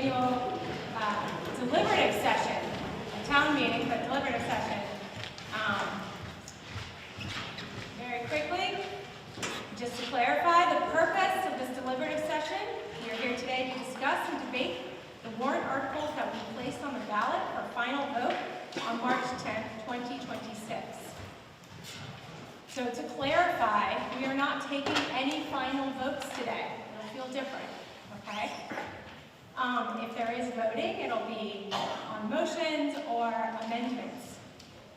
annual deliberative session, a town meeting, but deliberative session. Very quickly, just to clarify the purpose of this deliberative session, we are here today to discuss and debate the warrant articles that will be placed on the ballot for final vote on March 10th, 2026. So to clarify, we are not taking any final votes today. It'll feel different, okay? If there is voting, it'll be on motions or amendments.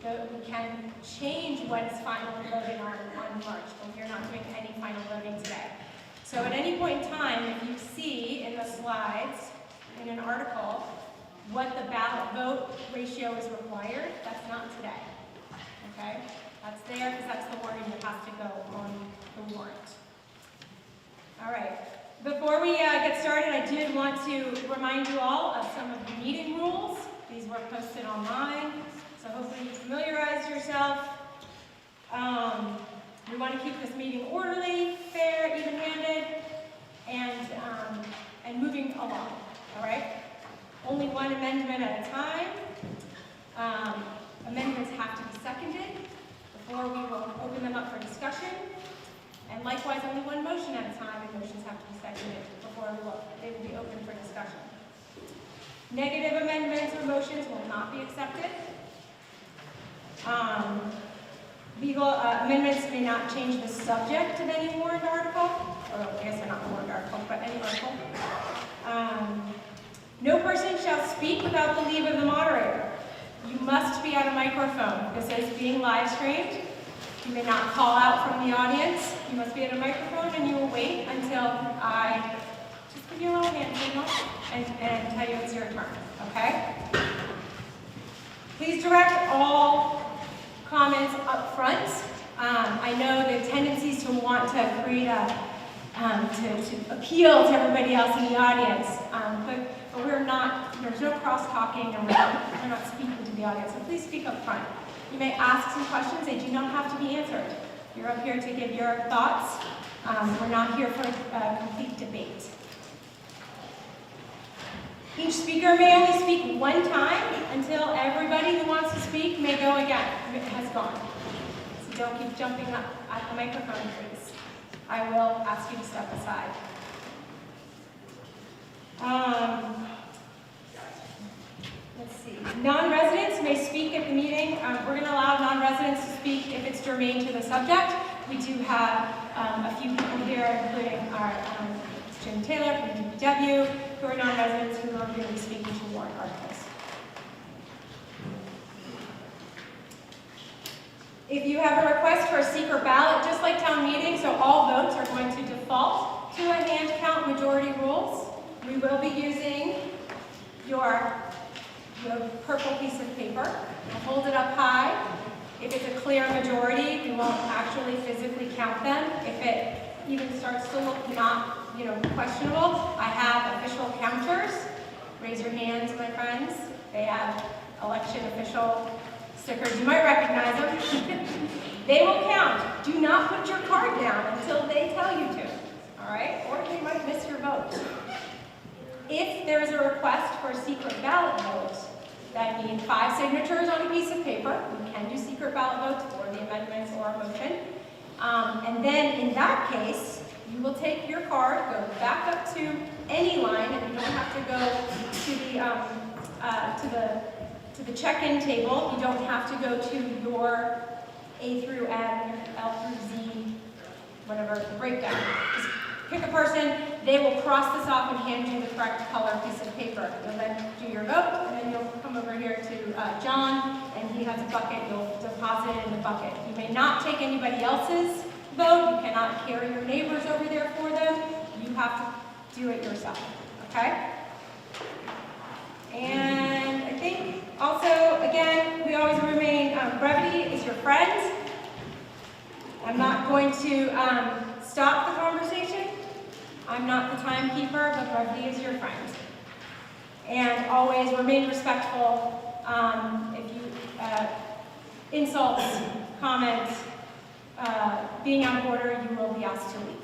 So we can change what is finally voted on March, but we're not doing any final voting today. So at any point in time, if you see in the slides, in an article, what the ballot vote ratio is required, that's not today, okay? That's there because that's the wording that has to go on the warrant. All right. Before we get started, I did want to remind you all of some of the meeting rules. These were posted online, so hopefully you familiarized yourself. We want to keep this meeting orderly, fair, even-handed, and moving along. All right? Only one amendment at a time. Amendments have to be seconded before we will open them up for discussion. And likewise, only one motion at a time, and motions have to be seconded before they will be open for discussion. Negative amendments or motions will not be accepted. Legal amendments may not change the subject of any warrant article, or I guess they're not warrant articles, but any article. No person shall speak without the leave of the moderator. You must be at a microphone. This is being live streamed. You may not call out from the audience. You must be at a microphone, and you will wait until I just give you a little hand signal and tell you it's your turn, okay? Please direct all comments up front. I know the tendencies to want to create to appeal to everybody else in the audience, but we're not, there's no cross-talking, and we're not speaking to the audience, so please speak up front. You may ask some questions. They do not have to be answered. You're up here to give your thoughts. We're not here for a complete debate. Each speaker may only speak one time until everybody who wants to speak may go again, has gone. So don't keep jumping up at the microphone, please. I will ask you to step aside. Let's see. Non-residents may speak at the meeting. We're going to allow non-residents to speak if it's germane to the subject. We do have a few people here, including our Jim Taylor from DPW, who are non-residents who are going to be speaking to warrant articles. If you have a request for a secret ballot, just like town meeting, so all votes are going to default to a hand count majority rules. We will be using your purple piece of paper. We'll hold it up high. If it's a clear majority, we won't actually physically count them. If it even starts to look not, questionable, I have official counters. Raise your hands, my friends. They have election official stickers. You might recognize them. They will count. Do not put your card down until they tell you to. All right? Or they might miss your vote. If there is a request for a secret ballot vote, that means 5 signatures on a piece of paper. We can do secret ballot votes for the amendments or a motion. And then in that case, you will take your card, go back up to any line, and you don't have to go to the check-in table. You don't have to go to your A through N, L through Z, whatever, the breakdown. Just pick a person, they will cross this off and hand you the correct color piece of paper. You'll then do your vote, and then you'll come over here to John, and he has a bucket. You'll deposit it in the bucket. You may not take anybody else's vote. You cannot carry your neighbors over there for them. You have to do it yourself, okay? And I think also, again, we always remain, brevity is your friend. I'm not going to stop the conversation. I'm not the timekeeper, but brevity is your friend. And always remain respectful. If you insults, comments, being out of order, you will be asked to leave.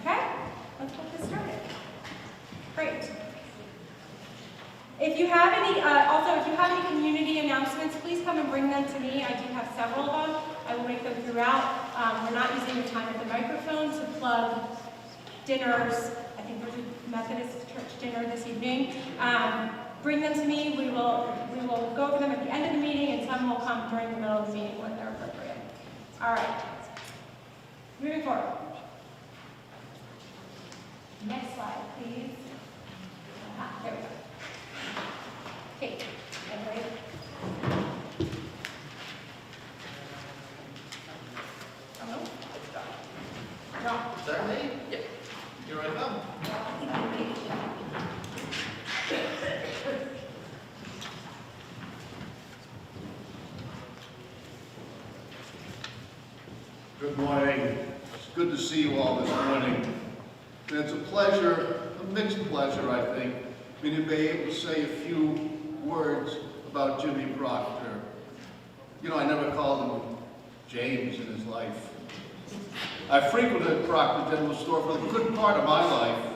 Okay? Let's get this started. Great. If you have any, also if you have any community announcements, please come and bring them to me. I do have several of them. I will make them throughout. We're not using the time at the microphone to plug dinners. I think there's a Methodist church dinner this evening. Bring them to me. We will go over them at the end of the meeting, and some will come during the middle of the meeting when they're appropriate. All right. Moving forward. Next slide, please. There we go. Kate, everybody. Hello? No. Is that me? Yep. Here I come. Good morning. It's good to see you all this morning. And it's a pleasure, a mixed pleasure, I think, me to be able to say a few words about Jimmy Proctor. You know, I never called him James in his life. I frequented Proctor General Store for the good part of my life.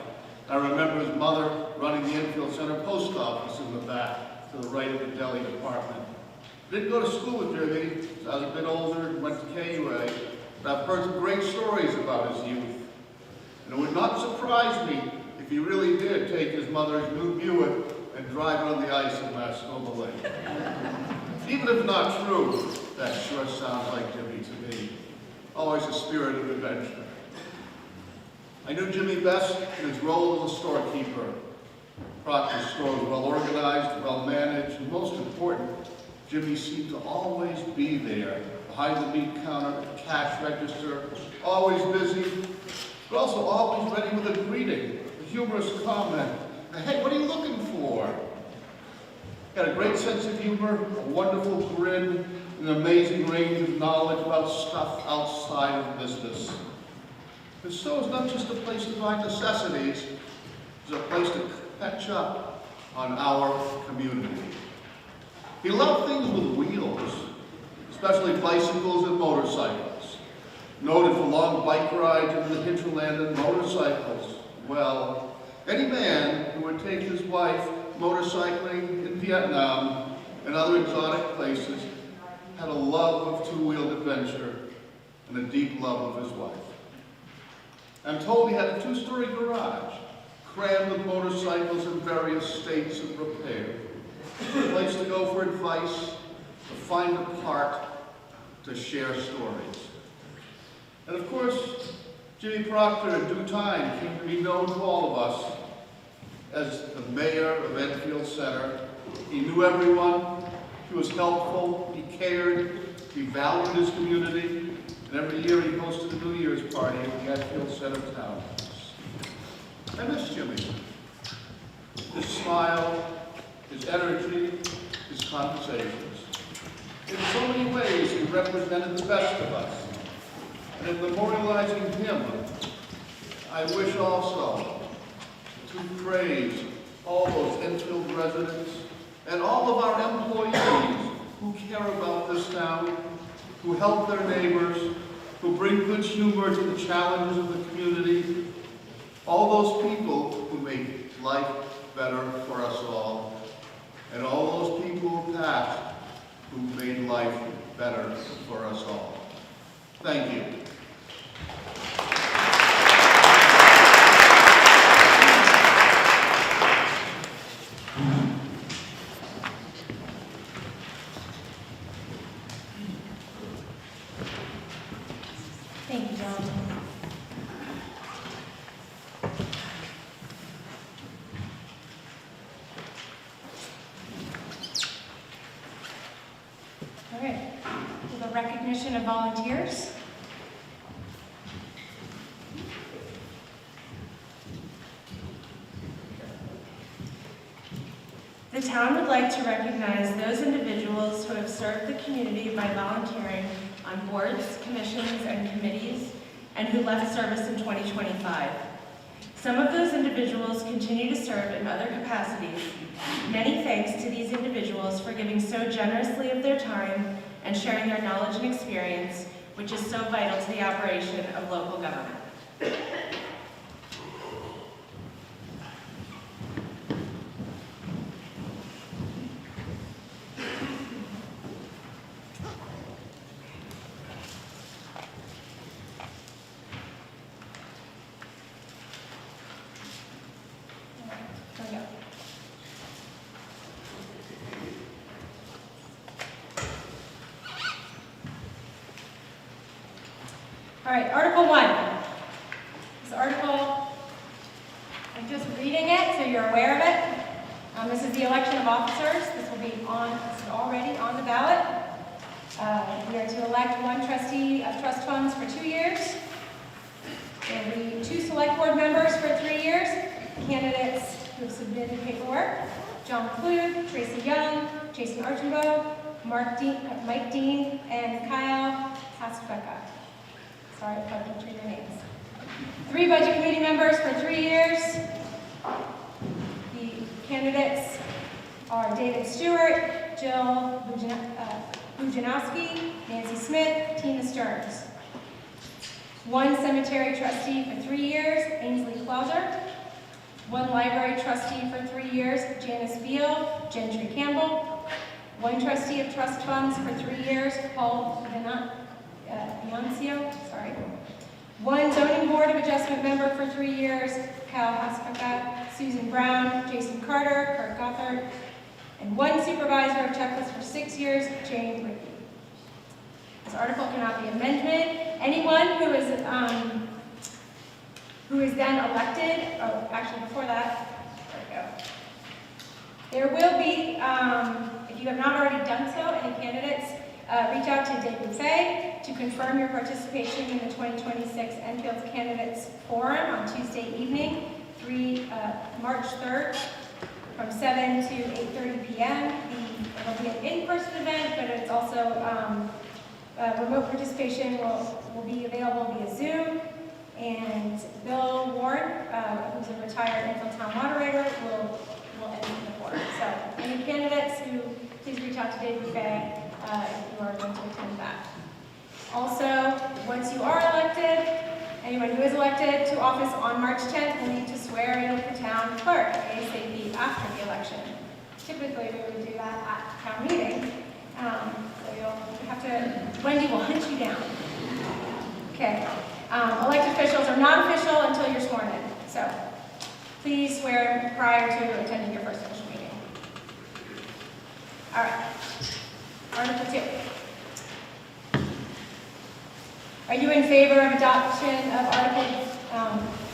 I remember his mother running the Enfield Center post office in the back, to the right of the deli department. I didn't go to school with Jimmy, so I was a bit older and went to KUA, but I've heard some great stories about his youth. And it would not surprise me if he really did take his mother's new Buick and drive on the ice in Mascoma Lake. Even if not true, that sure sounds like Jimmy to me. Always a spirit of adventure. I knew Jimmy best in his role as a storekeeper. Proctor's store was well organized, well managed, and most important, Jimmy seemed to always be there, behind the meat counter, at the cash register, always busy, but also always ready with a greeting, a humorous comment. Hey, what are you looking for? He had a great sense of humor, a wonderful grin, an amazing range of knowledge about stuff outside of business. The store is not just a place to buy necessities, it's a place to catch up on our community. He loved things with wheels, especially bicycles and motorcycles. Noted for long bike rides into the hinterland and motorcycles. Well, any man who would take his wife motorcycling in Vietnam and other exotic places had a love of two-wheeled adventure and a deep love of his wife. I'm told he had a two-story garage, crammed with motorcycles in various states of repair. A place to go for advice, to find a part, to share stories. And of course, Jimmy Proctor in due time came to be known to all of us as the mayor of Enfield Center. He knew everyone, he was helpful, he cared, he valued his community, and every year he hosted a New Year's party at the Enfield Center Townhouse. I miss Jimmy. His smile, his energy, his conversations. In so many ways, he represented the best of us. And in memorializing him, I wish also to praise all those Enfield residents and all of our employees who care about this town, who help their neighbors, who bring good humor to the challenges of the community, all those people who make life better for us all, and all those people past who made life better for us all. Thank you. Thank you, John. All right, we have a recognition of volunteers. The town would like to recognize those individuals who have served the community by volunteering on boards, commissions, and committees, and who left service in 2025. Some of those individuals continue to serve in other capacities. Many thanks to these individuals for giving so generously of their time and sharing their knowledge and experience, which is so vital to the operation of local government. right, Article 1. This article, I'm just reading it so you're aware of it. This is the election of officers. This is already on the ballot. We are to elect one trustee of trust funds for 2 years. There will be 2 select board members for 3 years. Candidates who have submitted paperwork: John Kluge, Tracy Young, Jason Archambault, Mike Dean, and Kyle Haskbecka. Sorry if I butchered your names. 3 budget committee members for 3 years. The candidates are David Stewart, Jill Bujanowski, Nancy Smith, Tina Stearns. 1 cemetery trustee for 3 years, Ainsley Clauser. 1 library trustee for 3 years, Janice Beal, Gentry Campbell. 1 trustee of trust funds for 3 years, Paul Biancio. 1 zoning board of adjustment member for 3 years, Kyle Haskbecka, Susan Brown, Jason Carter, Kurt Gothard. And 1 supervisor of checklist for 6 years, Jane Rickey. This article cannot be amended. Anyone who is then elected, oh, actually before that, there we go. There will be, if you have not already done so, any candidates, reach out to Dave Buffet to confirm your participation in the 2026 Enfield Candidates Forum on Tuesday evening, March 3rd, from 7 to 8:30 p.m. It will be an in-person event, but it's also remote participation will be available via Zoom. And Bill Ward, who's a retired Enfield Town Moderator, will enter the forum. So any candidates please reach out to Dave Buffet if you are going to attend that. Also, once you are elected, anyone who is elected to office on March 10th will need to swear in with the town clerk ASAP after the election. Typically, we would do that at town meeting. So you'll have to, Wendy will hunt you down. Okay. Elected officials are not official until you're sworn in. So please swear prior to attending your first official meeting. All right. Article 2. Are you in favor of adoption of Article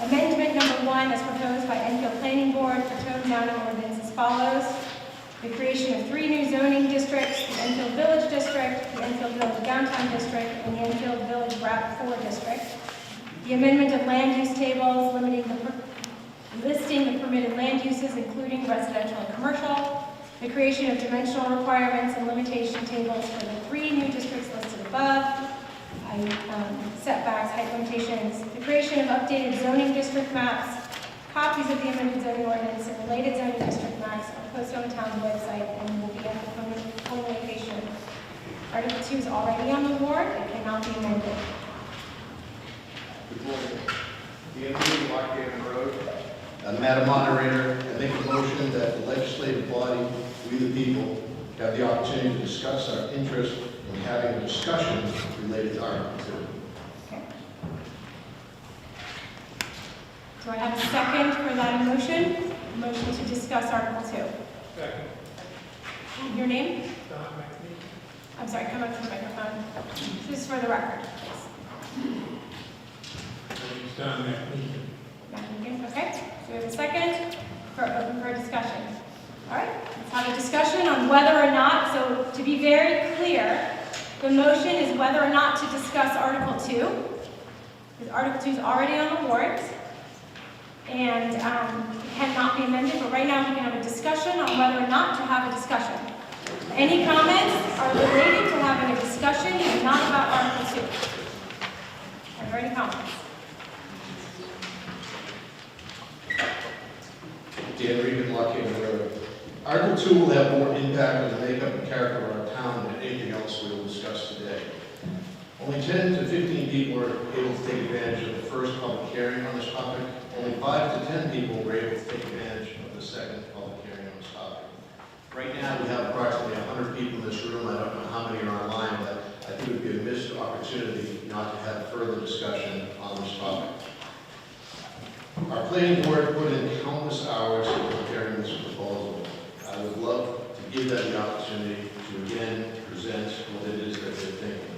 Amendment number 1 as proposed by Enfield Planning Board for Tone Zoning Ordinance as follows? The creation of 3 new zoning districts: the Enfield Village District, the Enfield Village Downtown District, and the Enfield Village Wrap 4 District. The amendment of land use tables listing the permitted land uses, including residential and commercial. The creation of dimensional requirements and limitation tables for the 3 new districts listed above. Setbacks, height limitations. The creation of updated zoning district maps. Copies of the amended zoning ordinance and related zoning district maps are posted on the town's website and will be at the home location. Article 2 is already on the warrant. It cannot be amended. Good morning. Anthony, Lockhaven Road. Madam Moderator, I make a motion that the legislative body, we the people, have the opportunity to discuss our interest in having a discussion related to Article 2. Okay. Do I have a second for that motion? Motion to discuss Article 2. Second. Your name? Don McNeil. I'm sorry, come up to the microphone. This is for the record, please. It's Don McNeil. Okay, so we have a second open for discussion. All right, let's have a discussion on whether or not, so to be very clear, the motion is whether or not to discuss Article 2, because Article 2 is already on the warrant, and it cannot be amended, but right now we can have a discussion on whether or not to have a discussion. Any comments are related to having a discussion and not about Article 2. Are there any comments? Dan Regan, Lockhaven Road. Article 2 will have more impact on the makeup and character of our town than anything else we will discuss today. Only 10 to 15 people were able to take advantage of the first public hearing on this topic. Only 5 to 10 people were able to take advantage of the second public hearing on this topic. Right now, we have approximately 100 people in this room. I don't know how many are online, but I think it would be a missed opportunity not to have further discussion on this topic. Our planning board put in countless hours in preparing this proposal. I would love to give them the opportunity to again present what it is that they're thinking.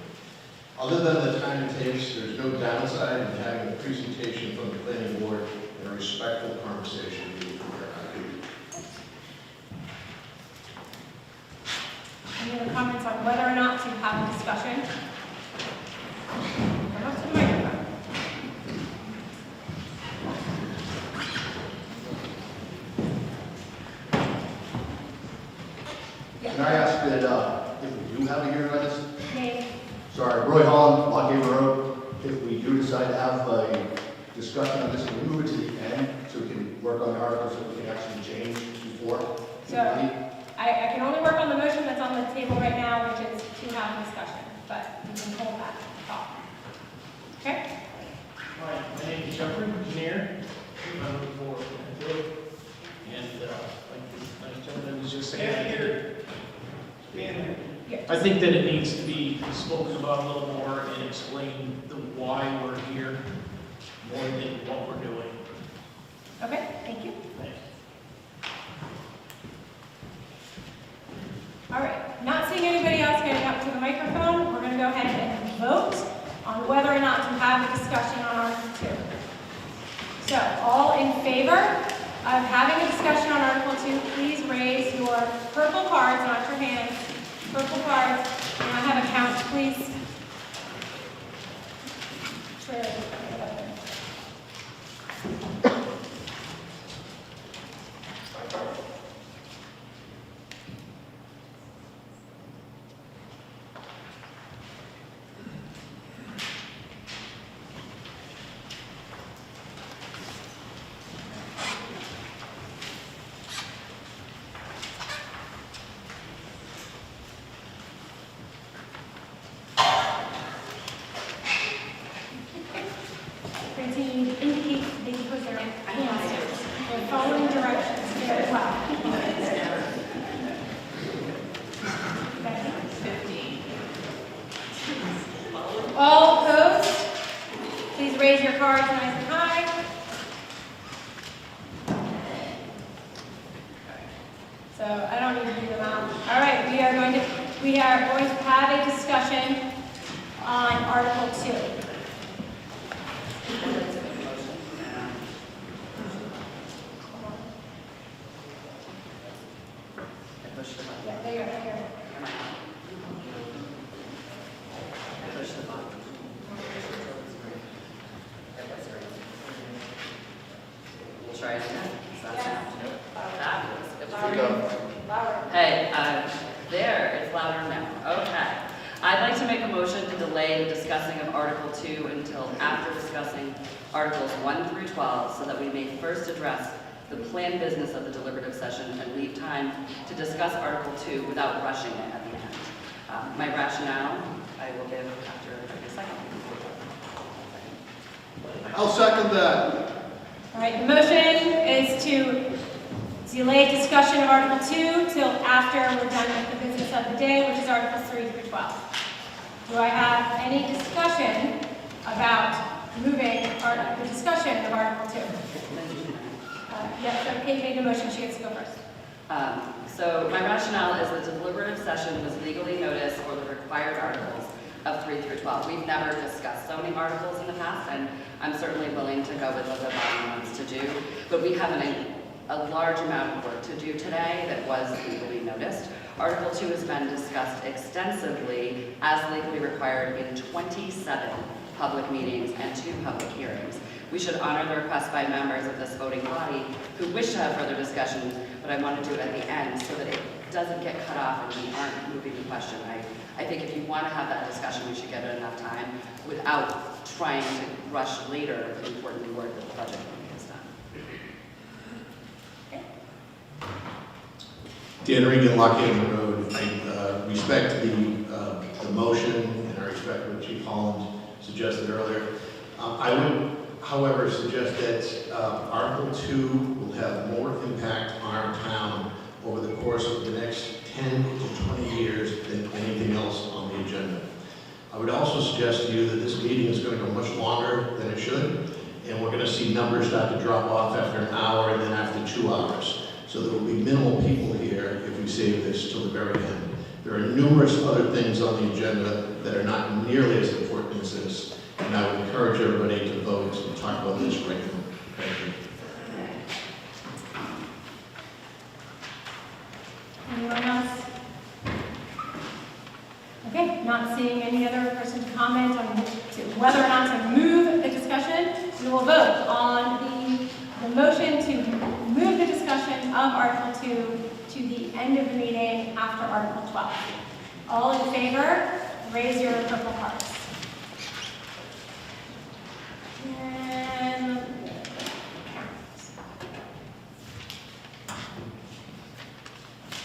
Other than the time it takes, there's no downside in having a presentation from the planning board and a respectful conversation with you. Any other comments on whether or not to have a discussion? Come up to the microphone. Can I ask that if we do have a hearing on this, Name. sorry, Roy Holland, Lockhaven Road, if we do decide to have a discussion on this, can we move it to the end so we can work on the articles that we can actually change before? So, I can only work on the motion that's on the table right now, which is to have a discussion, but you can hold that thought. Okay? Hi, my name is Jeffrey, engineer, I'm on the board of Enfield, and like this nice gentleman was just saying, Yeah. I think that it needs to be spoken about a little more and explain the why we're here more than what we're doing. Okay, thank you. Thanks. All right, not seeing anybody else getting up to the microphone, we're going to go ahead and vote on whether or not to have a discussion on Article 2. So, all in favor of having a discussion on Article 2, please raise your purple cards, not your hands. Purple cards, and I have a count, please. Sure. Francine, indicate they can put their hands down. They're following directions very well. Becky? All opposed? Please raise your cards nice and high. So I don't need to do them out. All right, we are going to have a discussion on Article 2. Yeah, there you go, there you go. We'll try it again. Does that sound fabulous? Good to see Louder. you. Louder. Hey, there, it's louder now. Okay. I'd like to make a motion to delay the discussing of Article 2 until after discussing Articles 1 through 12 so that we may first address the planned business of the deliberative session and leave time to discuss Article 2 without rushing it at the end. My rationale, I will give after a second. I'll second that. All right, the motion is to delay discussion of Article 2 till after we're done with the business of the day, which is Articles 3 through 12. Do I have any discussion about moving the discussion of Article 2? Yes, so Kate made the motion, she gets to go first. So my rationale is that the deliberative session was legally noticed for the required articles of 3 through 12. We've never discussed zoning articles in the past, and I'm certainly willing to go with what the body wants to do. But we have a large amount of work to do today that was legally noticed. Article 2 has been discussed extensively as legally required in 27 public meetings and 2 public hearings. We should honor the request by members of this voting body who wish to have further discussion, but I want to do it at the end so that it doesn't get cut off and we aren't moving the question. I think if you want to have that discussion, we should give it enough time without trying to rush later the important work that the budget committee has done. Dan Regan, Lockhaven Road. I respect the motion, and I respect what Chief Holland suggested earlier. I would, however, suggest that Article 2 will have more impact on our town over the course of the next 10 to 20 years than anything else on the agenda. I would also suggest to you that this meeting is going to go much longer than it should, and we're going to see numbers start to drop off after an hour and then after 2 hours. So there will be minimal people here if we save this till the very end. There are numerous other things on the agenda that are not nearly as important as this. And I would encourage everybody to vote and talk about this right now. Thank you. Anyone else? Okay, not seeing any other person to comment on whether or not to move the discussion, we will vote on the motion to move the discussion of Article 2 to the end of the meeting after Article 12. All in favor, raise your purple cards. And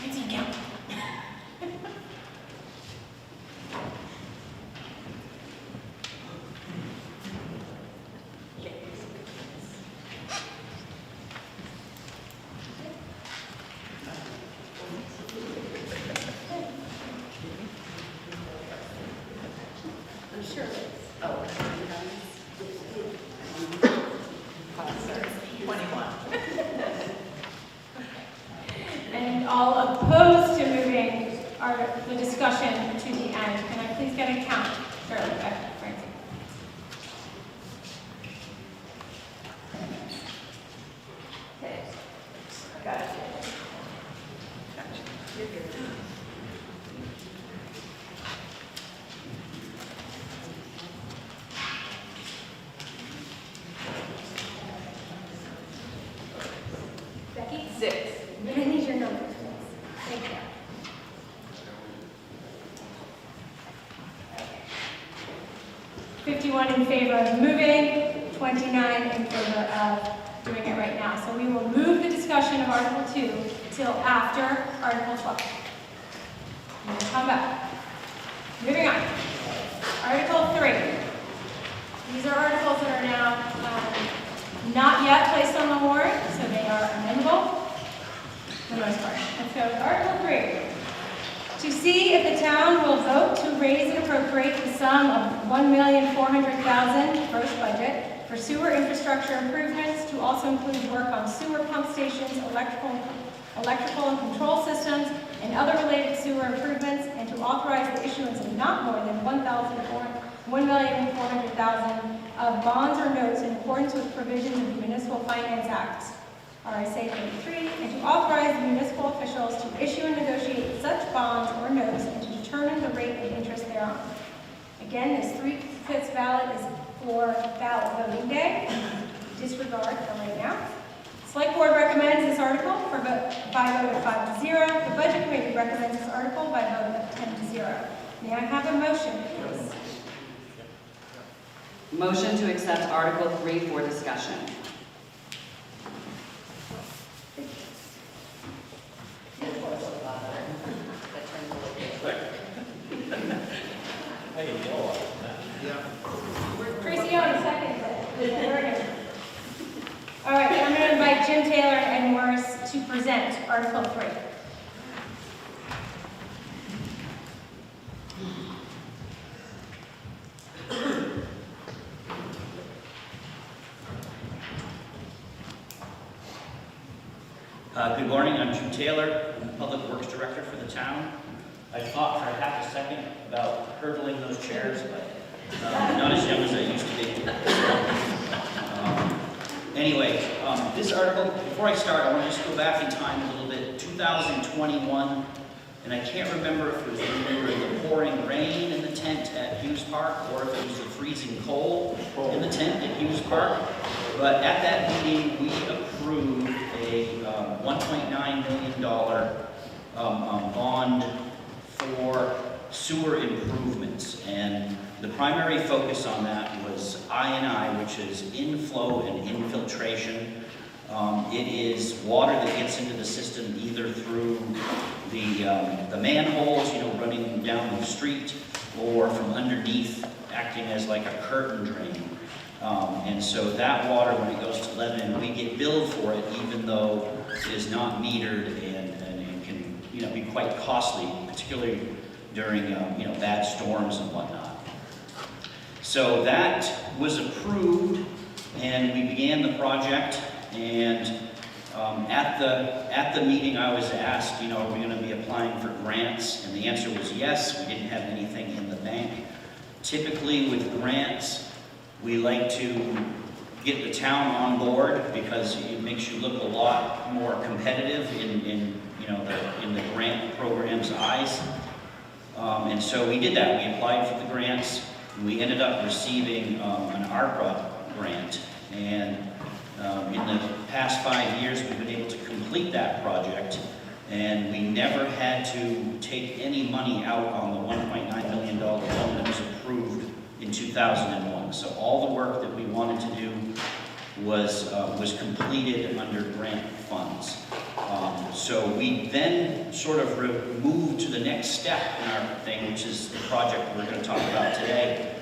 fancy count. I'm sure it is. Oh, 21. And all opposed to moving the discussion to the end. Can I please get a count? Shirley, Francie. Okay. Got it. You're good. Becky? 6. I need your number, please. Thank you. Okay. 51 in favor of moving, 29 in favor of doing it right now. So we will move the discussion of Article 2 till after Article 12. And we'll come back. Moving on. Article 3. These are articles that are now not yet placed on the warrant, so they are amendable for the most part. Let's go with Article 3. To see if the town will vote to raise and appropriate the sum of $1,400,000 gross budget for sewer infrastructure improvements to also include work on sewer pump stations, electrical and control systems, and other related sewer improvements, and to authorize the issuance of not more than $1,400,000 of bonds or notes in accordance with provisions of the Municipal Finance Act, RSA 33, and to authorize the municipal officials to issue and negotiate such bonds or notes and to determine the rate of interest thereon. Again, this 3/5 ballot is for ballot voting day. Disregard for right now. Select Board recommends this article by vote of 5-0. The Budget Committee recommends this article by vote of 10-0. May I have a motion, please? Motion to accept Article 3 for discussion. Tracy seconds it. All right, I'm going to invite Jim Taylor and Ed Morris to present Article 3. Good morning, I'm Jim Taylor, I'm the Public Works Director for the town. I thought for half a second about hurdling those chairs, but not as young as I used to be. Anyway, this article, before I start, I want to just go back in time a little bit. 2021, and I can't remember if it was when we were in the pouring rain in the tent at Hughes Park, or if it was the freezing cold in the tent at Hughes Park. But at that meeting, we approved a $1.9 million bond for sewer improvements. And the primary focus on that was I&I, which is inflow and infiltration. It is water that gets into the system either through the manholes, running down the street, or from underneath, acting as like a curtain drain. And so that water, when it goes to Lebanon, we get billed for it, even though it is not metered and can, be quite costly, particularly during, bad storms and whatnot. So that was approved, and we began the project, and At the meeting, I was asked, you know, are we going to be applying for grants? And the answer was yes. We didn't have anything in the bank. Typically with grants, we like to get the town on board because it makes you look a lot more competitive in the grant program's eyes. And so we did that. We applied for the grants. And we ended up receiving an ARPA grant. And in the past 5 years, we've been able to complete that project, and we never had to take any money out on the $1.9 million loan that was approved in 2001. So all the work that we wanted to do was completed under grant funds. So we then sort of moved to the next step in our thing, which is the project we're going to talk about today,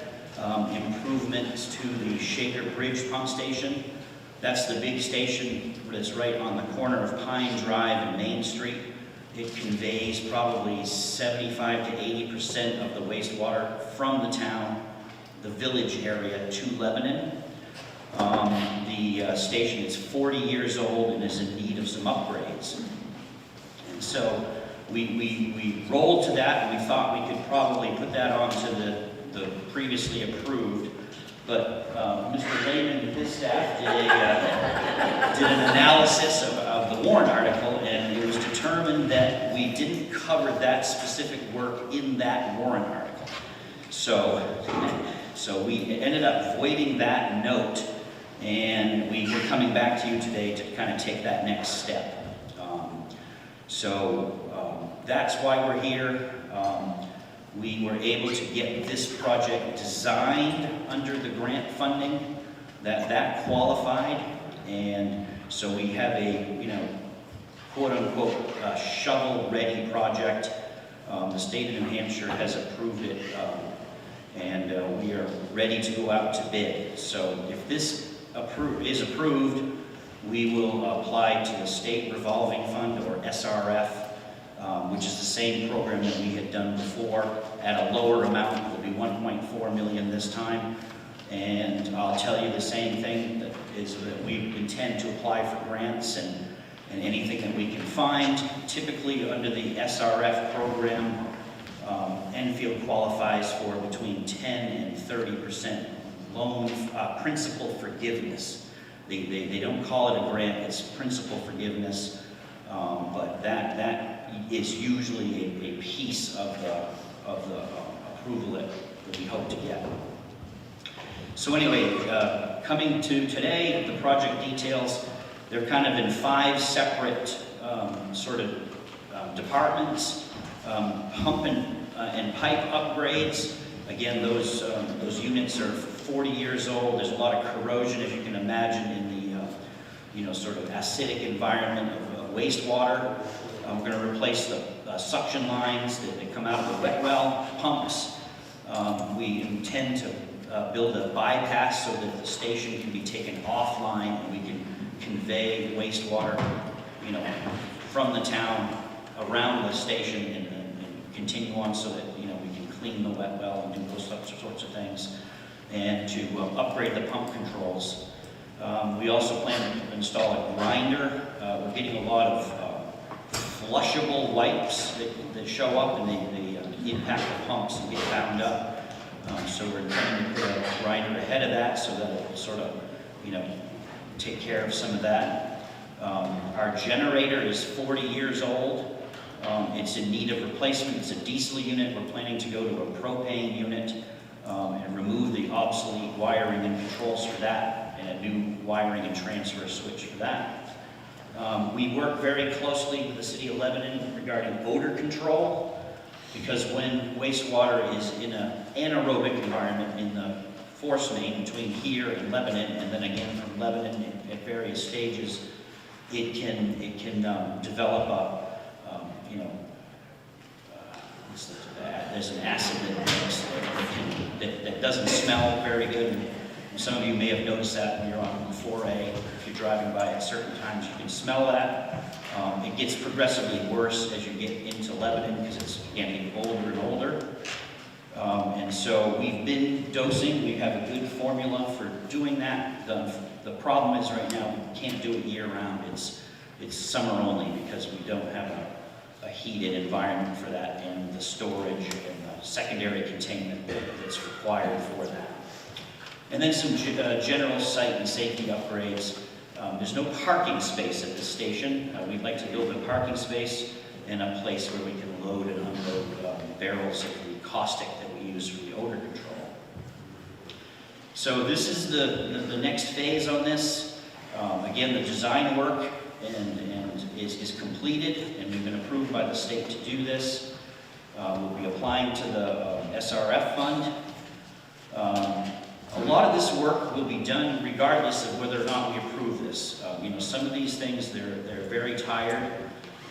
improvements to the Shaker Bridge pump station. That's the big station that's right on the corner of Pine Drive and Main Street. It conveys probably 75 to 80% of the wastewater from the town, the village area, to Lebanon. The station is 40 years old and is in need of some upgrades. And so we rolled to that, and we thought we could probably put that onto the previously approved. But Mr. Lehman and his staff did an analysis of the warrant article, and it was determined that we didn't cover that specific work in that warrant article. So we ended up voiding that note, and we were coming back to you today to kind of take that next step. That's why we're here. We were able to get this project designed under the grant funding that qualified, and so we have a quote-unquote shovel-ready project. The state of New Hampshire has approved it, and we are ready to go out to bid. So if this is approved, we will apply to the State Revolving Fund, or SRF, which is the same program that we had done before at a lower amount. It will be $1.4 million this time. And I'll tell you the same thing, that is that we intend to apply for grants and anything that we can find. Typically under the SRF program, Enfield qualifies for between 10 and 30% loan principal forgiveness. They don't call it a grant, it's principal forgiveness, but that is usually a piece of the approval that we hope to get. So anyway, coming to today, the project details, they're kind of in 5 separate departments. Pump and pipe upgrades. Again, those units are 40 years old. There's a lot of corrosion, as you can imagine, in the sort of acidic environment of wastewater. We're going to replace the suction lines that come out of the wet well pumps. We intend to build a bypass so that the station can be taken offline and we can convey wastewater, from the town around the station and continue on so that we can clean the wet well and do those sorts of things, and to upgrade the pump controls. We also plan to install a grinder. We're getting a lot of flushable wipes that show up and they impact the pumps and get bound up. So we're trying to put a grinder ahead of that so that it will sort of, take care of some of that. Our generator is 40 years old. It's in need of replacement. It's a diesel unit. We're planning to go to a propane unit and remove the obsolete wiring and controls for that, and a new wiring and transfer switch for that. We work very closely with the City of Lebanon regarding odor control, because when wastewater is in an anaerobic environment in the force main between here and Lebanon, and then again from Lebanon at various stages, it can develop a, there's an acid that doesn't smell very good. And some of you may have noticed that when you're on 4A. If you're driving by at certain times, you can smell that. It gets progressively worse as you get into Lebanon because it's getting older and older. And so we've been dosing. We have a good formula for doing that. The problem is right now we can't do it year round. it's summer only because we don't have a heated environment for that and the storage and the secondary containment that's required for that. And then some general site and safety upgrades. There's no parking space at this station. We'd like to build a parking space and a place where we can load and unload barrels of the caustic that we use for the odor control. So this is the next phase on this. Again, the design work is completed, and we've been approved by the state to do this. We'll be applying to the SRF fund. A lot of this work will be done regardless of whether or not we approve this. You know, some of these things, they're very tired,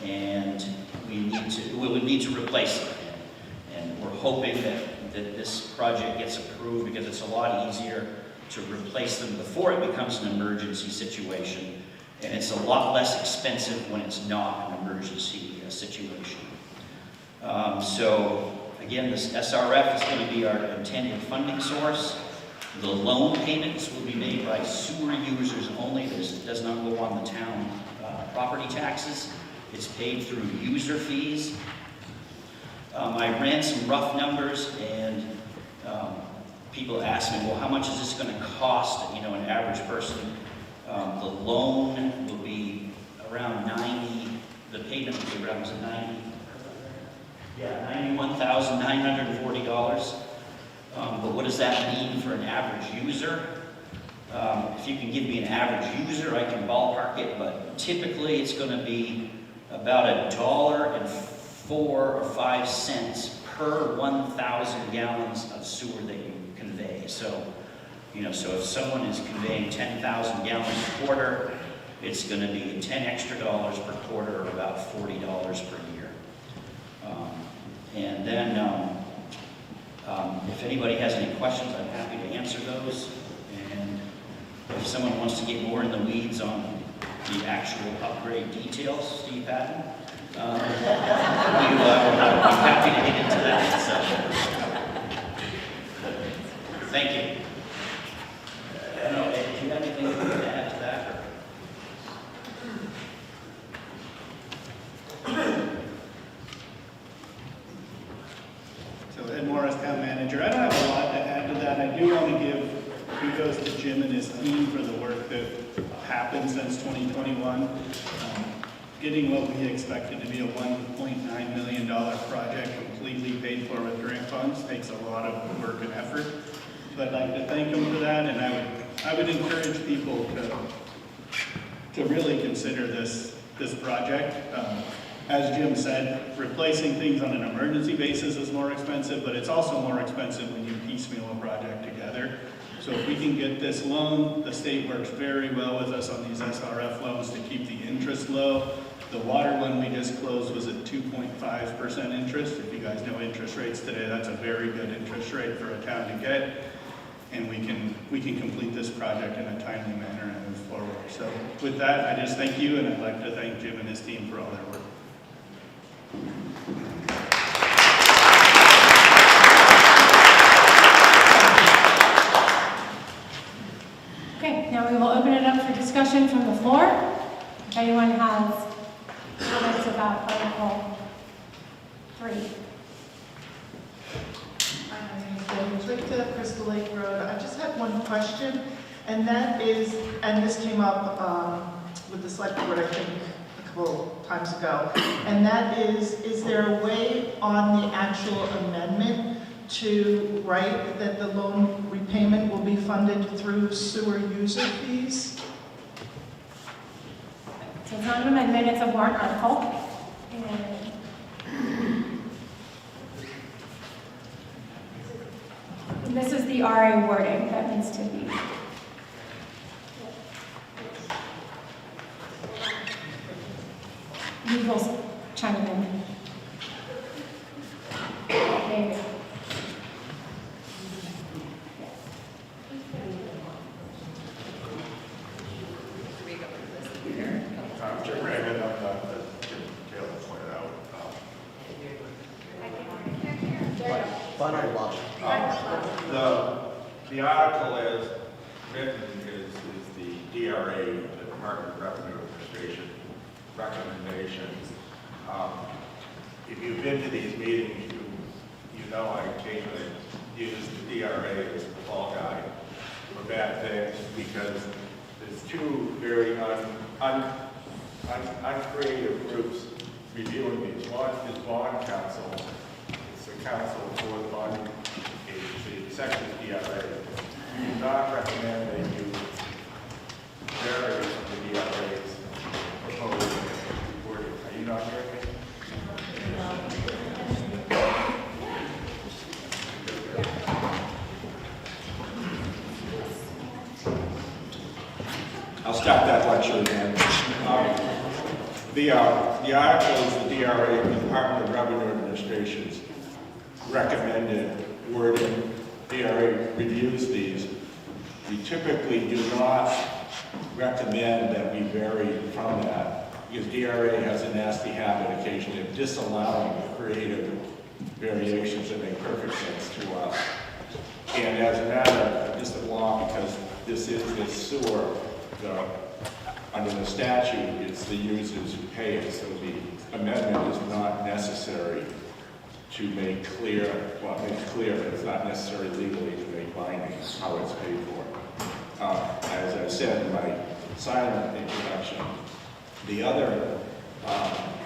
and we would need to replace them. And we're hoping that this project gets approved because it's a lot easier to replace them before it becomes an emergency situation. And it's a lot less expensive when it's not an emergency situation. So again, this SRF is going to be our intended funding source. The loan payments will be made by sewer users only. This does not go on the town property taxes. It's paid through user fees. I ran some rough numbers, and people asked me, well, how much is this going to cost, you know, an average person? The loan will be around 90, the payment will be around, was it 90? Yeah, $91,940. But what does that mean for an average user? If you can give me an average user, I can ballpark it, but typically it's going to be about $1.04 or 5 cents per 1,000 gallons of sewer that you convey. So, you know, so if someone is conveying 10,000 gallons a quarter, it's going to be $10 extra per quarter, or about $40 per year. And then, if anybody has any questions, I'm happy to answer those. And if someone wants to get more in the weeds on the actual upgrade details, Steve Patton, we'll be happy to get into that. So, thank you. I don't know, Ed, do you have anything to add to that? So Ed Morris, Town Manager. I don't have a lot to add to that. I do want to give kudos to Jim and his team for the work that happened since 2021. Getting what we expected to be a $1.9 million project completely paid for with grant funds takes a lot of work and effort. So I'd like to thank him for that, and I would encourage people to really consider this project. As Jim said, replacing things on an emergency basis is more expensive, but it's also more expensive when you piecemeal a project together. So if we can get this loan, the state works very well with us on these SRF loans to keep the interest low. The water one we just closed was at 2.5% interest. If you guys know interest rates today, that's a very good interest rate for a town to get. And we can complete this project in a timely manner and move forward. So with that, I just thank you, and I'd like to thank Jim and his team for all their work. Okay, now we will open it up for discussion from the floor. If anyone has comments about Article 3. Hi, my name is Debbie Richter, Crystal Lake Road. I just had one question, and that is, and this came up with the select board, I think, a couple times ago, and that is there a way on the actual amendment to write that the loan repayment will be funded through sewer user fees? So it's not an amendment, it's a warrant article. And this is the RA wording that needs to be. Legal's chiming in. David. Jim Raymond, Jim Taylor pointed out. The article as written is the DRA, the Department of Revenue Administration, recommendations. If you've been to these meetings, you know I occasionally use the DRA as the fall guy for bad things because there's two very uncreative groups reviewing these. One is bond counsel. It's the counsel for the bond agency. The second is DRA. We do not recommend that you vary from the DRA's proposed wording. Are you not hearing me? I'll start that lecture again. The articles, the DRA, the Department of Revenue Administration's recommended wording, DRA reviews these. We typically do not recommend that we vary from that because DRA has a nasty habit occasionally of disallowing creative variations that make perfect sense to us. And as a matter of just a law, because this is the sewer, under the statute, it's the users who pay it, so the amendment is not necessary to make clear, well, make clear, but it's not necessary legally to make binding how it's paid for. As I said in my silent introduction, the other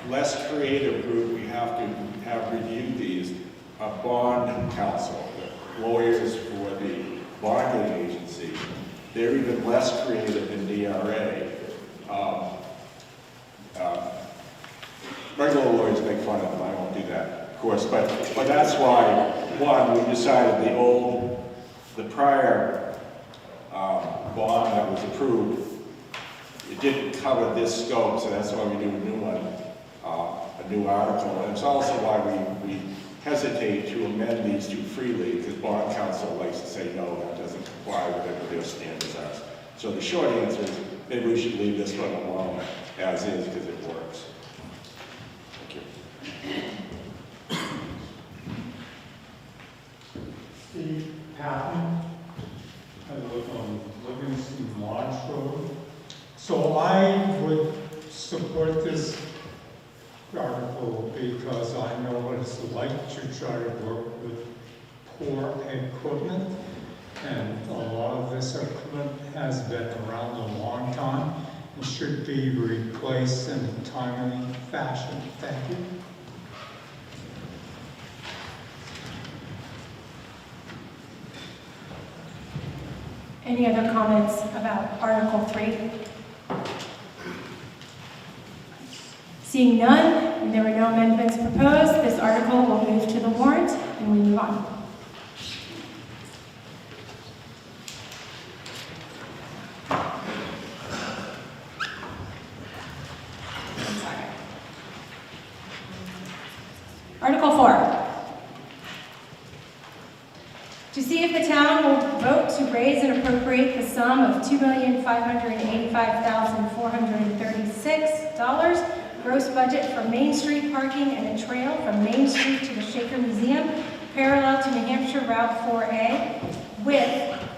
less creative group we have to have reviewed these are bond counsel, the lawyers for the bonding agency. They're even less creative than DRA. Regular lawyers make fun of them. I won't do that, of course. But that's why, one, we decided the prior bond that was approved, it didn't cover this scope, so that's why we do a new one, a new article. And it's also why we hesitate to amend these too freely, because bond counsel likes to say, no, that doesn't comply with whatever their standards are. So the short answer is, maybe we should leave this one alone as is, because it works. Thank you. Steve Patton. I live on Livingston Lodge Road. So I would support this article because I know what it's like to try to work with poor equipment. And a lot of this equipment has been around a long time and should be replaced in a timely fashion. Thank you. Any other comments about Article 3? Seeing none, and there were no amendments proposed, this article will move to the warrant, and we move on. Article 4. To see if the town will vote to raise and appropriate the sum of $2,585,436 gross budget for Main Street parking and a trail from Main Street to the Shaker Museum, parallel to New Hampshire Route 4A, with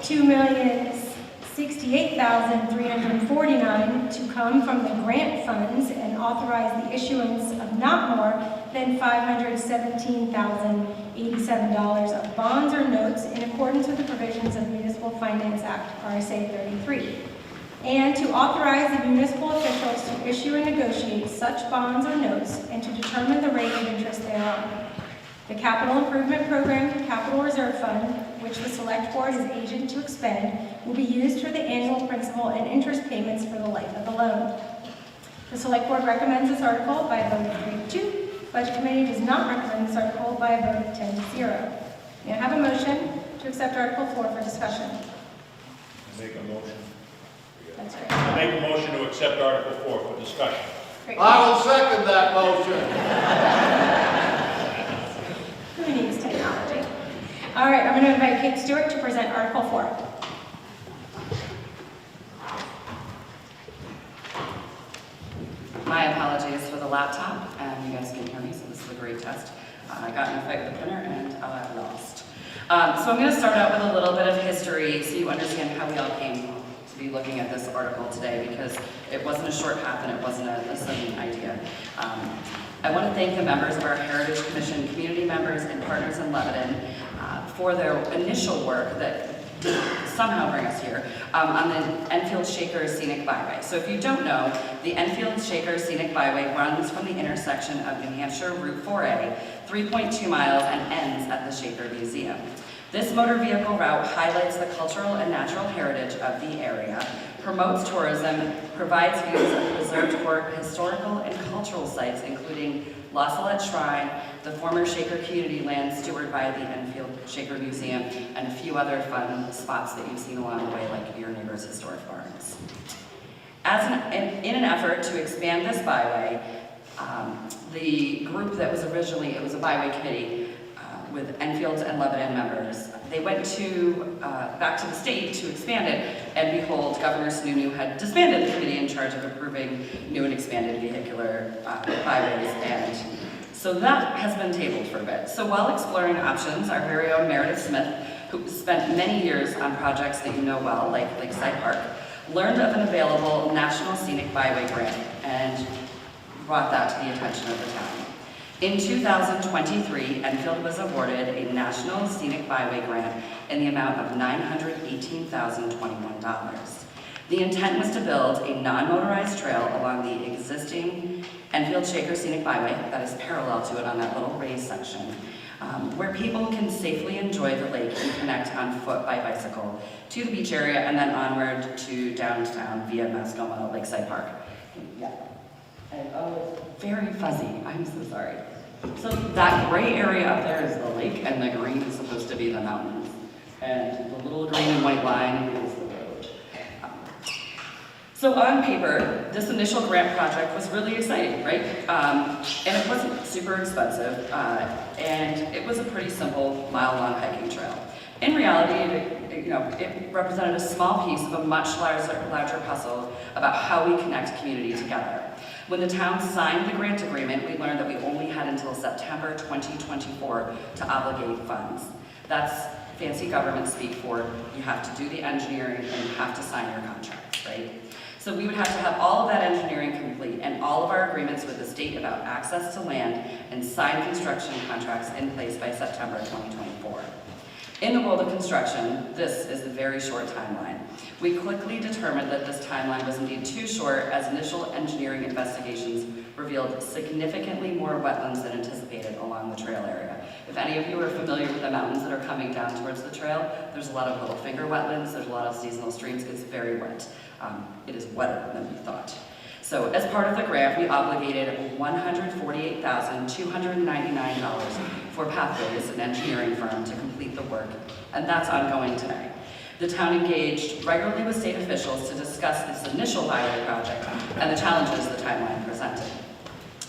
$2,068,349 to come from the grant funds and authorize the issuance of not more than $517,087 of bonds or notes in accordance with the provisions of Municipal Finance Act, RSA 33, and to authorize the municipal officials to issue and negotiate such bonds or notes and to determine the rate of interest thereon. The Capital Improvement Program Capital Reserve Fund, which the Select Board is agent to expend, will be used for the annual principal and interest payments for the life of the loan. The Select Board recommends this article by a vote of 3-2. Budget Committee does not recommend this article by a vote of 10-0. May I have a motion to accept Article 4 for discussion? Make a motion. That's right. I make a motion to accept Article 4 for discussion. Great. I will second that motion. Who needs technology? All right, I'm going to invite Kate Stewart to present Article 4. My apologies for the laptop, and you guys can hear me, so this is a great test. I got in a fight with the printer, and I lost. So I'm going to start out with a little bit of history so you understand how we all came be looking at this article today because it wasn't a short path and it wasn't a sudden idea. I want to thank the members of our Heritage Commission, community members and partners in Lebanon for their initial work that did somehow bring us here on the Enfield Shaker Scenic Byway. So if you don't know, the Enfield Shaker Scenic Byway runs from the intersection of New Hampshire Route 4A, 3.2 miles, and ends at the Shaker Museum. This motor vehicle route highlights the cultural and natural heritage of the area, promotes tourism, provides views of preserved historical and cultural sites, including La Salette Shrine, the former Shaker Community Land stewarded by the Enfield Shaker Museum, and a few other fun spots that you've seen along the way, like your neighbor's historic barns. In an effort to expand this byway, the group that was originally, it was a byway committee with Enfield and Lebanon members, they went back to the state to expand it, and behold, Governor Sununu had disbanded the committee in charge of approving new and expanded vehicular byways, and so that has been tabled for a bit. So while exploring options, our very own Meredith Smith, who spent many years on projects that you know well, like Lakeside Park, learned of an available National Scenic Byway grant and brought that to the attention of the town. In 2023, Enfield was awarded a National Scenic Byway grant in the amount of $918,021. The intent was to build a non-motorized trail along the existing Enfield Shaker Scenic Byway that is parallel to it on that little raised section, where people can safely enjoy the lake and connect on foot by bicycle to the beach area and then onward to downtown via Mascoma Lakeside Park. Yeah. And oh, it's very fuzzy. I'm so sorry. So that gray area up there is the lake, and the green is supposed to be the mountains. And the little green and white line is the road. So on paper, this initial grant project was really exciting, right? And it wasn't super expensive, and it was a pretty simple mile-long hiking trail. In reality, it represented a small piece of a much larger puzzle about how we connect community together. When the town signed the grant agreement, we learned that we only had until September 2024 to obligate funds. That's fancy government speak for you have to do the engineering and you have to sign your contracts, right? So we would have to have all of that engineering complete and all of our agreements with the state about access to land and signed construction contracts in place by September 2024. In the world of construction, this is a very short timeline. We quickly determined that this timeline was indeed too short, as initial engineering investigations revealed significantly more wetlands than anticipated along the trail area. If any of you are familiar with the mountains that are coming down towards the trail, there's a lot of little finger wetlands, there's a lot of seasonal streams, it's very wet. It is wetter than we thought. So as part of the grant, we obligated $148,299 for Pathways, an engineering firm, to complete the work, and that's ongoing today. The town engaged regularly with state officials to discuss this initial byway project and the challenges the timeline presented.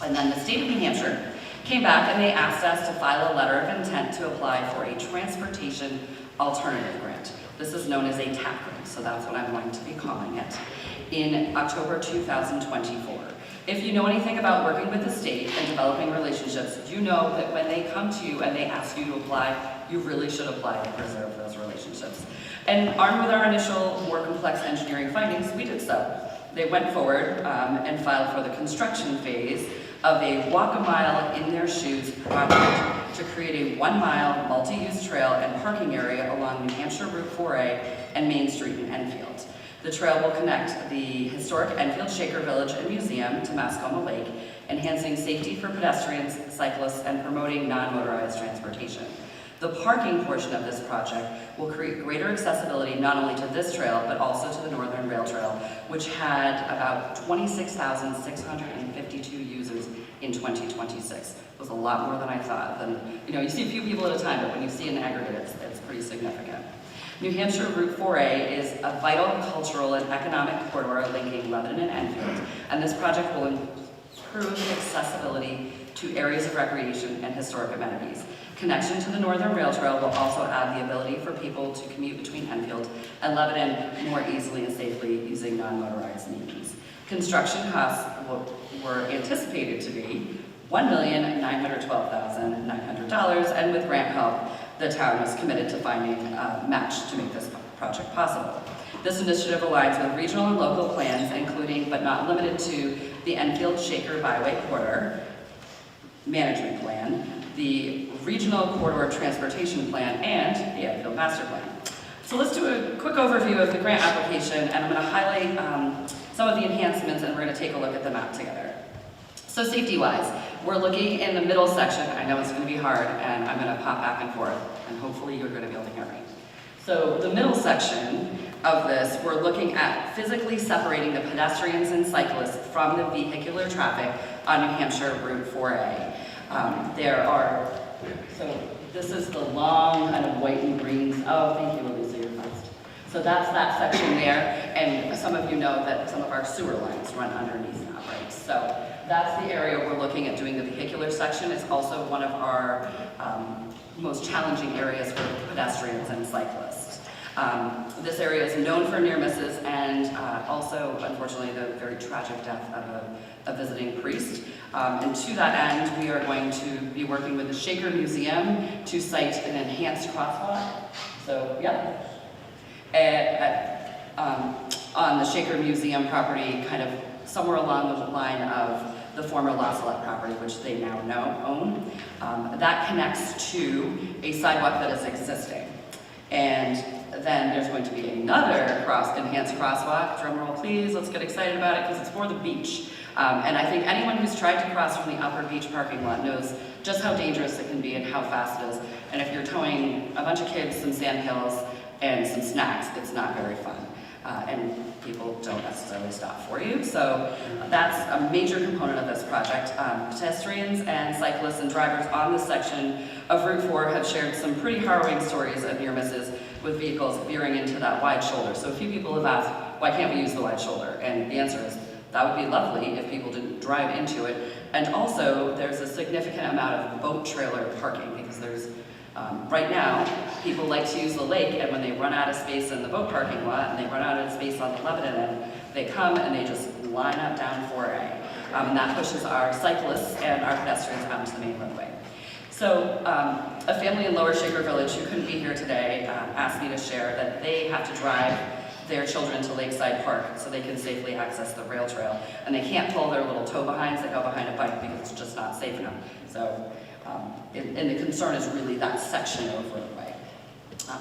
And then the state of New Hampshire came back and they asked us to file a letter of intent to apply for a transportation alternative grant. This is known as a TAP grant, so that's what I'm going to be calling it, in October 2024. If you know anything about working with the state and developing relationships, you know that when they come to you and they ask you to apply, you really should apply to preserve those relationships. And armed with our initial more complex engineering findings, we did so. They went forward and filed for the construction phase of a Walk a Mile in Their Shoes project to create a 1-mile multi-use trail and parking area along New Hampshire Route 4A and Main Street in Enfield. The trail will connect the historic Enfield Shaker Village and Museum to Mascoma Lake, enhancing safety for pedestrians, cyclists, and promoting non-motorized transportation. The parking portion of this project will create greater accessibility not only to this trail, but also to the Northern Rail Trail, which had about 26,652 users in 2026. It was a lot more than I thought. You see a few people at a time, but when you see an aggregate, it's pretty significant. New Hampshire Route 4A is a vital cultural and economic corridor linking Lebanon and Enfield, and this project will improve accessibility to areas of recreation and historic amenities. Connection to the Northern Rail Trail will also add the ability for people to commute between Enfield and Lebanon more easily and safely using non-motorized means. Construction costs were anticipated to be $1,912,900, and with grant help, the town was committed to finding a match to make this project possible. This initiative aligns with regional and local plans, including but not limited to the Enfield Shaker Byway Corridor Management Plan, the Regional Corridor Transportation Plan, and the Enfield Master Plan. So let's do a quick overview of the grant application, and I'm going to highlight some of the enhancements, and we're going to take a look at the map together. So safety-wise, we're looking in the middle section. I know it's going to be hard, and I'm going to pop back and forth, and hopefully you're going to be able to hear me. So the middle section of this, we're looking at physically separating the pedestrians and cyclists from the vehicular traffic on New Hampshire Route 4A. So this is the long kind of white and greens. Oh, thank you, Elisa, you're fast. So that's that section there, and some of you know that some of our sewer lines run underneath that, right? So that's the area we're looking at doing the vehicular section. It's also one of our most challenging areas for pedestrians and cyclists. This area is known for near misses and also, unfortunately, the very tragic death of a visiting priest. And to that end, we are going to be working with the Shaker Museum to site an enhanced crosswalk. So, yeah. On the Shaker Museum property, kind of somewhere along the line of the former La Salette property, which they now own. That connects to a sidewalk that is existing. And then there's going to be another enhanced crosswalk. Drum roll, please. Let's get excited about it because it's for the beach. And I think anyone who's tried to cross from the upper beach parking lot knows just how dangerous it can be and how fast it is. And if you're towing a bunch of kids, some sandhills, and some snacks, it's not very fun. And people don't necessarily stop for you. So that's a major component of this project. Pedestrians and cyclists and drivers on this section of Route 4 have shared some pretty harrowing stories of near misses with vehicles veering into that wide shoulder. So a few people have asked, why can't we use the wide shoulder? And the answer is, that would be lovely if people didn't drive into it. And also, there's a significant amount of boat trailer parking because there's, right now, people like to use the lake, and when they run out of space in the boat parking lot, and they run out of space on the Lebanon end, they come and they just line up down 4A. And that pushes our cyclists and our pedestrians onto the main roadway. So a family in Lower Shaker Village who couldn't be here today asked me to share that they have to drive their children to Lakeside Park so they can safely access the rail trail. And they can't pull their little tow behinds that go behind a bike because it's just not safe enough. So, and the concern is really that section of roadway.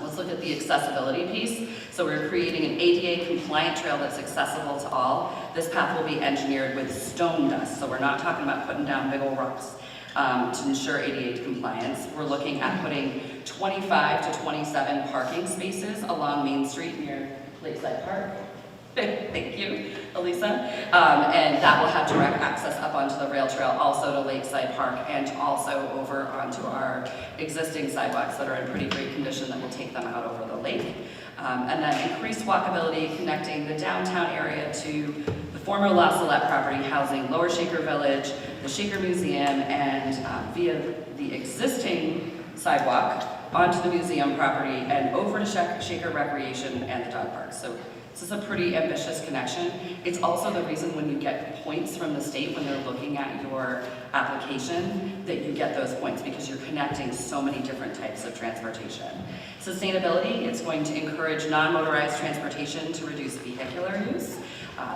Let's look at the accessibility piece. So we're creating an ADA compliant trail that's accessible to all. This path will be engineered with stone dust, so we're not talking about putting down big old rocks. To ensure ADA compliance, we're looking at putting 25 to 27 parking spaces along Main Street near Lakeside Park. Thank you, Elisa. And that will have direct access up onto the rail trail, also to Lakeside Park, and also over onto our existing sidewalks that are in pretty great condition that will take them out over the lake. And then increased walkability connecting the downtown area to the former La Salette property housing Lower Shaker Village, the Shaker Museum, and via the existing sidewalk onto the museum property and over to Shaker Recreation and the dog park. So this is a pretty ambitious connection. It's also the reason when you get points from the state when they're looking at your application that you get those points because you're connecting so many different types of transportation. Sustainability, it's going to encourage non-motorized transportation to reduce vehicular use.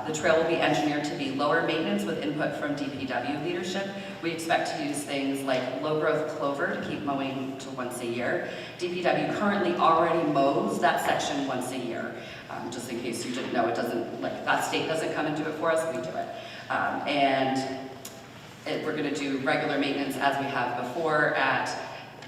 The trail will be engineered to be lower maintenance with input from DPW leadership. We expect to use things like low-growth clover to keep mowing to once a year. DPW currently already mows that section once a year. Just in case you didn't know, it doesn't, like, that state doesn't come and do it for us, we do it. We're going to do regular maintenance as we have before at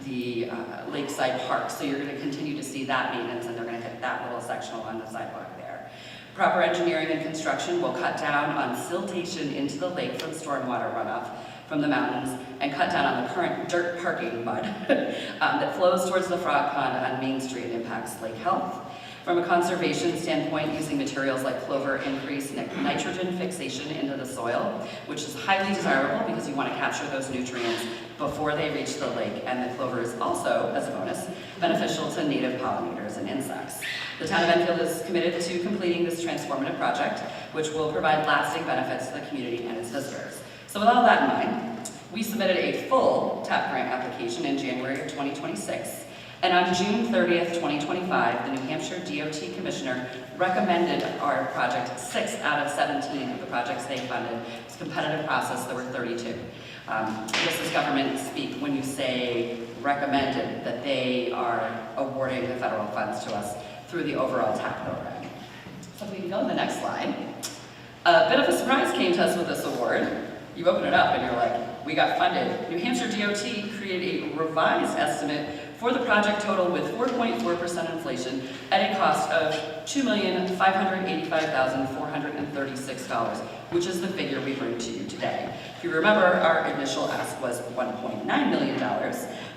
the Lakeside Park. So you're going to continue to see that maintenance, and they're going to hit that little section along the sidewalk there. Proper engineering and construction will cut down on siltation into the lake from stormwater runoff from the mountains and cut down on the current dirt parking mud that flows towards the frog pond on Main Street and impacts lake health. From a conservation standpoint, using materials like clover increase nitrogen fixation into the soil, which is highly desirable because you want to capture those nutrients before they reach the lake, and the clover is also, as a bonus, beneficial to native pollinators and insects. The town of Enfield is committed to completing this transformative project, which will provide lasting benefits to the community and its visitors. So with all that in mind, we submitted a full TAP grant application in January of 2026. And on June 30th, 2025, the New Hampshire DOT Commissioner recommended our project 6 out of 17 of the projects they funded. It's a competitive process, there were 32. This is government speak when you say recommended, that they are awarding the federal funds to us through the overall TAP program. So if we can go to the next slide. A bit of a surprise came to us with this award. You open it up and you're like, we got funded. New Hampshire DOT created a revised estimate for the project total with 4.4% inflation at a cost of $2,585,436, which is the figure we bring to you today. If you remember, our initial ask was $1.9 million.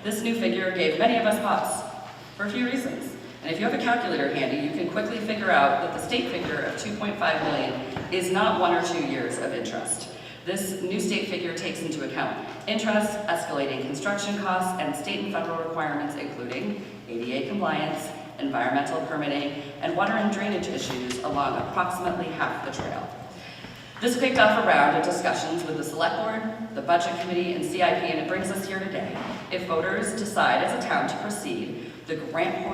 This new figure gave many of us pause for a few reasons. And if you have a calculator handy, you can quickly figure out that the state figure of $2.5 million is not 1 or 2 years of interest. This new state figure takes into account interest, escalating construction costs, and state and federal requirements including ADA compliance, environmental permitting, and water and drainage issues along approximately half the trail. This kicked off a round of discussions with the Select Board, the Budget Committee, and CIP, and it brings us here today. If voters decide as a town to proceed, the grant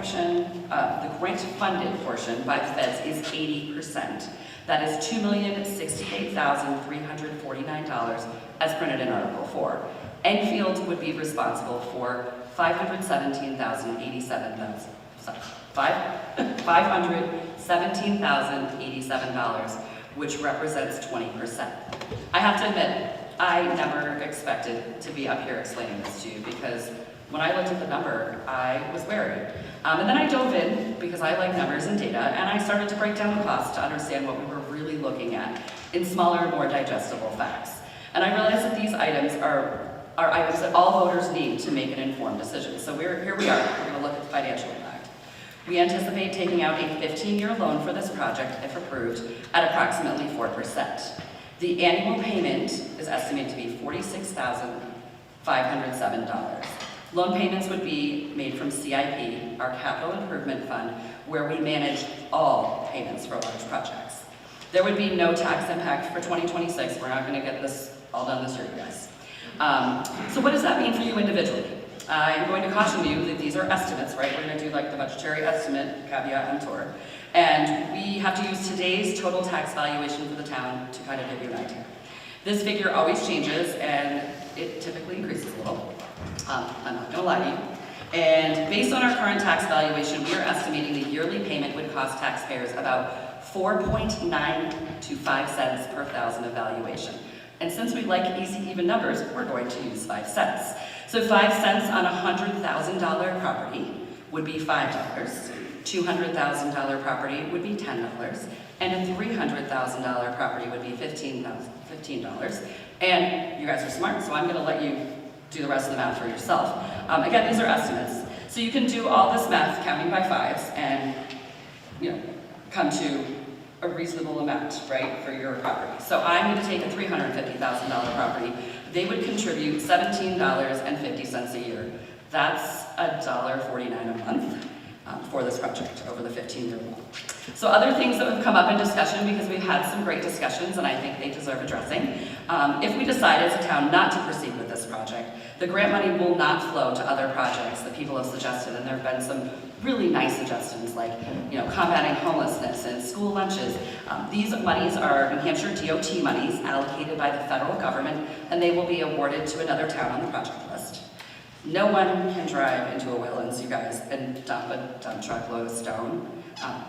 funded portion by the feds is 80%. That is $2,068,349 as printed in Article 4. Enfield would be responsible for $517,087, which represents 20%. I have to admit, I never expected to be up here explaining this to you because when I looked at the number, I was wary. And then I dove in, because I like numbers and data, and I started to break down the cost to understand what we were really looking at in smaller, more digestible facts. And I realized that these items are items that all voters need to make an informed decision. So here we are, we're going to look at the financial impact. We anticipate taking out a 15-year loan for this project, if approved, at approximately 4%. The annual payment is estimated to be $46,507. Loan payments would be made from CIP, our capital improvement fund, where we manage all payments for large projects. There would be no tax impact for 2026. We're not going to get this all done this year, you guys. So what does that mean for you individually? I'm going to caution you that these are estimates, right? We're going to do like the budgetary estimate, caveat emptor. And we have to use today's total tax valuation for the town to kind of give you an idea. This figure always changes and it typically increases a little. I'm not going to lie to you. And based on our current tax valuation, we are estimating the yearly payment would cost taxpayers about 4.925 cents per thousand of valuation. And since we like easy, even numbers, we're going to use 5 cents. So 5 cents on a $100,000 property would be $5. $200,000 property would be $10. And a $300,000 property would be $15. And you guys are smart, so I'm going to let you do the rest of the math for yourself. Again, these are estimates. So you can do all this math counting by fives and, come to a reasonable amount, right, for your property. So I'm going to take a $350,000 property. They would contribute $17.50 a year. That's $1.49 a month for this project over the 15-year loan. So other things that have come up in discussion, because we've had some great discussions and I think they deserve addressing. If we decide as a town not to proceed with this project, the grant money will not flow to other projects that people have suggested, and there have been some really nice suggestions like, combating homelessness and school lunches. These monies are New Hampshire DOT monies allocated by the federal government, and they will be awarded to another town on the project list. No one can drive into a Willens, you guys, and dump a dump truck load of stone.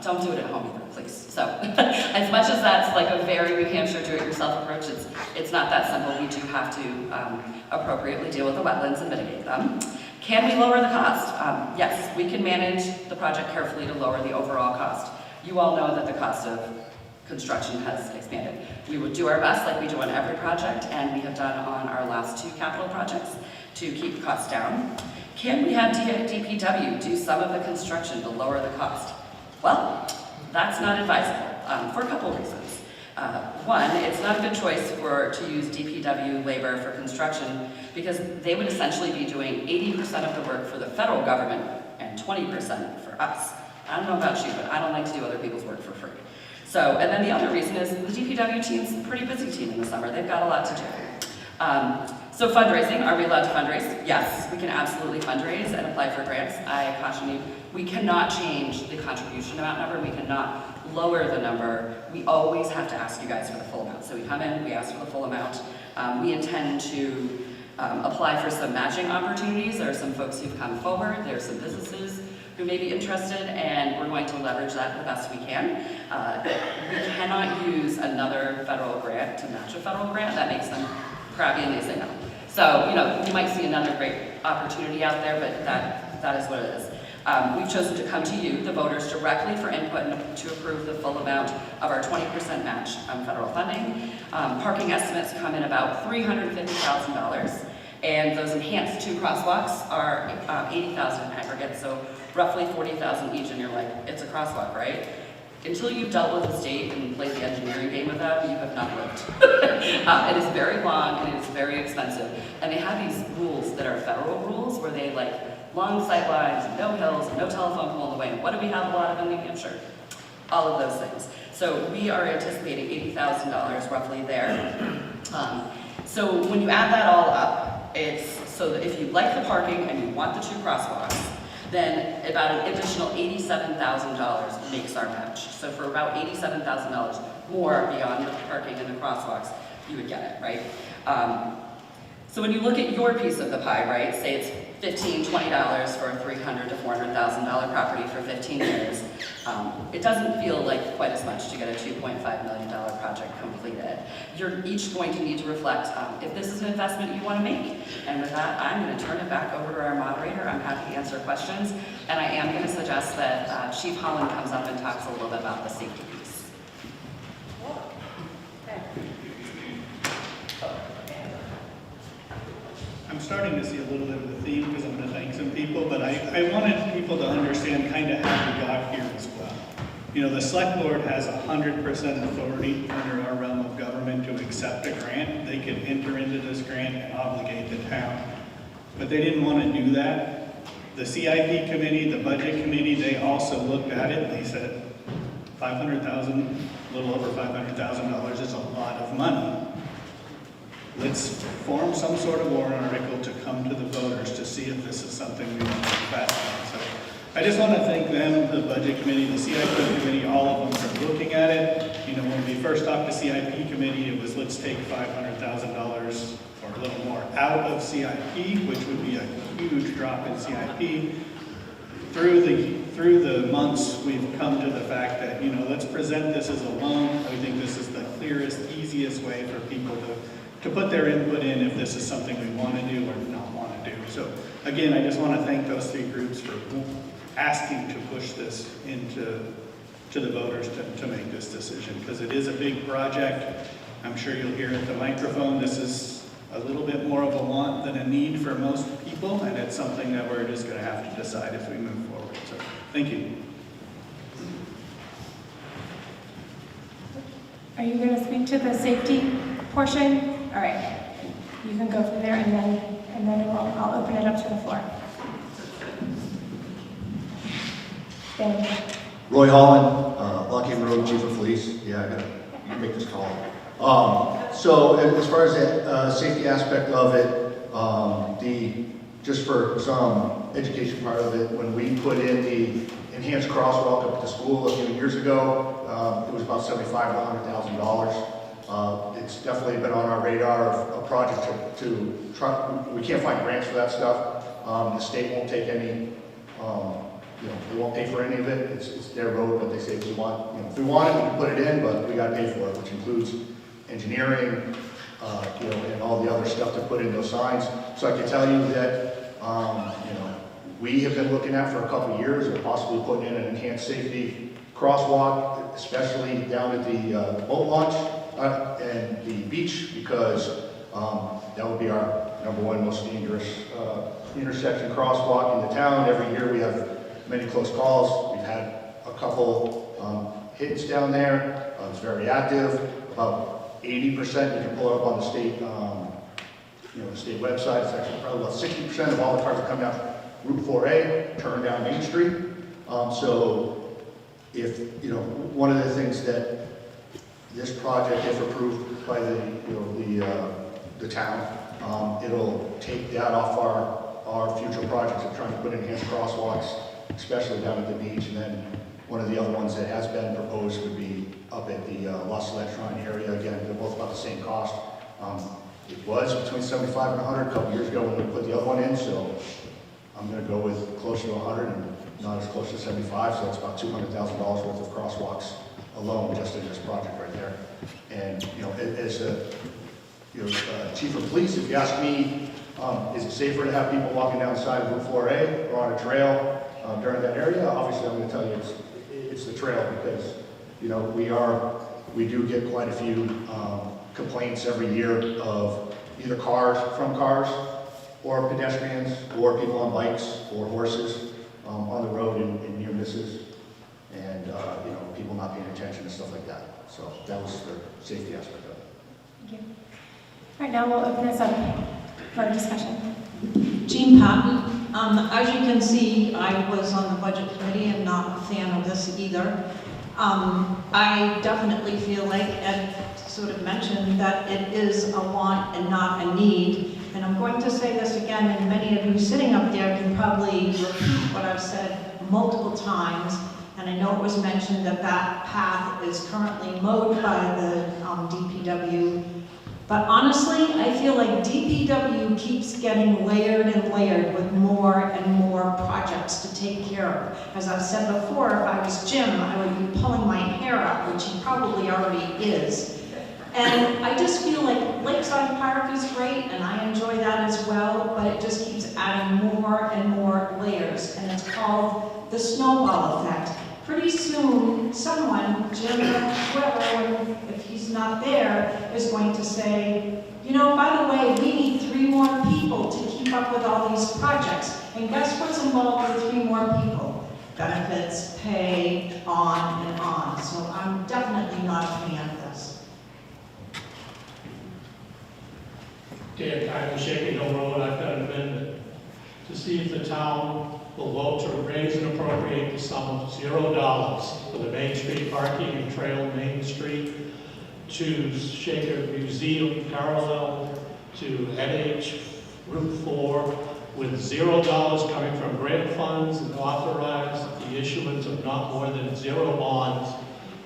Don't do it at home either, please. So, as much as that's like a very New Hampshire do-it-yourself approach, it's not that simple. We do have to appropriately deal with the wetlands and mitigate them. Can we lower the cost? Yes, we can manage the project carefully to lower the overall cost. You all know that the cost of construction has expanded. We would do our best, like we do on every project, and we have done on our last 2 capital projects, to keep costs down. Can we have DPW do some of the construction to lower the cost? Well, that's not advisable for a couple reasons. One, it's not a good choice to use DPW labor for construction because they would essentially be doing 80% of the work for the federal government and 20% for us. I don't know about you, but I don't like to do other people's work for free. So, and then the other reason is the DPW team's a pretty busy team in the summer. They've got a lot to do. So fundraising, are we allowed to fundraise? Yes, we can absolutely fundraise and apply for grants. I caution you, we cannot change the contribution amount number, we cannot lower the number. We always have to ask you guys for the full amount. So we come in, we ask for the full amount. We intend to apply for some matching opportunities. There are some folks who've come forward, there are some businesses who may be interested, and we're going to leverage that the best we can. We cannot use another federal grant to match a federal grant. That makes them crabby and they say no. So, you might see another great opportunity out there, but that is what it is. We've chosen to come to you, the voters, directly for input and to approve the full amount of our 20% match on federal funding. Parking estimates come in about $350,000, and those enhanced 2 crosswalks are $80,000 in aggregate, so roughly $40,000 each, and you're like, it's a crosswalk, right? Until you've dealt with the state and played the engineering game with them, you have not lived. It is very long and it is very expensive. And they have these rules that are federal rules where they like long sight lines, no hills, no telephone pole in the way. And what do we have a lot of in New Hampshire? All of those things. So we are anticipating $80,000 roughly there. So when you add that all up, it's so that if you like the parking and you want the 2 crosswalks, then about an additional $87,000 makes our match. So for about $87,000 more beyond the parking and the crosswalks, you would get it, right? So when you look at your piece of the pie, right, say it's $15, $20 for a $300,000 to $400,000 property for 15 years, it doesn't feel like quite as much to get a $2.5 million project completed. You're each going to need to reflect if this is an investment you want to make. And with that, I'm going to turn it back over to our moderator. I'm happy to answer questions. And I am going to suggest that Chief Holland comes up and talks a little bit about the safety piece. I'm starting to see a little bit of a theme because I'm going to thank some people, but I wanted people to understand kind of how we got here as well. The select board has 100% authority under our realm of government to accept a grant. They can enter into this grant and obligate the town. But they didn't want to do that. The CIP committee, the budget committee, they also looked at it and they said $500,000, a little over $500,000 is a lot of money. Let's form some sort of warrant article to come to the voters to see if this is something we want to invest in. So I just want to thank them, the budget committee, the CIP committee, all of them for looking at it. When we first talked to CIP committee, it was let's take $500,000 or a little more out of CIP, which would be a huge drop in CIP. Through the months, we've come to the fact that, let's present this as a loan. I think this is the clearest, easiest way for people to put their input in if this is something we want to do or not want to do. So again, I just want to thank those 3 groups for asking to push this into the voters to make this decision, because it is a big project. I'm sure you'll hear at the microphone, this is a little bit more of a want than a need for most people, and it's something that we're just going to have to decide as we move forward. So thank you. Are you going to speak to the safety portion? All right, you can go from there, and then I'll open it up to the floor. Ben. Roy Holland, Lockhaven Road, Chief of Police. Yeah, you can make this call. So as far as the safety aspect of it, just for some education part of it, when we put in the enhanced crosswalk up at the school a few years ago, it was about $75,000 to $100,000. It's definitely been on our radar of a project to try. We can't find grants for that stuff. The state won't take any. They won't pay for any of it. It's their road, but they say if we want, if we want it, we can put it in, but we got to pay for it, which includes engineering, and all the other stuff to put in those signs. So I can tell you that, we have been looking at for a couple of years of possibly putting in an enhanced safety crosswalk, especially down at the boat launch and the beach, because that would be our #1 most dangerous intersection crosswalk in the town. Every year we have many close calls. We've had a couple hits down there. It's very active. About 80%, you can pull it up on the state, the state website. It's actually probably about 60% of all the cars that come down Route 4A turn down Main Street. So if, one of the things that this project, if approved by the town, It'll take that off our future projects of trying to put enhanced crosswalks, especially down at the beach. And then one of the other ones that has been proposed would be up at the Los Electron area. Again, they're both about the same cost. It was between 75 and 100 a couple years ago when we put the other one in, so I'm going to go with closer to 100 and not as close to 75, so that's about $200,000 worth of crosswalks alone just in this project right there. And, you know, as a chief of police, if you ask me, is it safer to have people walking down the side of Route 4A or on a trail during that area? Obviously, I'm going to tell you it's the trail because, you know, we do get quite a few complaints every year of either cars or pedestrians or people on bikes or horses on the road in near misses and, you know, people not paying attention and stuff like that. So that was the safety aspect of it. Thank you. All right, now we'll open this up for discussion. Jean Patton. As you can see, I was on the budget committee and not a fan of this either. I definitely feel like Ed sort of mentioned that it is a want and not a need. And I'm going to say this again, and many of you sitting up there can probably repeat what I've said multiple times. And I know it was mentioned that that path is currently mowed by the DPW. But honestly, I feel like DPW keeps getting layered and layered with more and more projects to take care of. As I've said before, if I was Jim, I would be pulling my hair out, which he probably already is. And I just feel like Lakeside Park is great, and I enjoy that as well, but it just keeps adding more and more layers, and it's called the snowball effect. Pretty soon, someone, Jim or whoever, if he's not there, is going to say, you know, by the way, we need 3 more people to keep up with all these projects. And guess what's involved with 3 more people? Benefits, pay, on and on. So I'm definitely not a fan of this. Dan Kyle, Shaking Hill Road, I've got an amendment to see if the town will vote to raise and appropriate the sum of $0 for the Main Street parking and Trail Main Street to Shaker Museum parallel to NH Route 4 with $0 coming from grant funds and authorize the issuance of not more than 0 bonds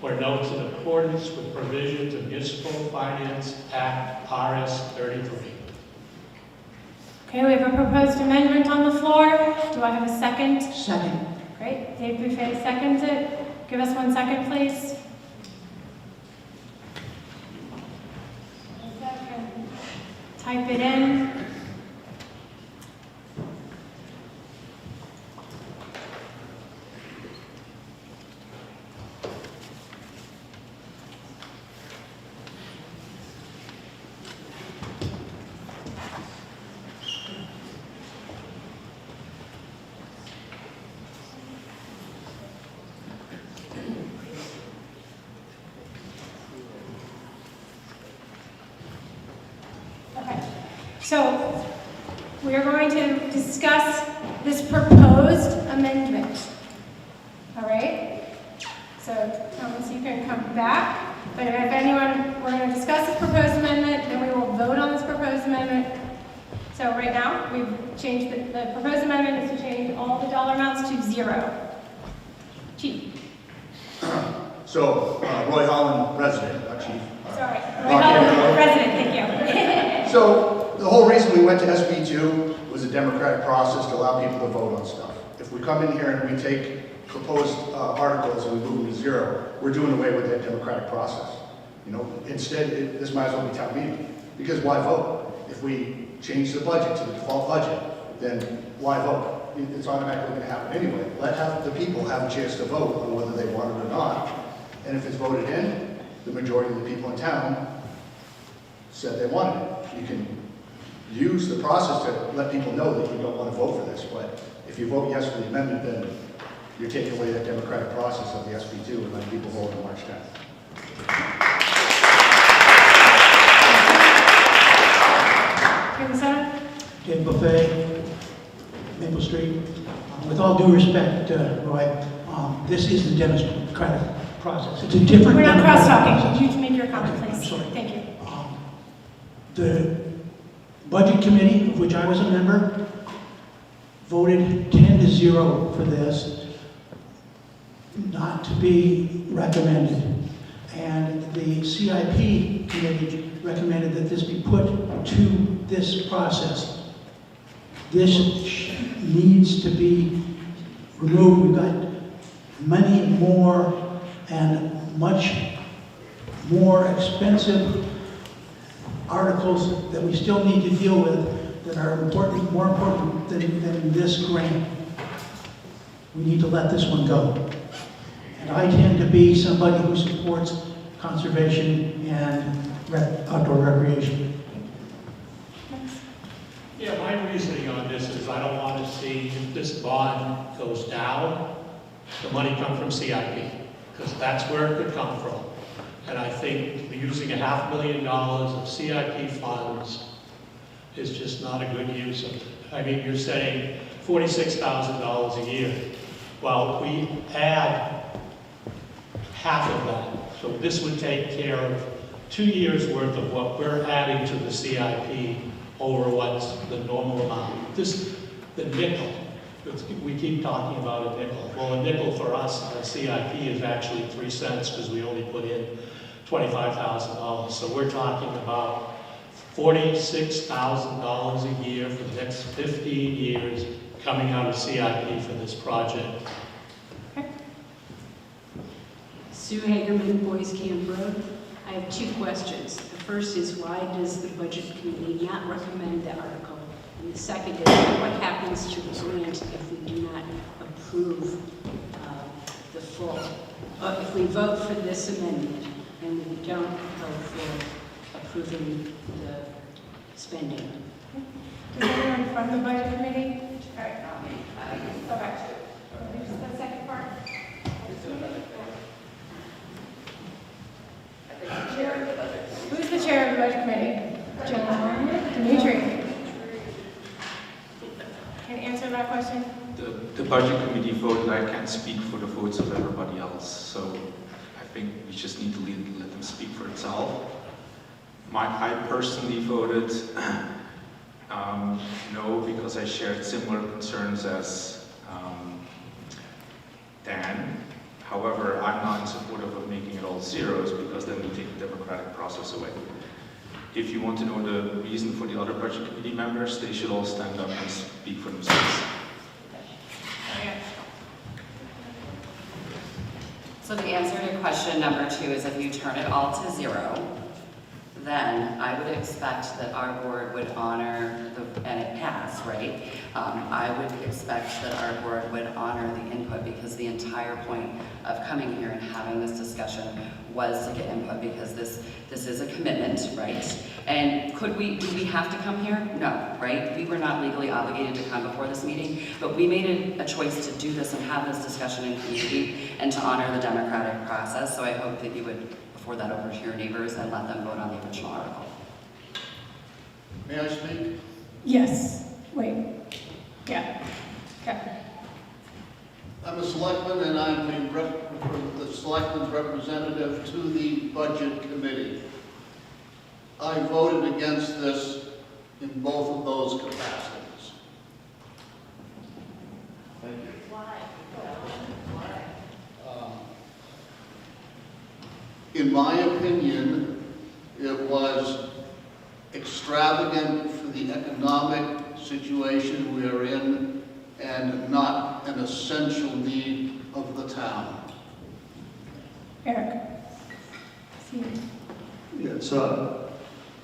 or notes in accordance with provisions of Municipal Finance Act RS 33. Okay, we have a proposed amendment on the floor. Do I have a second? Second. Great, Dave Buffet seconds it. Give us 1 second, please. Type it in. So we are going to discuss this proposed amendment. All right? So Thomas, you can come back. But if anyone, we're going to discuss this proposed amendment, then we will vote on this proposed amendment. So right now, we've changed the proposed amendment is to change all the dollar amounts to 0. Chief. So, Roy Holland, resident, not chief. Sorry. Roy Holland, president, thank you. So, the whole reason we went to SB2 was a democratic process to allow people to vote on stuff. If we come in here and we take proposed articles and we move them to 0, we're doing away with that democratic process. You know, instead, this might as well be town meeting. Because why vote? If we change the budget to the default budget, then why vote? It's automatically going to happen anyway. Let the people have a chance to vote on whether they want it or not. And if it's voted in, the majority of the people in town said they wanted it. You can use the process to let people know that you don't want to vote for this, but if you vote yes for the amendment, then you're taking away that democratic process of the SB2 and letting people vote on March 10th. Jim Buffet, Maple Street. With all due respect, Roy, this is the democratic process. It's a different We're not democratic cross-talking. process. Could you make your comment, Okay, please? I'm sorry. Thank you. The Budget Committee, of which I was a member, voted 10-0 for this, not to be recommended. And the CIP Committee recommended that this be put to this process. This needs to be removed. We've got many more and much more expensive articles that we still need to deal with that are important, more important than this grant. We need to let this one go. And I tend to be somebody who supports conservation and outdoor recreation. Yeah, my reasoning on this is I don't want to see, if this bond goes down, the money come from CIP, because that's where it could come from. And I think using $500,000 of CIP funds is just not a good use of it. I mean, you're saying $46,000 a year. Well, we add half of that. So this would take care of 2 years' worth of what we're adding to the CIP over what's the normal amount. The nickel, we keep talking about a nickel. Well, a nickel for us on CIP is actually 3 cents because we only put in $25,000. So we're talking about $46,000 a year for the next 15 years coming out of CIP for this project. Sue Hagerman, Boys Camp Road. I have 2 questions. The first is, why does the Budget Committee not recommend the article? And the second is, what happens to the grant if we do not approve the full? If we vote for this amendment and we don't vote for approving the spending? Does anyone from the Budget Committee? All right, go back to the second part. Who's the chair of the Budget Committee? John Dimitri. Can you answer that question? The Budget Committee voted. I can't speak for the votes of everybody else, so I think we just need to let them speak for itself. I personally voted no, because I shared similar concerns as Dan. However, I'm not in support of making it all zeros, because then we take the democratic process away. If you want to know the reason for the other Budget Committee members, they should all stand up and speak for themselves. So the answer to question number 2 is, if you turn it all to 0, then I would expect that our board would honor and it passed, right? I would expect that our board would honor the input, because the entire point of coming here and having this discussion was to get input, because this is a commitment, right? And do we have to come here? No, right? We were not legally obligated to come before this meeting, but we made a choice to do this and have this discussion in community and to honor the democratic process. So I hope that you would forward that over to your neighbors and let them vote on the original article. May I speak? Yes. Wait. Yeah. Okay. I'm a selectman, and I'm the selectman's representative to the Budget Committee. I voted against this in both of those capacities. Thank you. Why? In my opinion, it was extravagant for the economic situation we are in, and not an essential need of the town. Eric. Yeah, so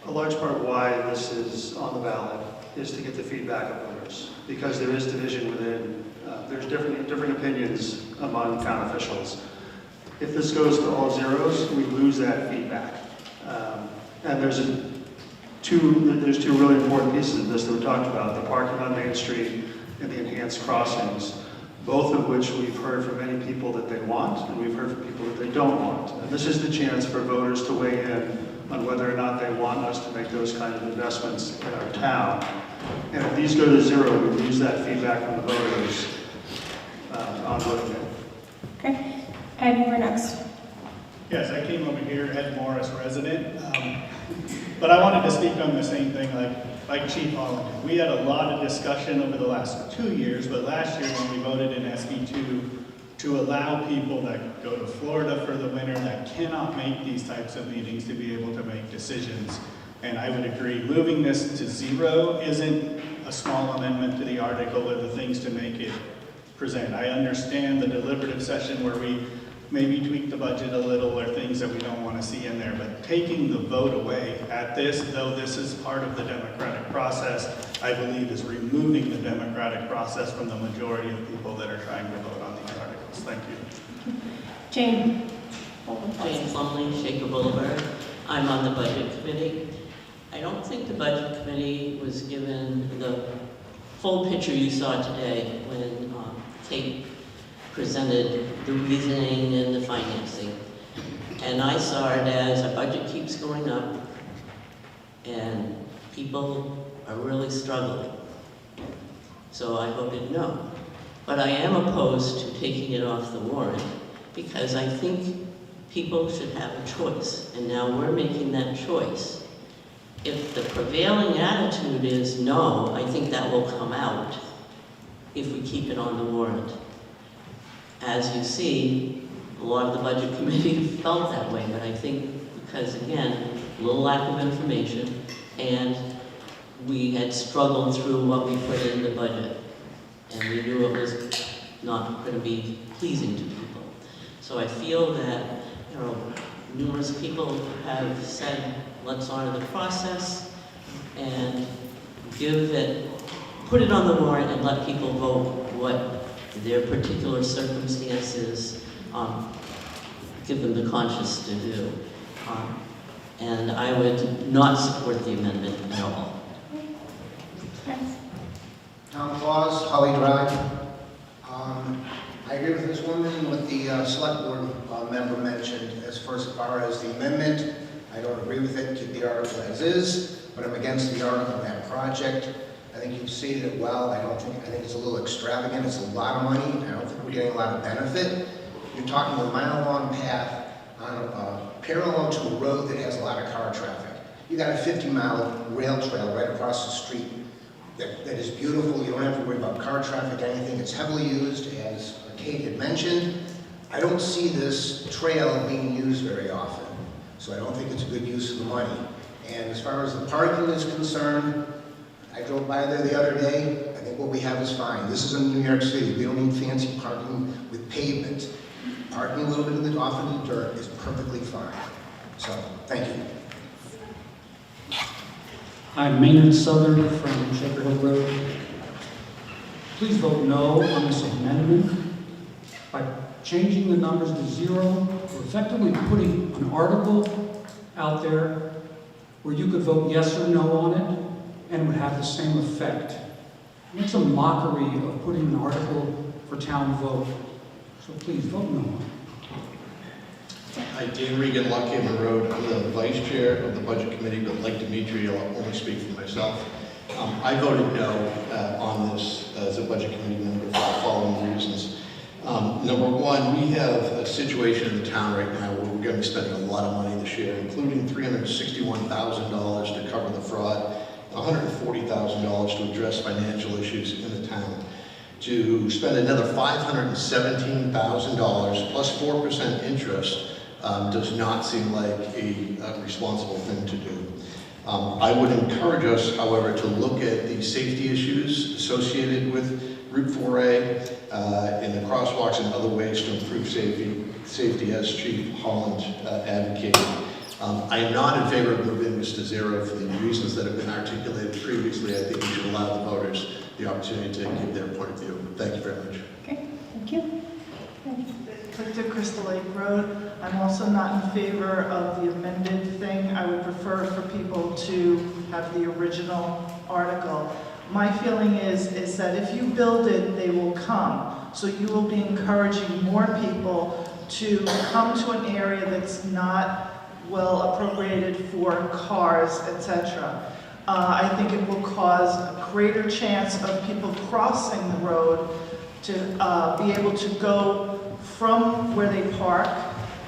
a large part why this is on the ballot is to get the feedback of voters, because there is division within, there's different opinions among town officials. If this goes to all zeros, we lose that feedback. And there's two really important pieces of this that we talked about, the parking on Main Street and the enhanced crossings, both of which we've heard from many people that they want, and we've heard from people that they don't want. And this is the chance for voters to weigh in on whether or not they want us to make those kind of investments in our town. And if these go to 0, we lose that feedback from the voters on voting it. Okay. Ed, you're next. Yes, I came over here, Ed Morris, resident. But I wanted to speak on the same thing like Chief Holland. We had a lot of discussion over the last 2 years, but last year when we voted in SB2 to allow people that go to Florida for the winter that cannot make these types of meetings to be able to make decisions. And I would agree, moving this to 0 isn't a small amendment to the article or the things to make it present. I understand the deliberative session where we maybe tweak the budget a little or things that we don't want to see in there, but taking the vote away at this, though this is part of the democratic process, I believe is removing the democratic process from the majority of people that are trying to vote on these articles. Thank you. Jane. Jane Plumley, Shaker Boulevard. I'm on the Budget Committee. I don't think the Budget Committee was given the full picture you saw today when Kate presented the reasoning and the financing. And I saw it as our budget keeps going up and people are really struggling. So I voted no. But I am opposed to taking it off the warrant because I think people should have a choice. And now we're making that choice. If the prevailing attitude is no, I think that will come out if we keep it on the warrant. As you see, a lot of the Budget Committee felt that way, but I think because, again, a little lack of information, and we had struggled through what we put in the budget, and we knew it was not going to be pleasing to people. So I feel that, you know, numerous people have said, let's honor the process and put it on the warrant and let people vote what their particular circumstances give them the conscience to do. And I would not support the amendment at all. Tom Claus, Holly Drive. I agree with this woman, what the select board member mentioned as far as the amendment. I don't agree with it, keep the article as is, but I'm against the article on that project. I think you've stated it well. I think it's a little extravagant. It's a lot of money. I don't think we're getting a lot of benefit. You're talking a mile-long path on parallel to a road that has a lot of car traffic. You got a 50-mile rail trail right across the street that is beautiful. You don't have to worry about car traffic, anything. It's heavily used, as Kate had mentioned. I don't see this trail being used very often, so I don't think it's a good use of the money. And as far as the parking is concerned, I drove by there the other day. I think what we have is fine. This is in New York City. We don't need fancy parking with pavement. Parking a little bit off of the dirt is perfectly fine. So, thank you. I'm Maynard Southern from Shaker Hill Road. Please vote no on this amendment. By changing the numbers to 0, we're effectively putting an article out there where you could vote yes or no on it, and it would have the same effect. And it's a mockery of putting an article for town vote. So please vote no. Hi, Dan Regan, Lock Haven Road. I'm the vice chair of the budget committee, but like Dimitri, I'll only speak for myself. I voted no on this as a budget committee member for the following reasons. Number one, we have a situation in the town right now where we're going to be spending a lot of money this year, including $361,000 to cover the fraud, $140,000 to address financial issues in the town. To spend another $517,000 plus 4% interest does not seem like a responsible thing to do. I would encourage us, however, to look at the safety issues associated with Route 4A and the crosswalks and other ways to improve safety as Chief Holland advocated. I am not in favor of moving this to 0 for the reasons that have been articulated previously. I think we should allow the voters the opportunity to give their point of view. Thank you very much. Okay, thank you. To Crystal Lake Road. I'm also not in favor of the amended thing. I would prefer for people to have the original article. My feeling is that if you build it, they will come. So you will be encouraging more people to come to an area that's not well appropriated for cars, etc. I think it will cause a greater chance of people crossing the road to be able to go from where they park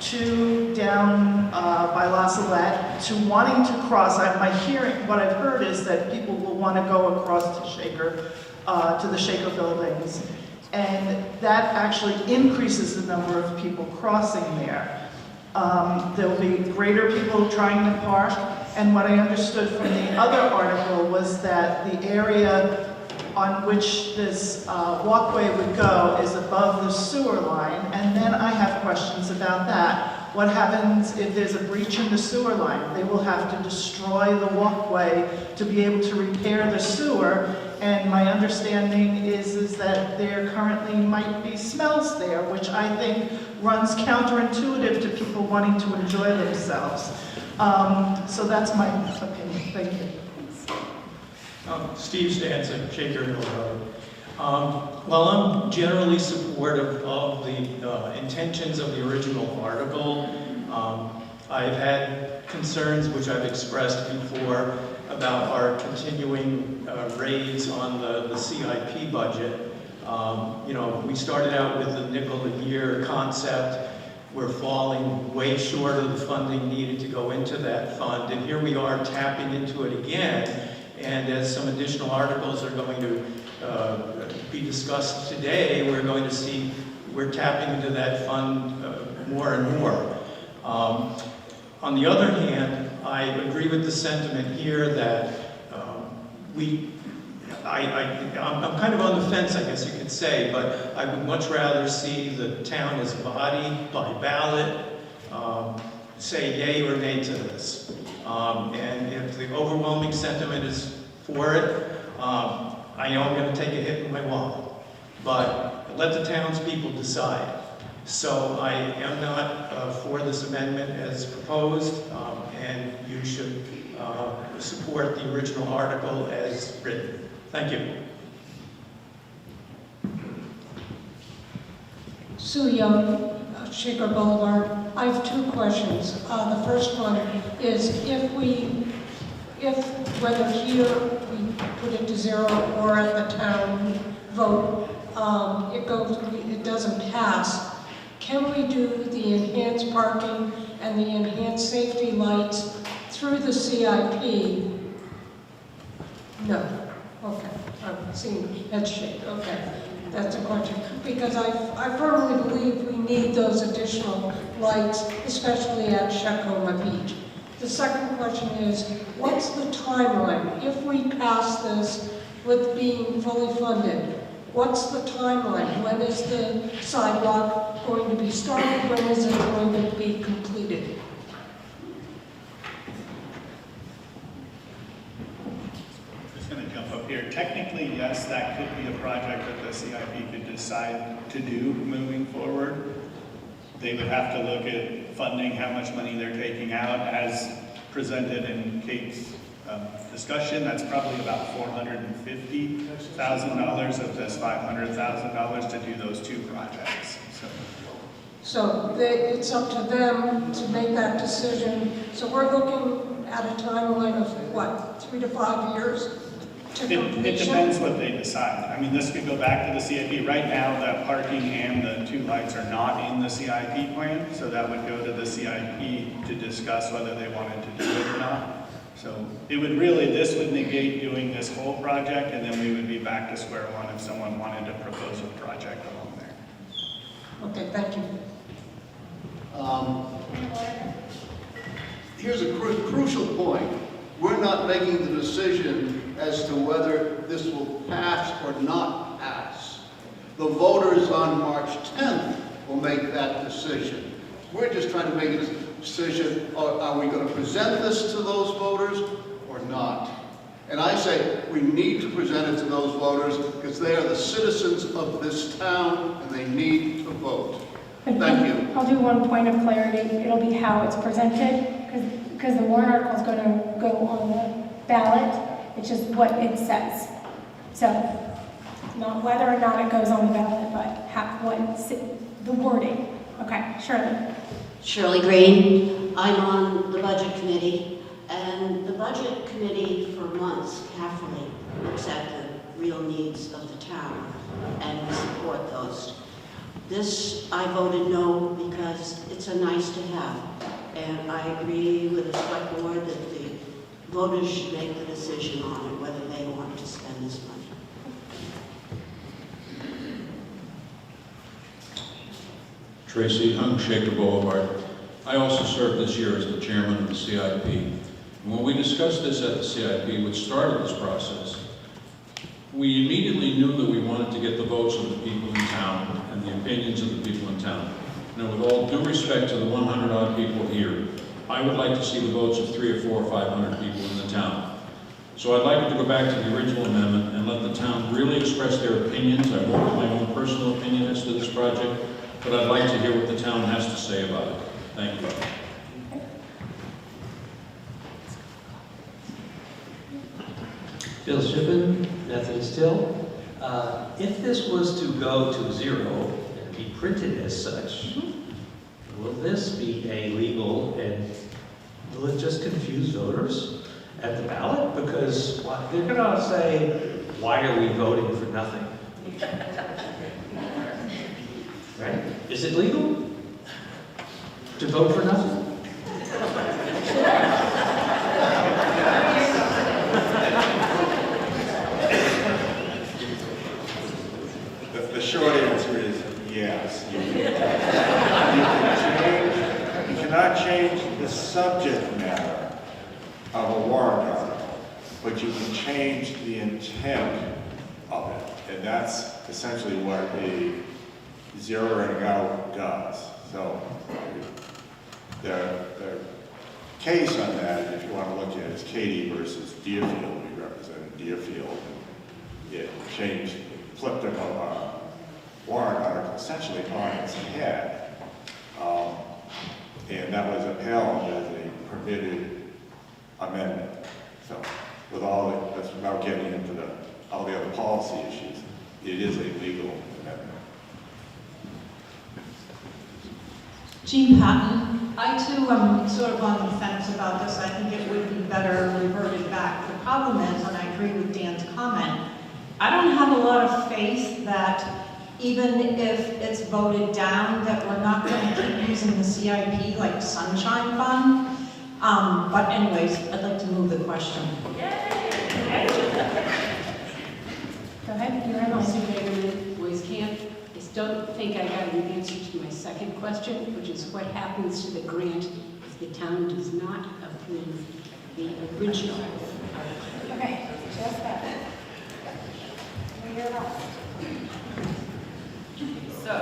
to down by La Salette, to wanting to cross. What I've heard is that people will want to go across to Shaker, to the Shaker buildings. And that actually increases the number of people crossing there. There'll be greater people trying to park. And what I understood from the other article was that the area on which this walkway would go is above the sewer line. And then I have questions about that. What happens if there's a breach in the sewer line? They will have to destroy the walkway to be able to repair the sewer. And my understanding is that there currently might be smells there, which I think runs counterintuitive to people wanting to enjoy themselves. So that's my opinion. Thank you. Steve Stanzik, Shaker Hill Road. While I'm generally supportive of the intentions of the original article, I've had concerns which I've expressed before about our continuing raids on the CIP budget. We started out with the nickel a year concept. We're falling way short of the funding needed to go into that fund, and here we are tapping into it again. And as some additional articles are going to be discussed today, we're going to see we're tapping into that fund more and more. On the other hand, I agree with the sentiment here that I'm kind of on the fence, I guess you could say, but I would much rather see the town as a body, by ballot, say yay or nay to this. And if the overwhelming sentiment is for it, I know I'm going to take a hit in my wallet, but let the townspeople decide. So I am not for this amendment as proposed, and you should support the original article as written. Thank you. Sue Young, Shaker Boulevard. I have two questions. The first one is whether here we put it to zero or at the town vote, it doesn't pass. Can we do the enhanced parking and the enhanced safety lights through the CIP? No. Okay. I'm seeing head shake. Okay. That's a question. Because I firmly believe we need those additional lights, especially at Shacoma Beach. The second question is, what's the timeline? If we pass this with being fully funded, what's the timeline? When is the sidewalk going to be started? When is it going to be completed? Just going to jump up here. Technically, yes, that could be a project that the CIP could decide to do moving forward. They would have to look at funding, how much money they're taking out. As presented in Kate's discussion, that's probably about $450,000 of this $500,000 to do those two projects. So it's up to them to make that decision. So we're looking at a timeline of what, 3 to 5 years to completion? It depends what they decide. I mean, this could go back to the CIP. Right now, that parking and the two lights are not in the CIP plan, so that would go to the CIP to discuss whether they wanted to do it or not. So this would negate doing this whole project, and then we would be back to square one if someone wanted to propose a project along there. Okay, thank you. Here's a crucial point. We're not making the decision as to whether this will pass or not pass. The voters on March 10th will make that decision. We're just trying to make a decision, are we going to present this to those voters or not? And I say we need to present it to those voters because they are the citizens of this town and they need to vote. Thank you. I'll do one point of clarity. It'll be how it's presented, because the warrant article is going to go on the ballot. It's just what it says. So, not whether or not it goes on the ballot, but the wording. Okay, Shirley. Shirley Green. I'm on the Budget Committee, and the Budget Committee for months carefully looks at the real needs of the town, and we support those. This, I voted no because it's a nice to have. And I agree with the select board that the voters should make the decision on it, whether they want to spend this money. Tracy Hung, Shaker Boulevard. I also served this year as the chairman of the CIP. And when we discussed this at the CIP, which started this process, we immediately knew that we wanted to get the votes of the people in town and the opinions of the people in town. Now, with all due respect to the 100-odd people here, I would like to see the votes of 300 or 400 or 500 people in the town. So I'd like to go back to the original amendment and let the town really express their opinions. I won't have my own personal opinion as to this project, but I'd like to hear what the town has to say about it. Thank you. Bill Shippen, Methodist Hill. If this was to go to zero and be printed as such, will this be a legal and will it just confuse voters at the ballot? Because they're going to say, why are we voting for nothing? Right? Is it legal to vote for nothing? The short answer is yes. You cannot change the subject matter of a warrant article, but you can change the intent of it. And that's essentially what a zeroing out does. So the case on that, if you want to look at it, is Katie versus Deerfield. We represented Deerfield. It changed, flipped a warrant article essentially on its head. And that was upheld as a permitted amendment. So with all that's without getting into all the other policy issues, it is a legal amendment. Jean Patton, I too am sort of on the fence about this. I think it would be better reverted back. The problem is, and I agree with Dan's comment, I don't have a lot of faith that even if it's voted down, that we're not going to keep using the CIP like sunshine fund. But anyways, I'd like to move the question. Go ahead, you're on. Sue Hagerman, Boys Camp. I still think I got an answer to my second question, which is what happens to the grant if the town does not approve the original article? Okay, just that. You're on. So,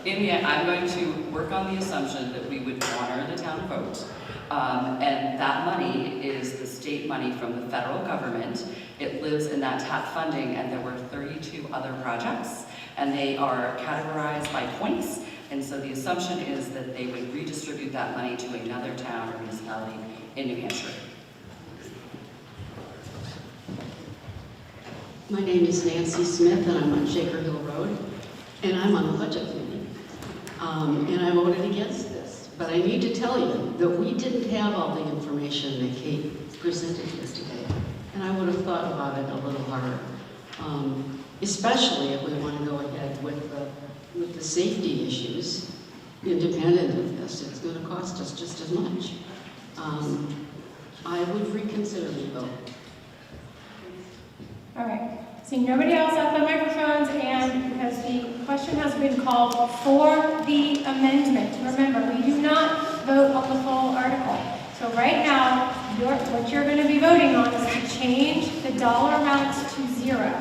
in the end, I'm going to work on the assumption that we would honor the town vote. And that money is the state money from the federal government. It lives in that TAP funding, and there were 32 other projects, and they are categorized by points. And so the assumption is that they would redistribute that money to another town or municipality in New Hampshire. My name is Nancy Smith, and I'm on Shaker Hill Road, and I'm on the budget committee. And I voted against this. But I need to tell you that we didn't have all the information that Kate presented yesterday. And I would have thought about it a little harder, especially if we want to go ahead with the safety issues. Independent of this, it's going to cost us just as much. I would reconsider the vote. All right, seeing nobody else at the microphones, and because the question has been called for the amendment. Remember, we do not vote on the full article. So right now, what you're going to be voting on is to change the dollar amounts to zero,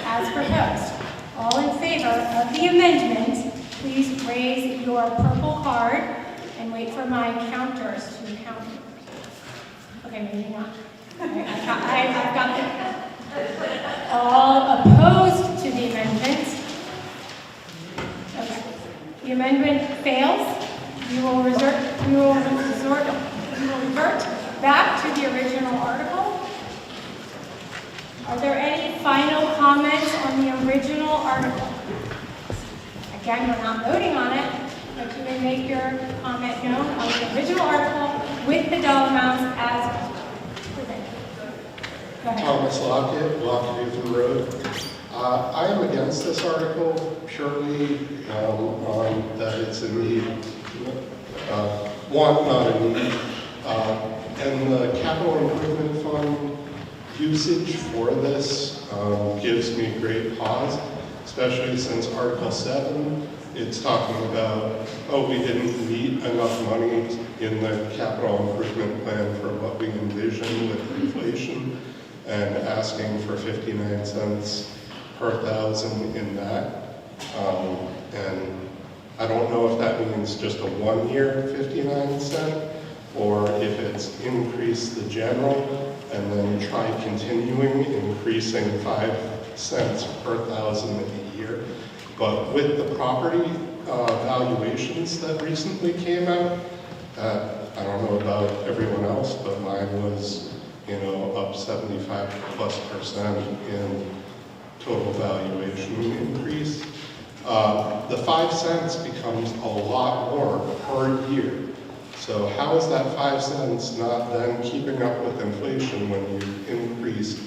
as proposed. All in favor of the amendment, please raise your purple card and wait for my counters to count. Okay, maybe not. I've got the... All opposed to the amendment? Okay. The amendment fails. We will revert back to the original article. Are there any final comments on the original article? Again, we're not voting on it, but you may make your comment known on the original article with the dollar amounts as presented. Go ahead. Thomas Lockett, Lockett Enfield Road. I am against this article purely on that it's a need, one, not a need, and the capital improvement fund usage for this gives me great pause, especially since Article 7, it's talking about, oh, we didn't meet enough money in the capital improvement plan for what we envision with inflation, and asking for 59 cents per thousand in that. And I don't know if that means just a 1 year 59 cent, or if it's increase the general and then try continuing increasing 5 cents per thousand a year. But with the property valuations that recently came out, I don't know about everyone else, but mine was, up 75+% in total valuation increase. The 5 cents becomes a lot more per year. So how is that 5 cents not then keeping up with inflation when you increase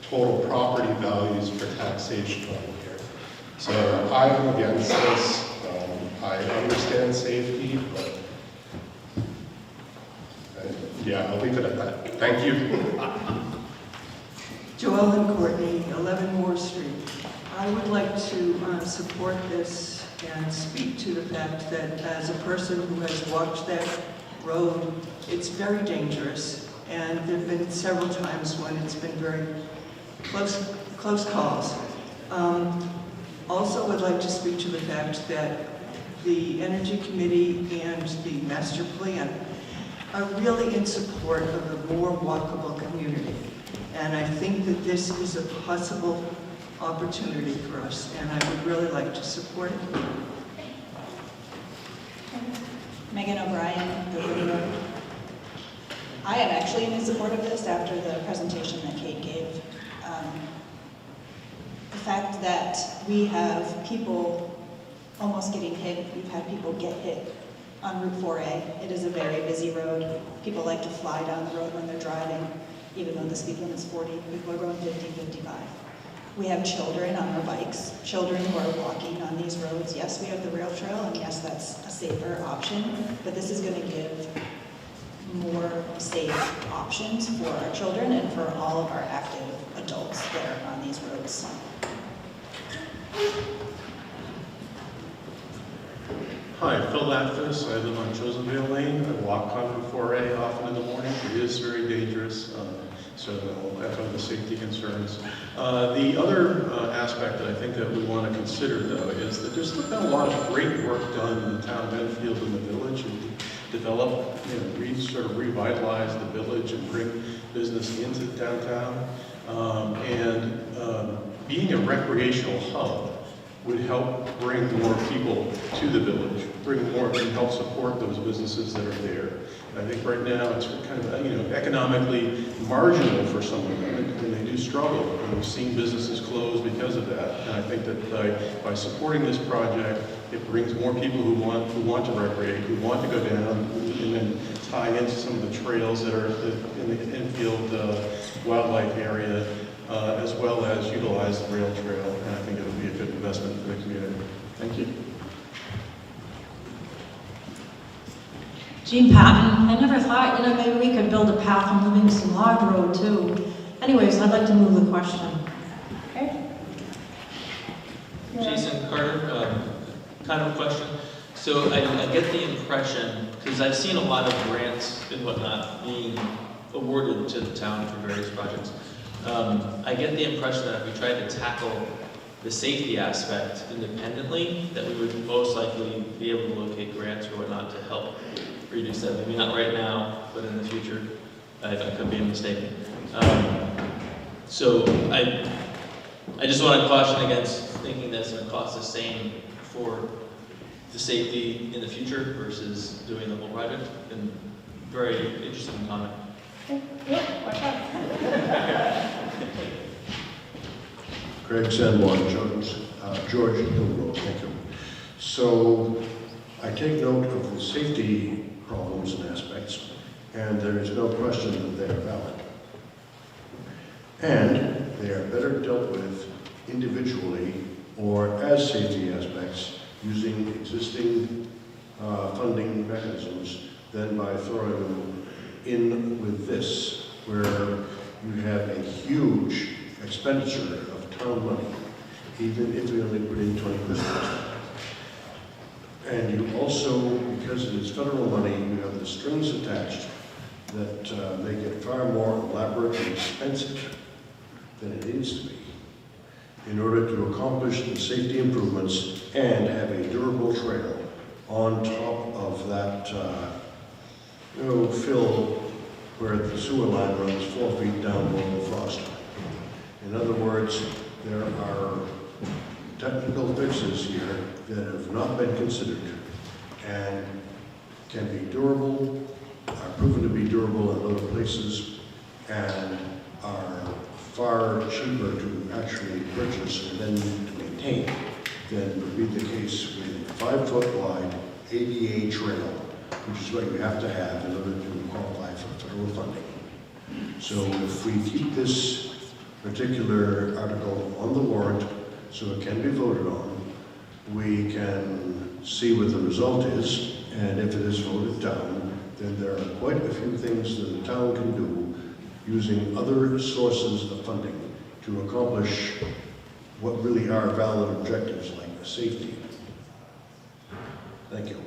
total property values for taxation on here? So I am against this. I understand safety, but yeah, I'll leave it at that. Thank you. Joellen Courtney, 11 Moore Street. I would like to support this and speak to the fact that as a person who has walked that road, it's very dangerous, and there have been several times when it's been very close calls. Also would like to speak to the fact that the Energy Committee and the Master Plan are really in support of a more walkable community. And I think that this is a possible opportunity for us, and I would really like to support it. Megan O'Brien, the Road. I am actually in support of this after the presentation that Kate gave. The fact that we have people almost getting hit, we've had people get hit on Route 4A. It is a very busy road. People like to fly down the road when they're driving, even though the speed limit is 40. People are going 50, 55. We have children on our bikes, children who are walking on these roads. Yes, we have the rail trail, and yes, that's a safer option, but this is going to give more safe options for our children and for all of our active adults that are on these roads. Hi, Phil Lathis. I live on Chosenville Lane. I walk on Route 4A often in the morning. It is very dangerous, so I'll echo the safety concerns. The other aspect that I think that we want to consider, though, is that there's been a lot of great work done in the town of Enfield and the village, and develop, sort of revitalize the village and bring business into downtown. Being a recreational hub would help bring more people to the village, bring more and help support those businesses that are there. And I think right now it's kind of economically marginal for some of them, and they do struggle. And we've seen businesses close because of that. And I think that by supporting this project, it brings more people who want to recreate, who want to go down, and then tie into some of the trails that are in the Enfield wildlife area, as well as utilize the rail trail. And I think it would be a good investment for the community. Thank you. Jean Patton, I never thought, maybe we could build a path on Livingston Lodge Road too. Anyways, I'd like to move the question. Okay. Jason Carter, kind of question. So I get the impression, because I've seen a lot of grants and whatnot being awarded to the town for various projects. I get the impression that if we tried to tackle the safety aspect independently, that we would most likely be able to locate grants or whatnot to help reduce that. Maybe not right now, but in the future. I could be mistaken. So I just want to caution against thinking that's going to cost the same for the safety in the future versus doing the whole project. And very interesting comment. Greg Sanborn, George Hill Road, thank you. So I take note of the safety problems and aspects, and there is no question that they are valid. And they are better dealt with individually or as safety aspects using existing funding mechanisms than by throwing them in with this, where you have a huge expenditure of town money, even if we only put in 20%. And you also, because it is federal money, you have the strings attached that make it far more elaborate and expensive than it needs to be in order to accomplish the safety improvements and have a durable trail on top of that fill where the sewer line runs 4 feet down below the frost line. In other words, there are technical fixes here that have not been considered and can be durable, are proven to be durable in other places, and are far cheaper to actually purchase and then to maintain than would be the case with a 5-foot wide ADA trail, which is what you have to have in order to qualify for federal funding. So if we keep this particular article on the warrant so it can be voted on, we can see what the result is, and if it is voted down, then there are quite a few things that the town can do using other sources of funding to accomplish what really are valid objectives like safety. Thank you.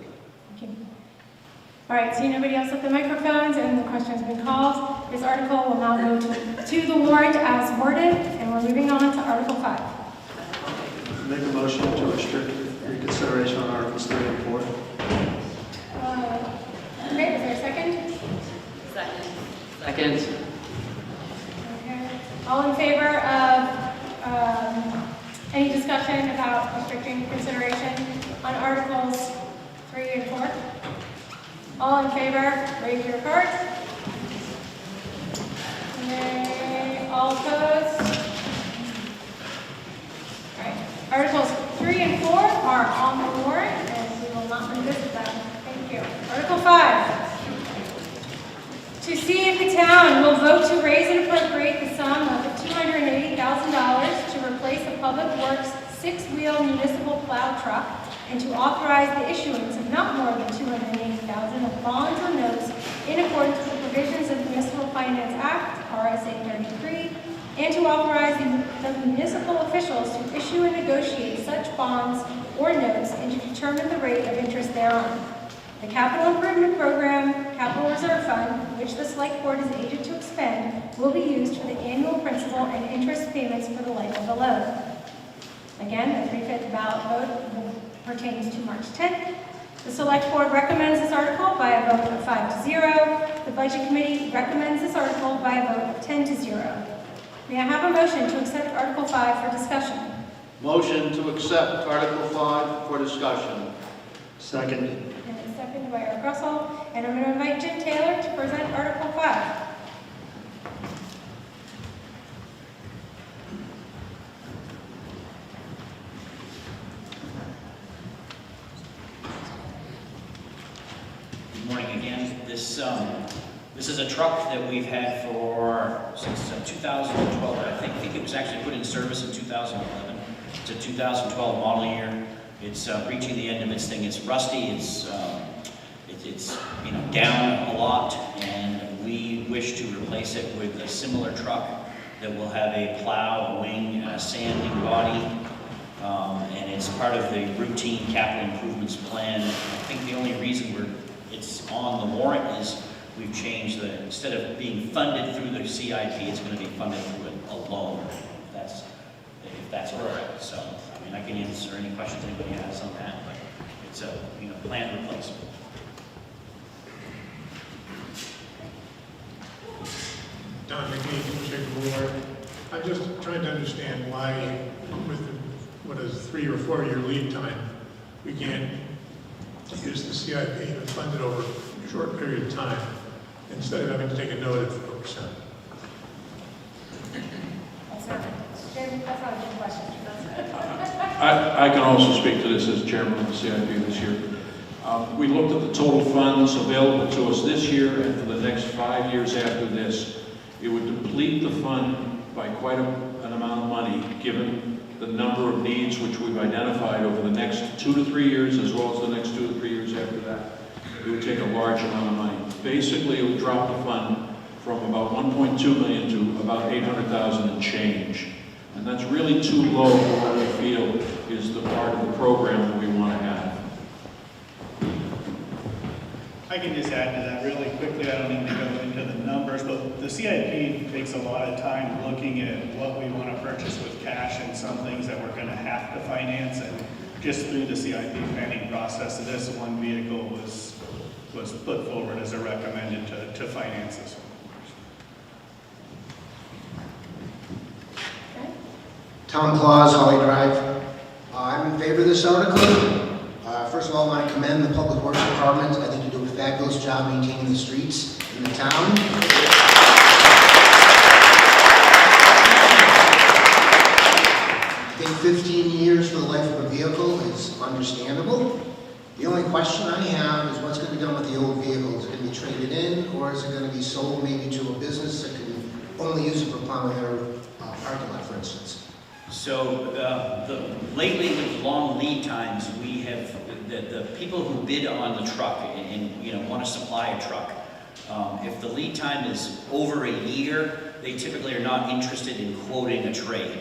Thank you. All right, seeing nobody else at the microphones and the question's been called, this article will now go to the warrant as worded, and we're moving on to Article 5. Make a motion to restrict reconsideration on Articles 3 and 4. Okay, is there a second? Second. Okay. All in favor of any discussion about restricting consideration on Articles 3 and 4? All in favor, raise your cards. Okay. All opposed? All right. Articles 3 and 4 are on the warrant, and we will not revisit them. Thank you. Article 5. To see if the town will vote to raise and appropriate the sum of $280,000 to replace a Public Works 6-wheel municipal plow truck and to authorize the issuance of not more than $280,000 of bonds or notes in accordance with the provisions of the Municipal Finance Act, RSA 33, and to authorize the municipal officials to issue and negotiate such bonds or notes and to determine the rate of interest thereon. The Capital Improvement Program, Capital Reserve Fund, which the Select Board is aided to expend, will be used for the annual principal and interest payments for the life of the loan. Again, the 3/5 ballot vote pertains to March 10th. The Select Board recommends this article by a vote of 5-0. The Budget Committee recommends this article by a vote of 10-0. May I have a motion to accept Article 5 for discussion? Motion to accept Article 5 for discussion. Second. And it's seconded by Eric Russell. And I'm going to invite Jim Taylor to present Article 5. Good morning again. This is a truck that we've had since 2012. I think it was actually put in service in 2011. It's a 2012 model year. It's reaching the end of its thing. It's rusty. It's down a lot, and we wish to replace it with a similar truck that will have a plow, a wing, and a sanding body. And it's part of the routine capital improvements plan. I think the only reason it's on the warrant is we've changed instead of being funded through the CIP, it's going to be funded through a loan. If that's correct. So, I mean, I can answer any questions anybody has on that, but it's a planned replacement. Don McGee, Shaker Board. I'm just trying to understand why, with what is a 3 or 4 year lead time, we can't use the CIP and fund it over a short period of time instead of having to take a note at 4%. Jim, that's not a good question. I can also speak to this as chairman of the CIP this year. We looked at the total funds available to us this year and for the next 5 years after this. It would deplete the fund by quite an amount of money, given the number of needs which we've identified over the next 2 to 3 years, as well as the next 2 to 3 years after that, it would take a large amount of money. Basically, it would drop the fund from about 1.2 million to about 800,000 and change. And that's really too low for what we feel is the part of the program that we want to have. I can just add to that really quickly. I don't need to go into the numbers, but the CIP takes a lot of time looking at what we want to purchase with cash and some things that we're going to have to finance. And just through the CIP planning process, this one vehicle was put forward as a recommended to finance this one. Tom Claus, Holly Drive. I'm in favor of this article. First of all, I want to commend the Public Works Department. I think you do a fabulous job maintaining the streets in the town. I think 15 years for the life of a vehicle is understandable. The only question I have is what's going to be done with the old vehicles? Is it going to be traded in, or is it going to be sold maybe to a business that can only use it for plowing their parking lot, for instance? So lately with long lead times, we have the people who bid on the truck and want to supply a truck. If the lead time is over a year, they typically are not interested in quoting a trade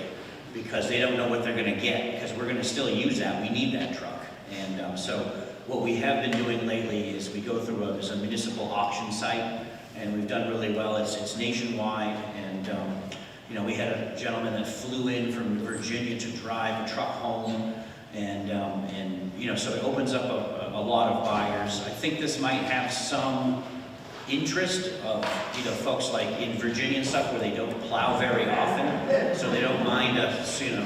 because they don't know what they're going to get, because we're going to still use that. We need that truck. And so what we have been doing lately is we go through there's a municipal auction site, and we've done really well. It's nationwide, and we had a gentleman that flew in from Virginia to drive a truck home, and so it opens up a lot of buyers. I think this might have some interest of folks like in Virginia and stuff where they don't plow very often, so they don't mind a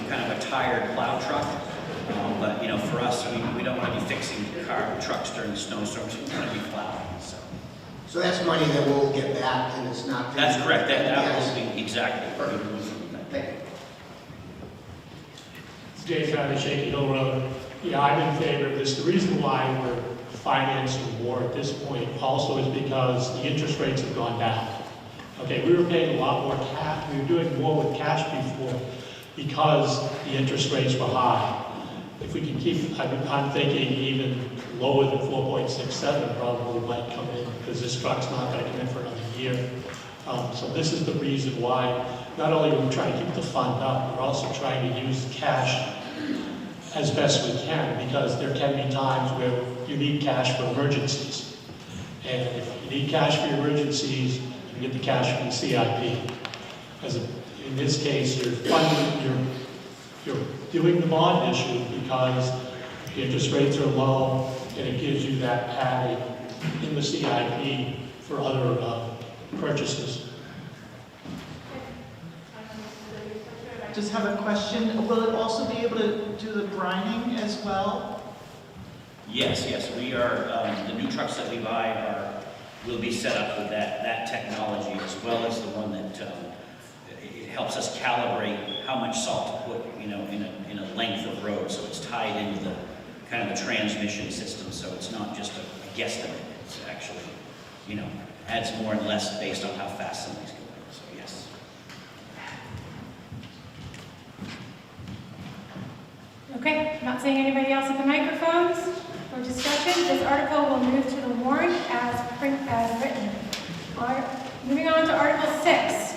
kind of a tired plow truck. But for us, we don't want to be fixing trucks during snowstorms. We want to be plowing. So that's money that we'll get back, and it's not... That's correct. That will be exactly. Perfect. Thank you. It's Dave Travis, Shaky Hill Road. Yeah, I'm in favor of this. The reason why we're financing more at this point also is because the interest rates have gone down. Okay, we were paying a lot more cash. We were doing more with cash before because the interest rates were high. If we can keep, I'm thinking even lower than 4.67 probably might come in, because this truck's not going to come in for another year. So this is the reason why not only are we trying to keep the fund up, we're also trying to use cash as best we can, because there can be times where you need cash for emergencies. And if you need cash for your emergencies, you can get the cash from the CIP. In this case, you're funding, you're doing the bond issue because the interest rates are low, and it gives you that padding in the CIP for other purchases. Just have a question. Will it also be able to do the grinding as well? Yes. We are, the new trucks that we buy will be set up with that technology, as well as the one that it helps us calibrate how much salt to put, in a length of road. So it's tied into the kind of the transmission system. So it's not just a guesstimate. It's actually, adds more and less based on how fast something's going. So yes. Okay, not seeing anybody else at the microphones for discussion. This article will move to the warrant as written. Moving on to Article 6.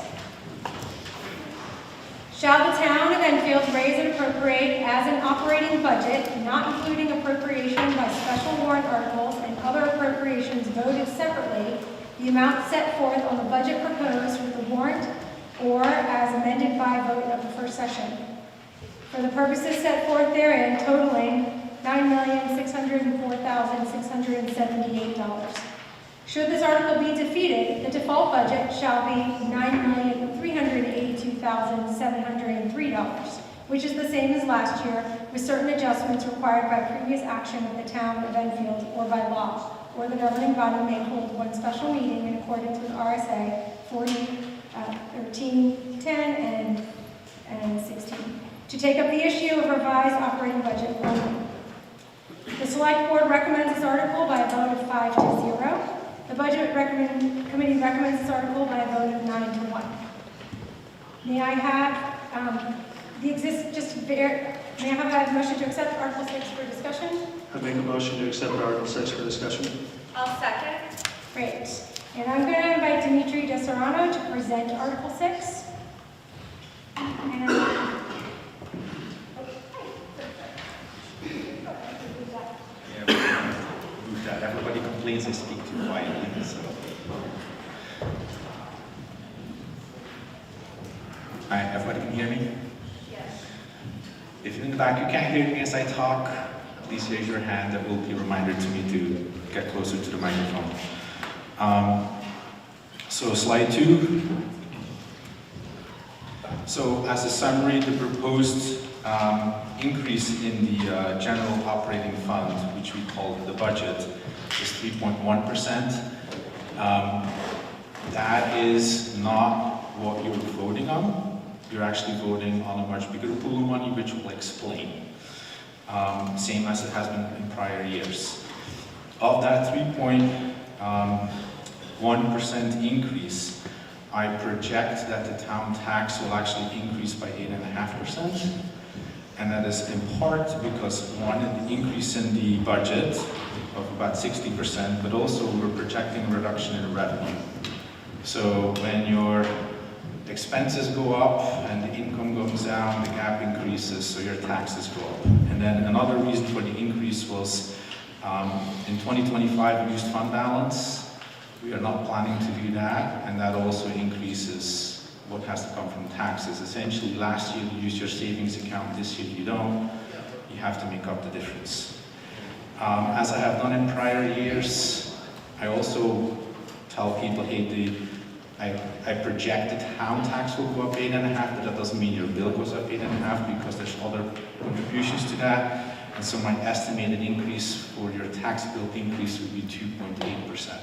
Shall the town of Enfield raise and appropriate as an operating budget, not including appropriation by special warrant articles and other appropriations voted separately, the amount set forth on the budget proposed with the warrant or as amended by vote of the first session, for the purposes set forth therein, totaling $9,604,678. Should this article be defeated, the default budget shall be $9,382,703, which is the same as last year, with certain adjustments required by previous action of the town of Enfield or by law, or the governing body may hold one special meeting in accordance with RSA 40:13:10 and 16, to take up the issue of revised operating budget only. The Select Board recommends this article by a vote of 5-0. The Budget Committee recommends this article by a vote of 9-1. May I have May I have a motion to accept Article 6 for discussion? I make a motion to accept Article 6 for discussion. I'll second. Great. And I'm going to invite Dimitri DeSerrano to present Article 6. Everybody complains I speak too quietly, so. All right, everybody can hear me? Yes. If you're in the back, you can't hear me as I talk, please raise your hand. That will be a reminder to me to get closer to the microphone. So slide 2. So as a summary, the proposed increase in the general operating fund, which we call the budget, is 3.1%. That is not what you're voting on. You're actually voting on a much bigger pool of money, which we'll explain. Same as it has been in prior years. Of that 3.1% increase, I project that the town tax will actually increase by 8.5%. And that is in part because, one, the increase in the budget of about 60%, but also we're projecting a reduction in revenue. So when your expenses go up and the income goes down, the gap increases, so your taxes go up. And then another reason for the increase was in 2025 we used fund balance. We are not planning to do that, and that also increases what has to come from taxes. Essentially, last year you used your savings account, this year you don't. You have to make up the difference. As I have done in prior years, I also tell people, hey, I project the town tax will go up 8.5%, but that doesn't mean your bill goes up 8.5% because there's other contributions to that. And so my estimated increase for your tax bill increase would be 2.8%.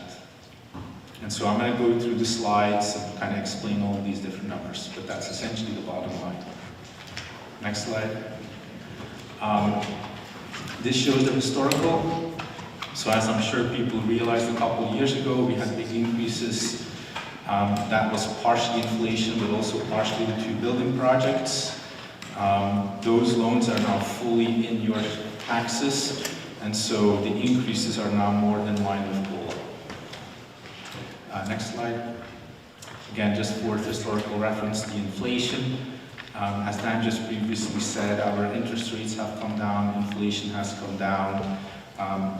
And so I'm going to go through the slides and kind of explain all of these different numbers, but that's essentially the bottom line. Next slide. This shows the historical. So as I'm sure people realized a couple of years ago, we had big increases. That was partially inflation, but also partially the 2 building projects. Those loans are now fully in your taxes, and so the increases are now more in line with COLA. Next slide. Again, just for historical reference, the inflation. As Dan just previously said, our interest rates have come down, inflation has come down.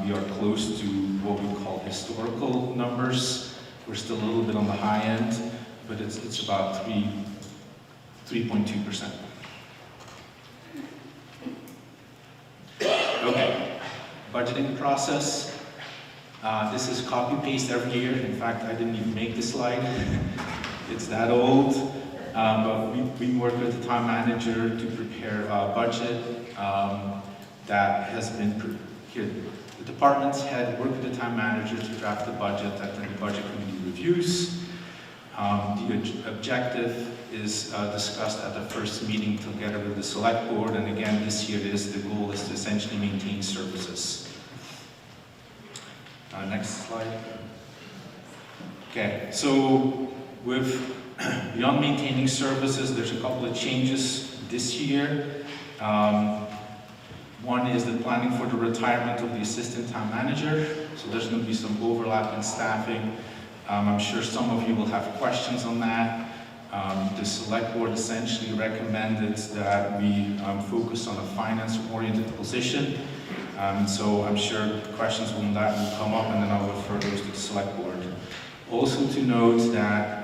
We are close to what we call historical numbers. We're still a little bit on the high end, but it's about 3.2%. Okay, budgeting process. This is copy-paste every year. In fact, I didn't even make this slide. It's that old. But we work with the town manager to prepare a budget that has been here. The department's head work with the town manager to draft the budget that then the budget committee reviews. The objective is discussed at the first meeting together with the select board, and again this year the goal is to essentially maintain services. Next slide. Okay, so with beyond maintaining services, there's a couple of changes this year. One is the planning for the retirement of the assistant town manager. So there's going to be some overlap in staffing. I'm sure some of you will have questions on that. The select board essentially recommended that we focus on a finance-oriented position. So I'm sure questions on that will come up, and then I'll refer those to the select board. Also to note that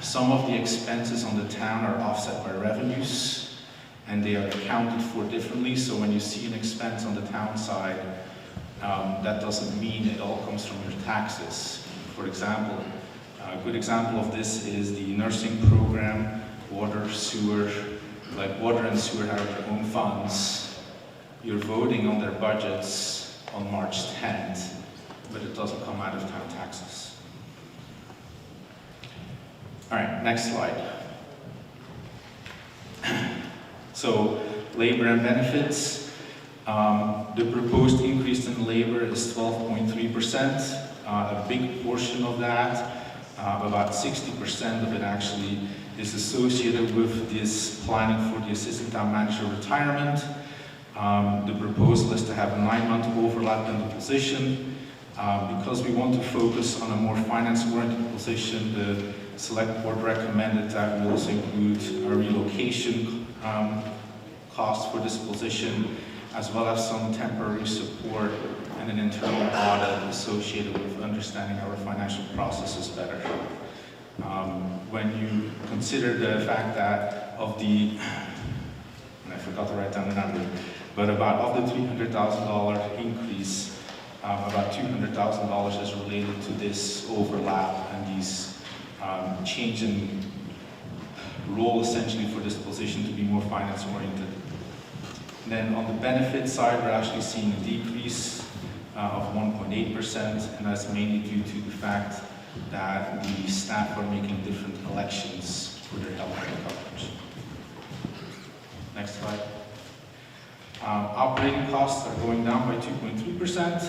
some of the expenses on the town are offset by revenues, and they are accounted for differently. So when you see an expense on the town side, that doesn't mean it all comes from your taxes. For example, a good example of this is the nursing program, water, sewer. Like water and sewer have their own funds. You're voting on their budgets on March 10th, but it doesn't come out of town taxes. All right, next slide. So, labor and benefits. The proposed increase in labor is 12.3%. A big portion of that, about 60% of it actually, is associated with this planning for the assistant town manager retirement. The proposal is to have a 9-month overlap in the position. Because we want to focus on a more finance-oriented position, the select board recommended that we also include a relocation cost for this position, as well as some temporary support and an internal audit associated with understanding our financial processes better. When you consider the fact that of the, and I forgot to write down the number, but of the $300,000 increase, about $200,000 is related to this overlap and these change in role essentially for this position to be more finance oriented. Then on the benefit side, we're actually seeing a decrease of 1.8%, and that's mainly due to the fact that the staff are making different elections for their health care coverage. Next slide. Operating costs are going down by 2.3%.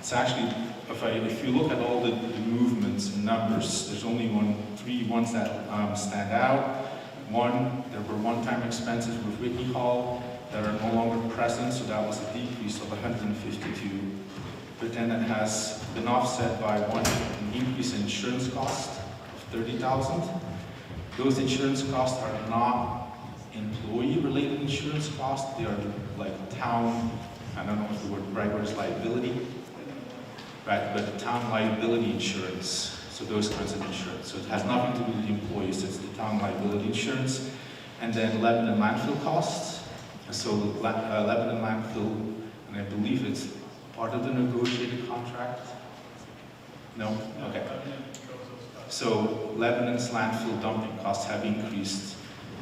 It's actually, if you look at all the movements and numbers, there's only three ones that stand out. One, there were one-time expenses with Whitney Hall that are no longer present, so that was a decrease of 152. But then it has been offset by an increase in insurance cost of 30,000. Those insurance costs are not employee-related insurance costs. They are like town, I don't know if the right word is liability, right? But the town liability insurance. So those kinds of insurance. So it has nothing to do with the employees, it's the town liability insurance. And then Lebanon landfill costs. And so Lebanon landfill, and I believe it's part of the negotiated contract. No? Okay. So Lebanon's landfill dumping costs have increased.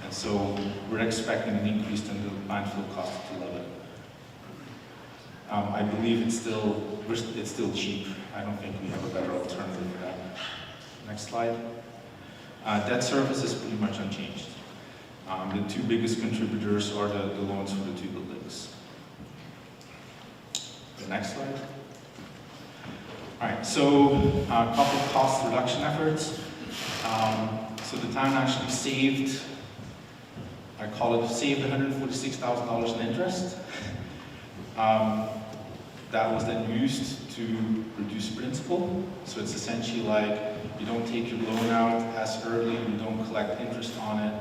And so we're expecting an increase in the landfill cost to Lebanon. I believe it's still cheap. I don't think we have a better alternative for that. Next slide. Debt service is pretty much unchanged. The two biggest contributors are the loans for the two buildings. The next slide. All right, so a couple of cost reduction efforts. So the town actually saved, I call it saved $146,000 in interest. That was then used to reduce principal. So it's essentially like you don't take your loan out as early, you don't collect interest on it,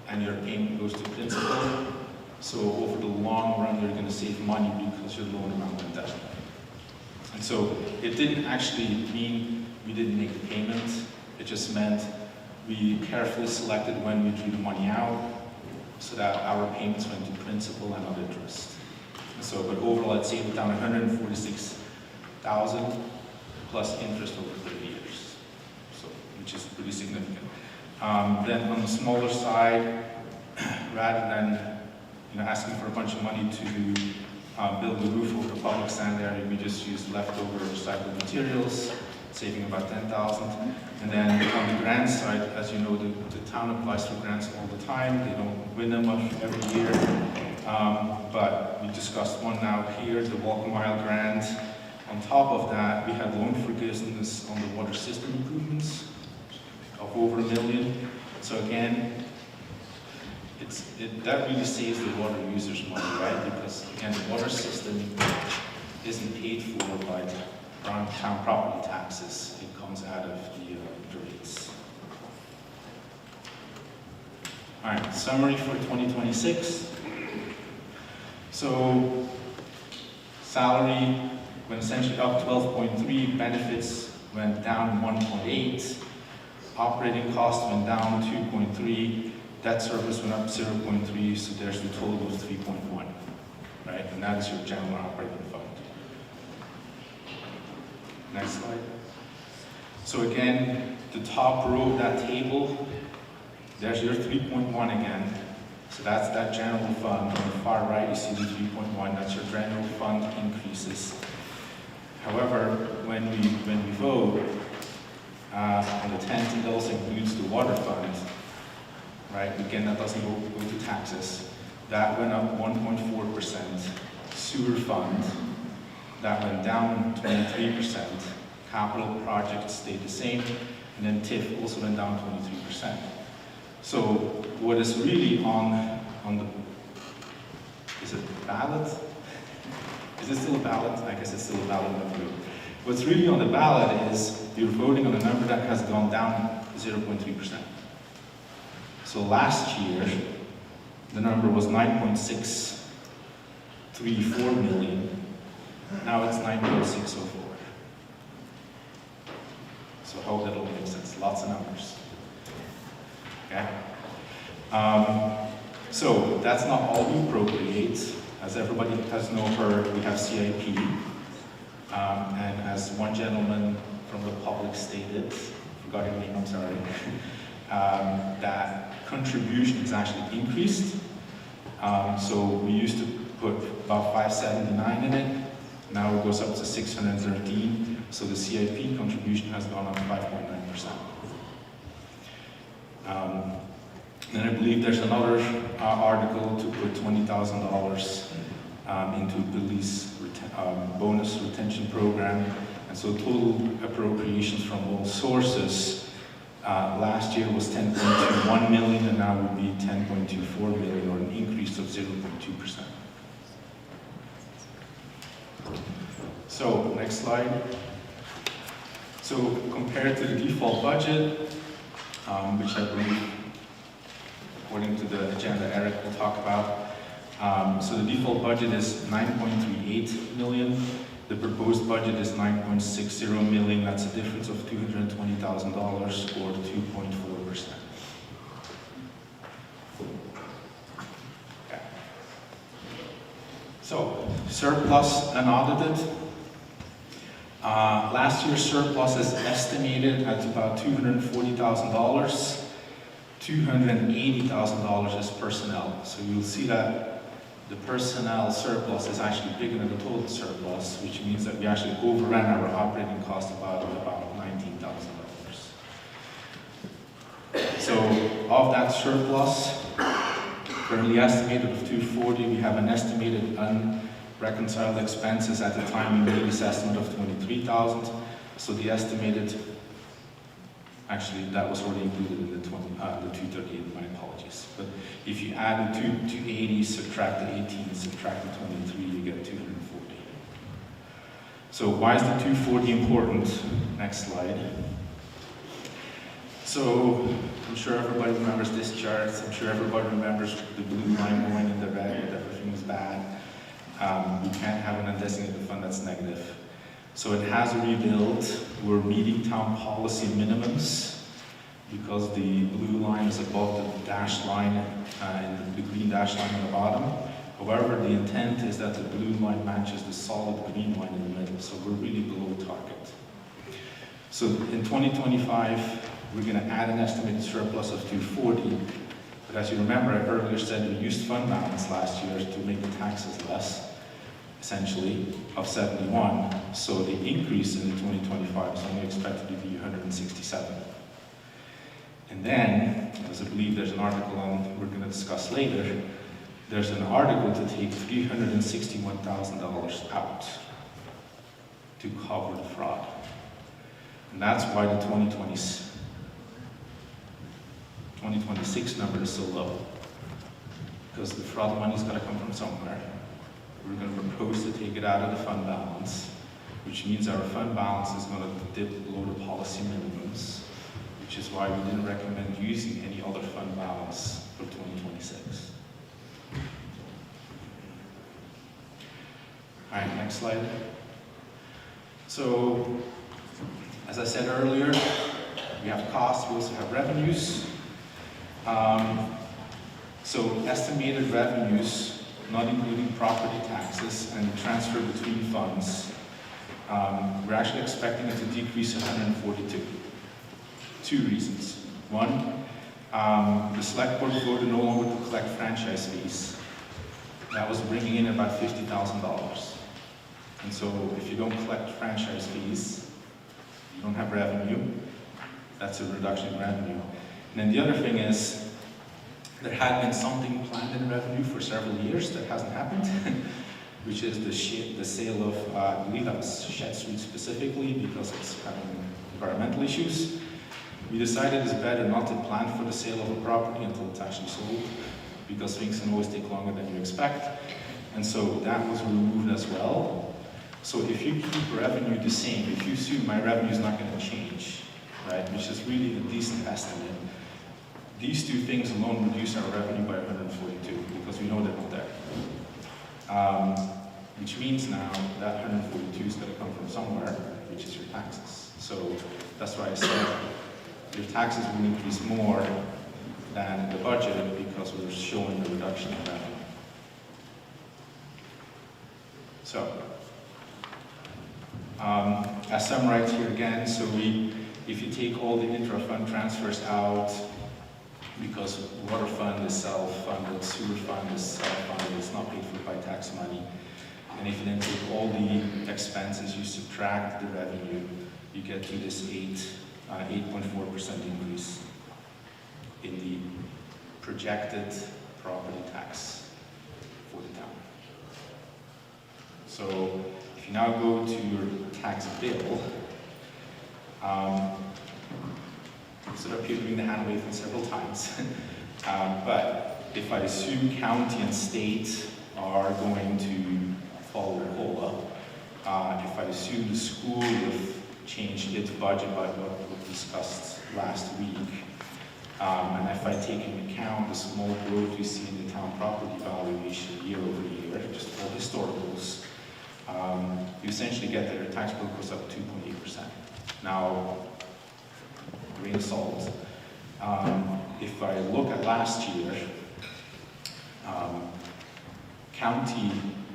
and your payment goes to principal. So over the long run, you're going to save money because your loan amount went down. And so it didn't actually mean we didn't make the payment. It just meant we carefully selected when we drew the money out so that our payments went to principal and not interest. So, but overall, it saved down $146,000 plus interest over 30 years, so which is pretty significant. Then on the smaller side, rather than asking for a bunch of money to build the roof over the public stand area, we just used leftover recycled materials, saving about $10,000. And then on the grant side, as you know, the town applies for grants all the time. They don't win them every year. But we discussed one now here, the Walk a Mile grant. On top of that, we had loan forgiveness on the water system improvements of over $1 million. So again, that really saves the water users money, right? Because again, the water system isn't paid for by town property taxes. It comes out of the rates. All right, summary for 2026. So salary went essentially up 12.3, benefits went down 1.8, operating costs went down 2.3, debt service went up 0.3, so there's the total of 3.1, right? And that is your general operating fund. Next slide. So again, the top row of that table, there's your 3.1 again. So that's that general fund. On the far right, you see the 3.1. That's your general fund increases. However, when we vote on the 10th, it also includes the water fund, right? Again, that doesn't go to taxes. That went up 1.4%. Sewer fund, that went down 23%. Capital projects stayed the same. and then TIF also went down 23%. So what is really on the, is it ballot? Is it still a ballot? I guess it's still a ballot. What's really on the ballot is you're voting on a number that has gone down 0.3%. So last year, the number was 9.634 million. Now it's 9.604. So I hope that all makes sense. Lots of numbers. Okay? So that's not all we appropriate. As everybody has heard, we have CIP. And as one gentleman from the public stated, forgot your name, I'm sorry, that contribution is actually increased. So we used to put about 579 in it. Now it goes up to 613. So the CIP contribution has gone up 5.9%. And I believe there's another article to put $20,000 into police bonus retention program. And so total appropriations from all sources last year was 10.21 million, and now would be 10.24 million, or an increase of 0.2%. So next slide. So compared to the default budget, which I believe, according to the agenda, Eric will talk about. So the default budget is 9.38 million. The proposed budget is 9.60 million. That's a difference of $220,000 or 2.4%. Okay. So surplus unaudited. Last year's surplus is estimated at about $240,000. $280,000 is personnel. So you'll see that the personnel surplus is actually bigger than the total surplus, which means that we actually overran our operating cost about $19,000. So of that surplus, currently estimated of 240, we have an estimated unreconciled expenses at the time we made this estimate of 23,000. So the estimated, actually that was already included in the 238, my apologies. But if you add the 280, subtract the 18, subtract the 23, you get 240. So why is the 240 important? Next slide. So I'm sure everybody remembers this chart. I'm sure everybody remembers the blue line going in the red when everything was bad. We can't have an undesignated fund that's negative. So it has a rebuild. We're meeting town policy minimums because the blue line is above the dash line and the green dash line on the bottom. However, the intent is that the blue line matches the solid green line in the middle, so we're really below target. So in 2025, we're going to add an estimated surplus of 240. But as you remember, I earlier said we used fund balance last year to make the taxes less, essentially, of 71. So the increase in the 2025 is only expected to be 167. And then, as I believe there's an article on we're going to discuss later, there's an article to take $361,000 out to cover the fraud. And that's why the 2026 number is so low. Because the fraud money's got to come from somewhere. We're going to propose to take it out of the fund balance, which means our fund balance is going to dip below the policy minimums, which is why we didn't recommend using any other fund balance for 2026. All right, next slide. So, as I said earlier, we have costs, we also have revenues. So estimated revenues, not including property taxes and transfer between funds, we're actually expecting it to decrease 142. Two reasons. One, the select board voted no longer to collect franchise fees. That was bringing in about $50,000. And so if you don't collect franchise fees, you don't have revenue. That's a reduction in revenue. And then the other thing is, there had been something planned in revenue for several years that hasn't happened, which is the sale of, I believe that was Shed Street specifically, because it's having environmental issues. We decided it's better not to plan for the sale of a property until it's actually sold, because things can always take longer than you expect. And so that was removed as well. So if you keep revenue the same, if you assume my revenue is not going to change, right, which is really a decent estimate, these two things alone reduce our revenue by 142 because we know they're not there. Which means now that 142 is going to come from somewhere, which is your taxes. So that's why I said your taxes will increase more than the budget because we're showing a reduction in revenue. So, as summarized here again, so if you take all the intra-fund transfers out, because water fund is self-funded, sewer fund is self-funded, it's not paid for by tax money. And if you then take all the expenses, you subtract the revenue, you get to this 8.4% increase in the projected property tax for the town. So if you now go to your tax bill, stood up here doing the hand wave several times. But if I assume county and state are going to follow COLA, if I assume the school will change its budget by what we discussed last week, and if I take into account the small growth we see in the town property valuation year over year, just all historicals, you essentially get that your tax bill goes up 2.8%. Now, grain of salt. If I look at last year, county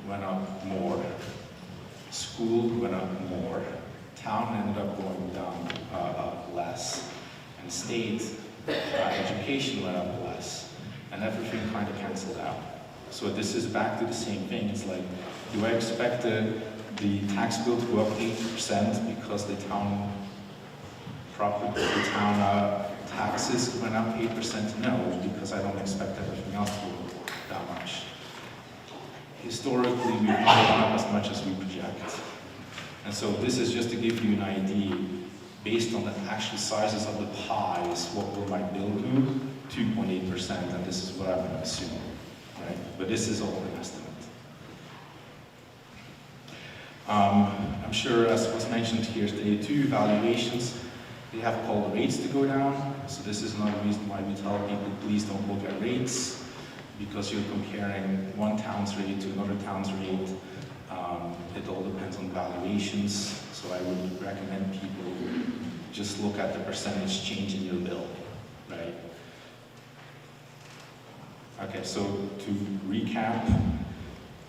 went up more, school went up more, town ended up going down less, and state education went up less, and everything kind of canceled out. So this is back to the same thing. It's like, do I expect the tax bill to go up 8% because the town taxes went up 8%? No, because I don't expect everything else to go that much. Historically, we've not gone up as much as we project. And so this is just to give you an idea, based on the actual sizes of the pies, what will my bill do? 2.8%, and this is what I'm going to assume, right? But this is all an estimate. I'm sure, as was mentioned here today, too, valuations, they have called rates to go down. So this is another reason why we tell people, please don't look at rates, because you're comparing one town's rate to another town's rate. It all depends on valuations. So I would recommend people just look at the percentage change in your bill, right? Okay, so to recap,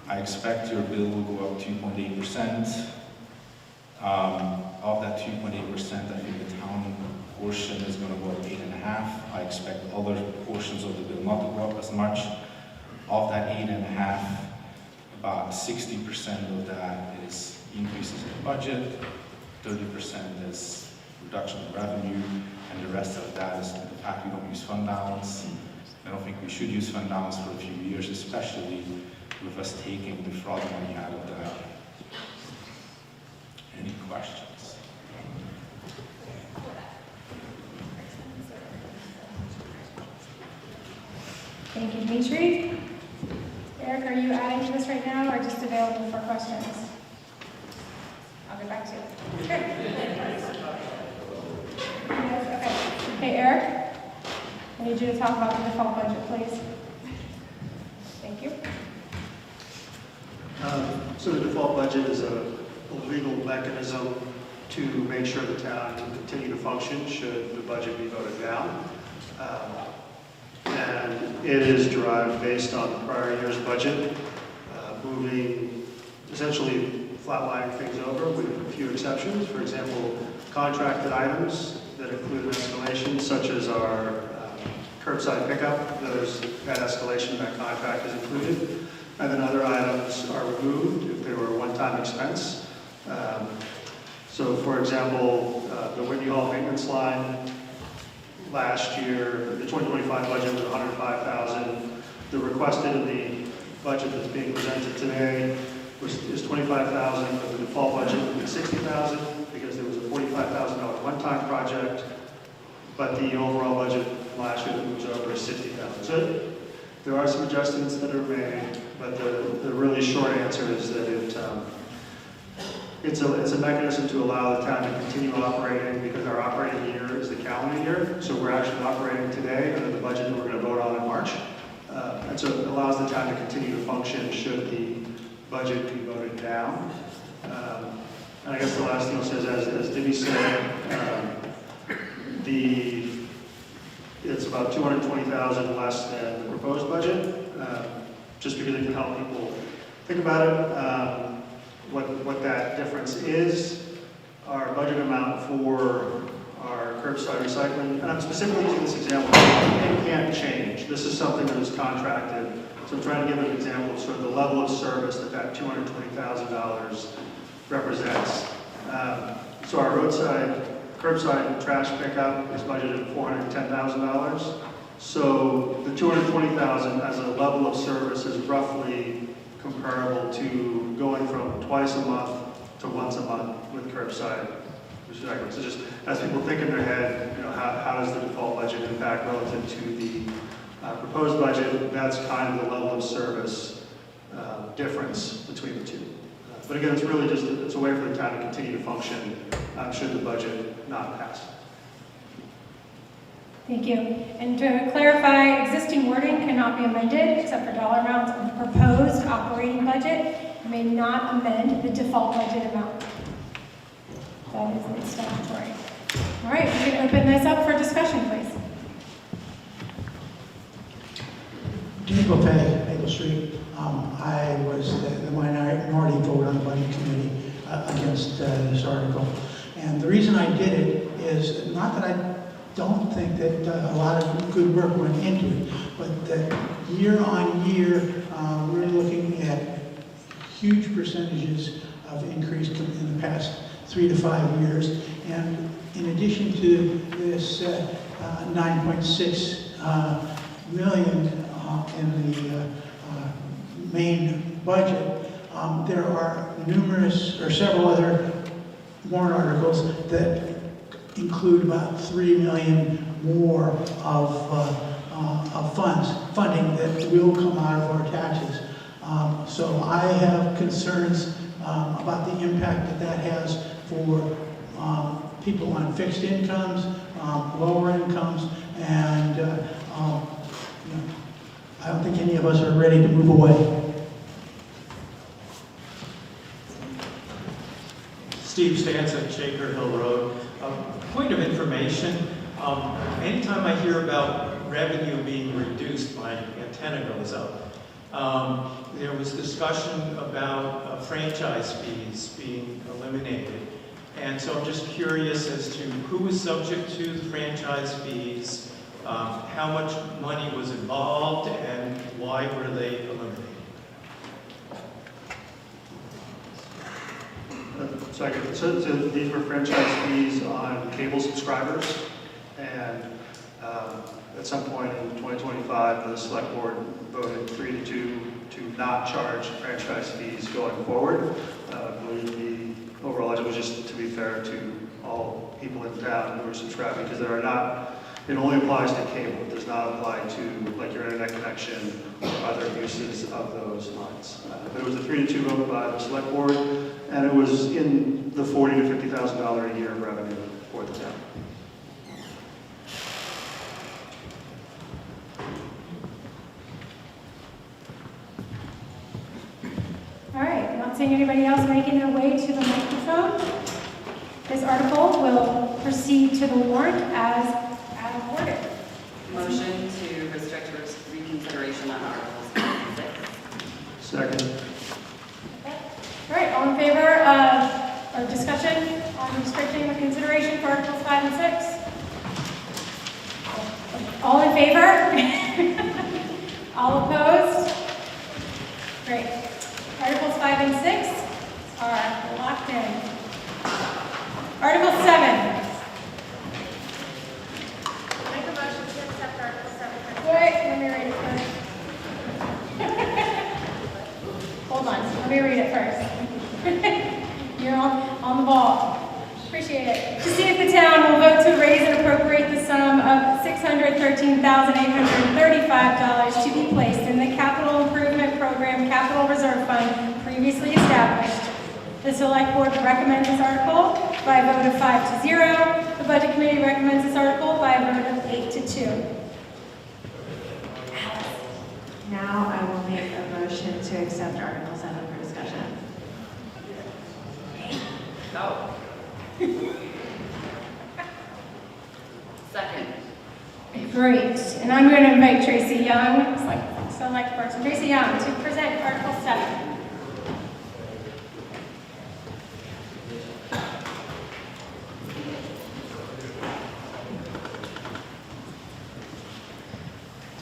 I expect your bill will go up 2.8%. Of that 2.8%, I think the town portion is going to go up 8.5%. I expect other portions of the bill not to go up as much. Of that 8.5%, about 60% of that is increases in the budget, 30% is reduction in revenue, and the rest of that is the fact we don't use fund balance. I don't think we should use fund balance for a few years, especially with us taking the fraud money out of that. Any questions? Thank you, Dimitri. Eric, are you adding to this right now or just available for questions? I'll get back to you. Good. Okay. Hey, Eric, I need you to talk about the default budget, please. Thank you. So the default budget is a legal mechanism to make sure the town can continue to function should the budget be voted down. And it is derived based on the prior year's budget, essentially flatlining things over with a few exceptions. For example, contracted items that include an escalation, such as our curbside pickup, that escalation, that contract is included. And then other items are removed if they were a one-time expense. So for example, the Whitney Hall maintenance line, last year, the 2025 budget was $105,000. The requested in the budget that's being presented today is $25,000, but the default budget would be $60,000 because there was a $45,000 one-time project but the overall budget last year that moves over is 60,000. So there are some adjustments that are made, but the really short answer is that it's a mechanism to allow the town to continue operating, because our operating year is the calendar year. So we're actually operating today under the budget that we're going to vote on in March. And so it allows the town to continue to function should the budget be voted down. And I guess the last thing it says, as Debbie said, it's about 220,000 less than the proposed budget, just because it can help people think about it. What that difference is, our budget amount for our curbside recycling, and I'm specifically using this example, it can't change. This is something that is contracted, so I'm trying to give an example of sort of the level of service that $220,000 represents. So our curbside trash pickup is budgeted at $410,000. So the $220,000 as a level of service is roughly comparable to going from twice a month to once a month with curbside recycling. So just as people think in their head, how does the default budget impact relative to the proposed budget? That's kind of the level of service difference between the two. But again, it's really just it's a way for the town to continue to function should the budget not pass. Thank you. And to clarify, existing wording cannot be amended except for dollar amounts of the proposed operating budget. You may not amend the default budget amount. That is the statutory. All right, we can open this up for discussion, please. Jim Buffet, Maple Street. I was the minority vote on the budget committee against this article. And the reason I did it is not that I don't think that a lot of good work went into it, but that year on year, we're looking at huge percentages of increase in the past 3 to 5 years. And in addition to this 9.6 million in the main budget, there are several other warrant articles that include about 3 million more of funding that will come out of our taxes. So I have concerns about the impact that has for people on fixed incomes, lower incomes, and I don't think any of us are ready to move away. Steve Stanson, Shaker Hill Road. Point of information, anytime I hear about revenue being reduced, my antenna goes up. There was discussion about franchise fees being eliminated. And so I'm just curious as to who is subject to the franchise fees, how much money was involved, and why were they eliminated? So these were franchise fees on cable subscribers, and at some point in 2025, the select board voted 3-2 to not charge franchise fees going forward. I believe the overall budget was just to be fair to all people in town who are subscribing, because there are not, it only applies to cable. It does not apply to like your internet connection or other uses of those lines. But it was a 3-2 vote by the select board, and it was in the $40,000 to $50,000 a year of revenue for the town. All right, not seeing anybody else making their way to the microphone. This article will proceed to the warrant as worded. Motion to restrict reconsideration on Articles 6. Second. All right, all in favor of or discussion on restricting the consideration for Articles 5 and 6? All in favor? All opposed? Great. Articles 5 and 6 are locked in. Article 7. Make a motion to accept Article 7. Wait, let me read it first. Hold on, let me read it first. You're on the ball. Appreciate Appreciate it. To see if the town will vote to raise and appropriate the sum of $613,835 to be placed in the Capital Improvement Program Capital Reserve Fund previously established. The Select Board recommends this article by a vote of 5-0. The Budget Committee recommends this article by a vote of 8-2. Now I will make a motion to accept Article 7 for discussion. Go. Second. Great. And I'm going to invite Tracy Young, select person, Tracy Young, to present Article 7.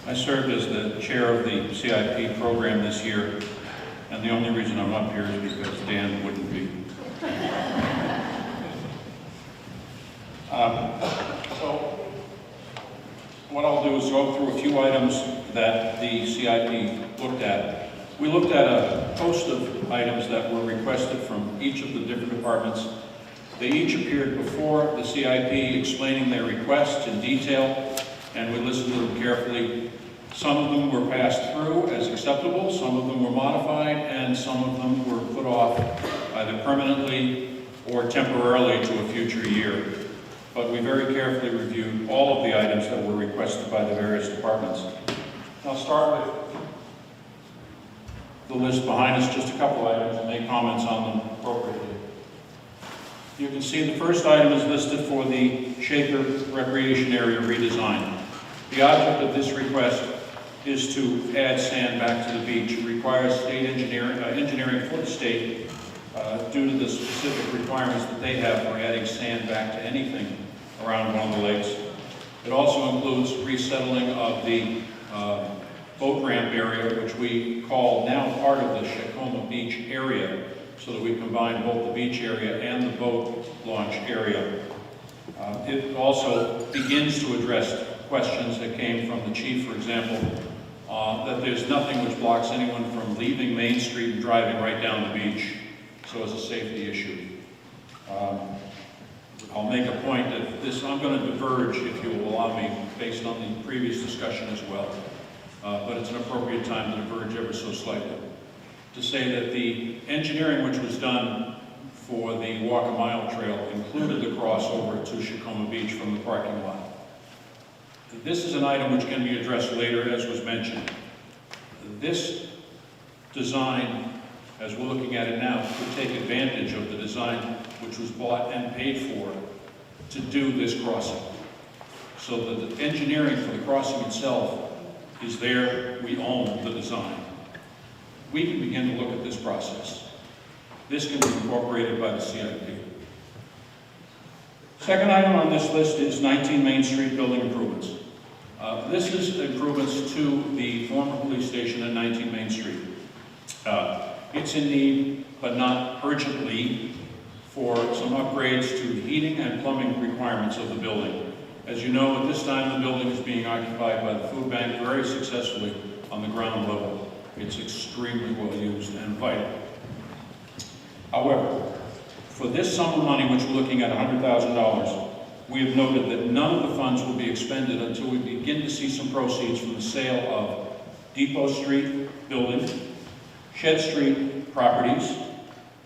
I served as the chair of the CIP program this year, and the only reason I'm up here is because Dan wouldn't be. So what I'll do is go through a few items that the CIP looked at. We looked at a host of items that were requested from each of the different departments. They each appeared before the CIP explaining their requests in detail, and we listened to them carefully. Some of them were passed through as acceptable, some of them were modified, and some of them were put off either permanently or temporarily to a future year. But we very carefully reviewed all of the items that were requested by the various departments. I'll start with the list behind us, just a couple items, and make comments on them appropriately. You can see the first item is listed for the Shaker Recreation Area redesign. The object of this request is to add sand back to the beach. It requires state engineering for the state due to the specific requirements that they have for adding sand back to anything around one of the lakes. It also includes resettling of the boat ramp area, which we call now part of the Shakoma Beach area, so that we combine both the beach area and the boat launch area. It also begins to address questions that came from the chief, for example, that there's nothing which blocks anyone from leaving Main Street and driving right down the beach, so it's a safety issue. I'll make a point that this, I'm going to diverge, if you will allow me, based on the previous discussion as well, but it's an appropriate time to diverge ever so slightly. To say that the engineering which was done for the Walk a Mile Trail included the crossover to Shakoma Beach from the parking lot. This is an item which can be addressed later, as was mentioned. This design, as we're looking at it now, could take advantage of the design which was bought and paid for to do this crossing. So that the engineering for the crossing itself is there, we own the design. We can begin to look at this process. This can be incorporated by the CIP. Second item on this list is 19 Main Street building improvements. This is improvements to the former police station at 19 Main Street. It's in need, but not urgently, for some upgrades to the heating and plumbing requirements of the building. As you know, at this time, the building is being occupied by the food bank very successfully on the ground level. It's extremely well used and vital. However, for this sum of money, which we're looking at $100,000, we have noted that none of the funds will be expended until we begin to see some proceeds from the sale of Depot Street building, Shed Street properties,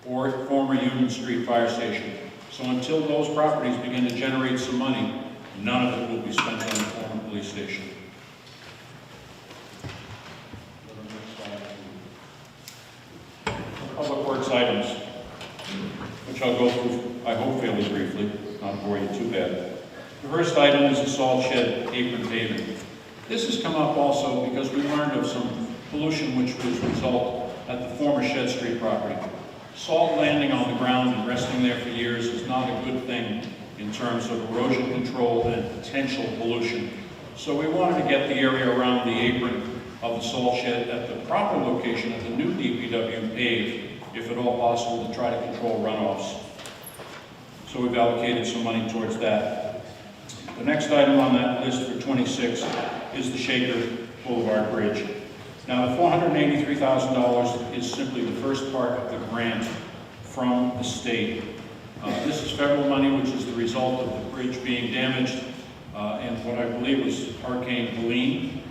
or former Union Street Fire Station. So until those properties begin to generate some money, none of it will be spent on the former police station. Public Works items, which I'll go through, I hope, fairly briefly, not bore you too bad. The first item is the salt shed apron paving. This has come up also because we learned of some pollution which was a result at the former Shed Street property. Salt landing on the ground and resting there for years is not a good thing in terms of erosion control and potential pollution. So we wanted to get the area around the apron of the salt shed at the proper location at the new DPW paved, if at all possible, to try to control runoffs. So we've allocated some money towards that. The next item on that list for 26 is the Shaker Boulevard Bridge. Now, the $483,000 is simply the first part of the grant from the state This is federal money, which is the result of the bridge being damaged in what I believe was Hurricane Helene.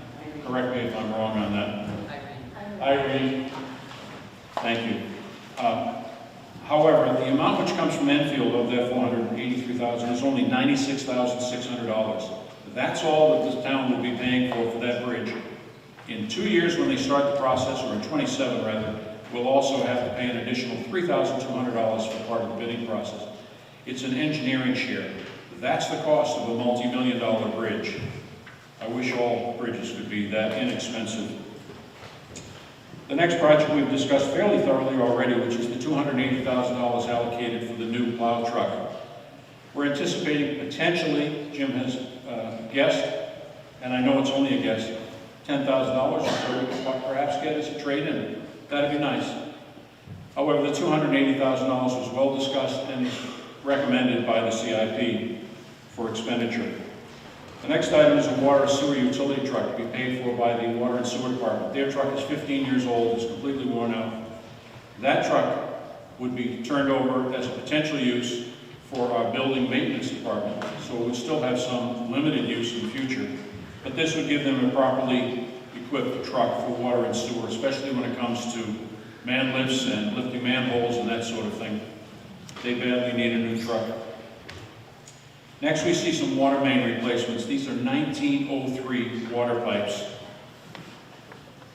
Correct me if I'm wrong on that. Irene. Thank you. However, the amount which comes from Enfield of that $483,000 is only $96,600. That's all that the town will be paying for that bridge. In 2 years, when they start the process, or in 27 rather, we'll also have to pay an additional $3,200 for part of the bidding process. It's an engineering share. That's the cost of a multi-million-dollar bridge. I wish all bridges could be that inexpensive. The next project we've discussed fairly thoroughly already, which is the $280,000 allocated for the new plow truck. We're anticipating potentially, Jim has guessed, and I know it's only a guess, $10,000 or so we could perhaps get as a trade-in. That'd be nice. However, the $280,000 was well discussed and is recommended by the CIP for expenditure. The next item is a water sewer utility truck to be paid for by the Water and Sewer Department. Their truck is 15 years old, it's completely worn out. That truck would be turned over as a potential use for our building maintenance department, so it would still have some limited use in the future. But this would give them a properly equipped truck for water and sewer, especially when it comes to man lifts and lifting manholes and that sort of thing. They badly need a new truck. Next, we see some water main replacements. These are 1903 water pipes.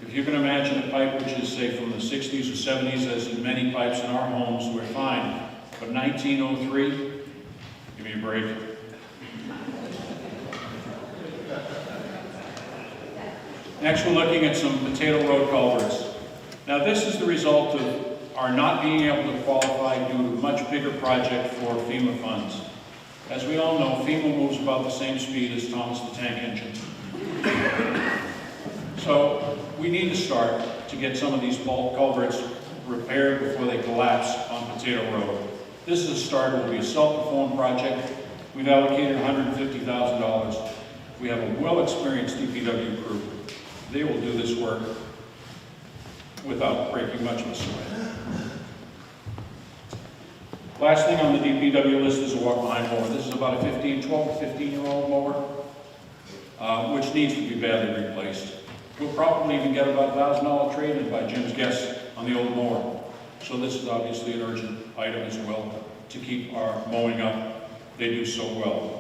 If you can imagine a pipe which is, say, from the 60s or 70s, as in many pipes in our homes, we're fine. But 1903, give me a break. Next, we're looking at some potato road culverts. Now, this is the result of our not being able to qualify due to a much bigger project for FEMA funds. As we all know, FEMA moves about the same speed as Thomas the Tank Engine. So we need to start to get some of these bulk culverts repaired before they collapse on Potato Road. This is a start. It will be a self-performed project. We've allocated $150,000. We have a well-experienced DPW crew. They will do this work without breaking much of a sweat. Last thing on the DPW list is a walk-behind mower. This is about a 12 to 15-year-old mower, which needs to be badly replaced. We'll probably even get about $1,000 trade-in by Jim's guess on the old mower. So this is obviously an urgent item as well to keep our mowing up. They do so well.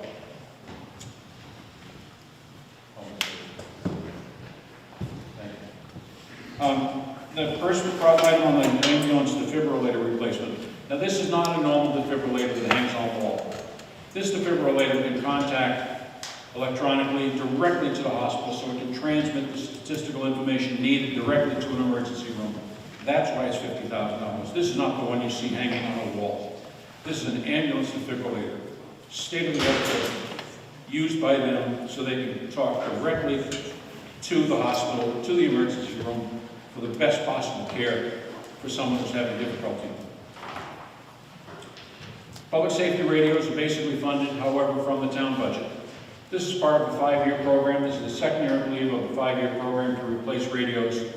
The first item on the ambulance defibrillator replacement. Now, this is not a normal defibrillator that hangs on the wall. This defibrillator can contact electronically directly to the hospital, so it can transmit the statistical information needed directly to an emergency room. That's why it's $50,000. This is not the one you see hanging on a wall. This is an ambulance defibrillator, state-of-the-art, used by them so they can talk directly to the hospital, to the emergency room, for the best possible care for someone who's having difficulty. Public safety radios are basically funded, however, from the town budget. This is part of a 5-year program. This is the second year, I believe, of a 5-year program to replace radios.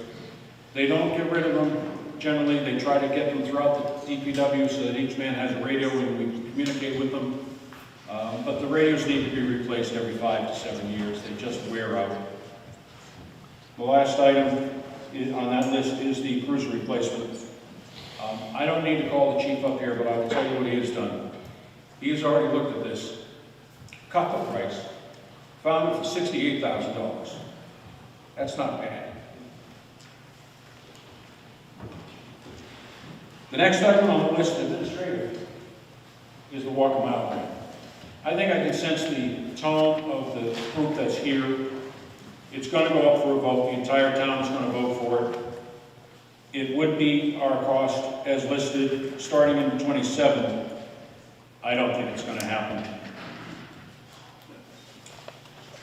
They don't get rid of them. Generally, they try to get them throughout the DPW so that each man has a radio and we can communicate with them. But the radios need to be replaced every 5 to 7 years. They just wear out. The last item on that list is the cruiser replacement. I don't need to call the chief up here, but I will tell you what he has done. He has already looked at this, cut the price, found it for $68,000. That's not bad. The next item on the list, administrative, is the walk a mile grant. I think I can sense the tone of the group that's here. It's going to go up for a vote. The entire town is going to vote for it. It would be our cost as listed starting in 27. I don't think it's going to happen.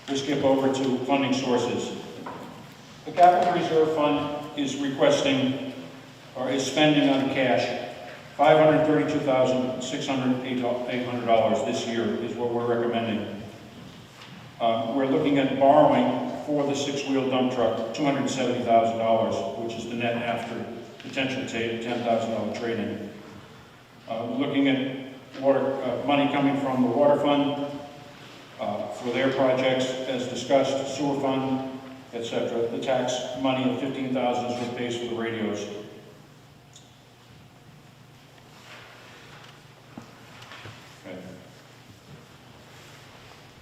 We'll skip over to funding sources. The Capital Reserve Fund is requesting, or is spending on cash, $532,608 this year is what we're recommending. We're looking at borrowing for the 6-wheel dump truck, $270,000, which is the net after potential $10,000 trade-in. Looking at money coming from the water fund for their projects, as discussed, sewer fund, etc. The tax money of $15,000 is what pays for the radios. Okay.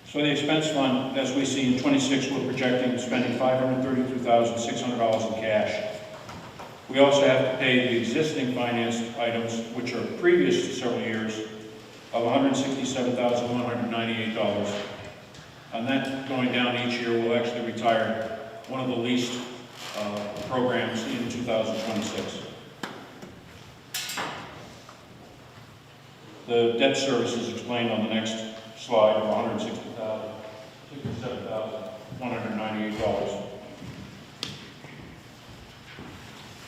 So the expense fund, as we see in 26, we're projecting spending $532,600 in cash. We also have to pay the existing financed items, which are previous to several years, of $167,198. And that going down each year will actually retire one of the least programs in 2026. The debt service is explained on the next slide of $167,198.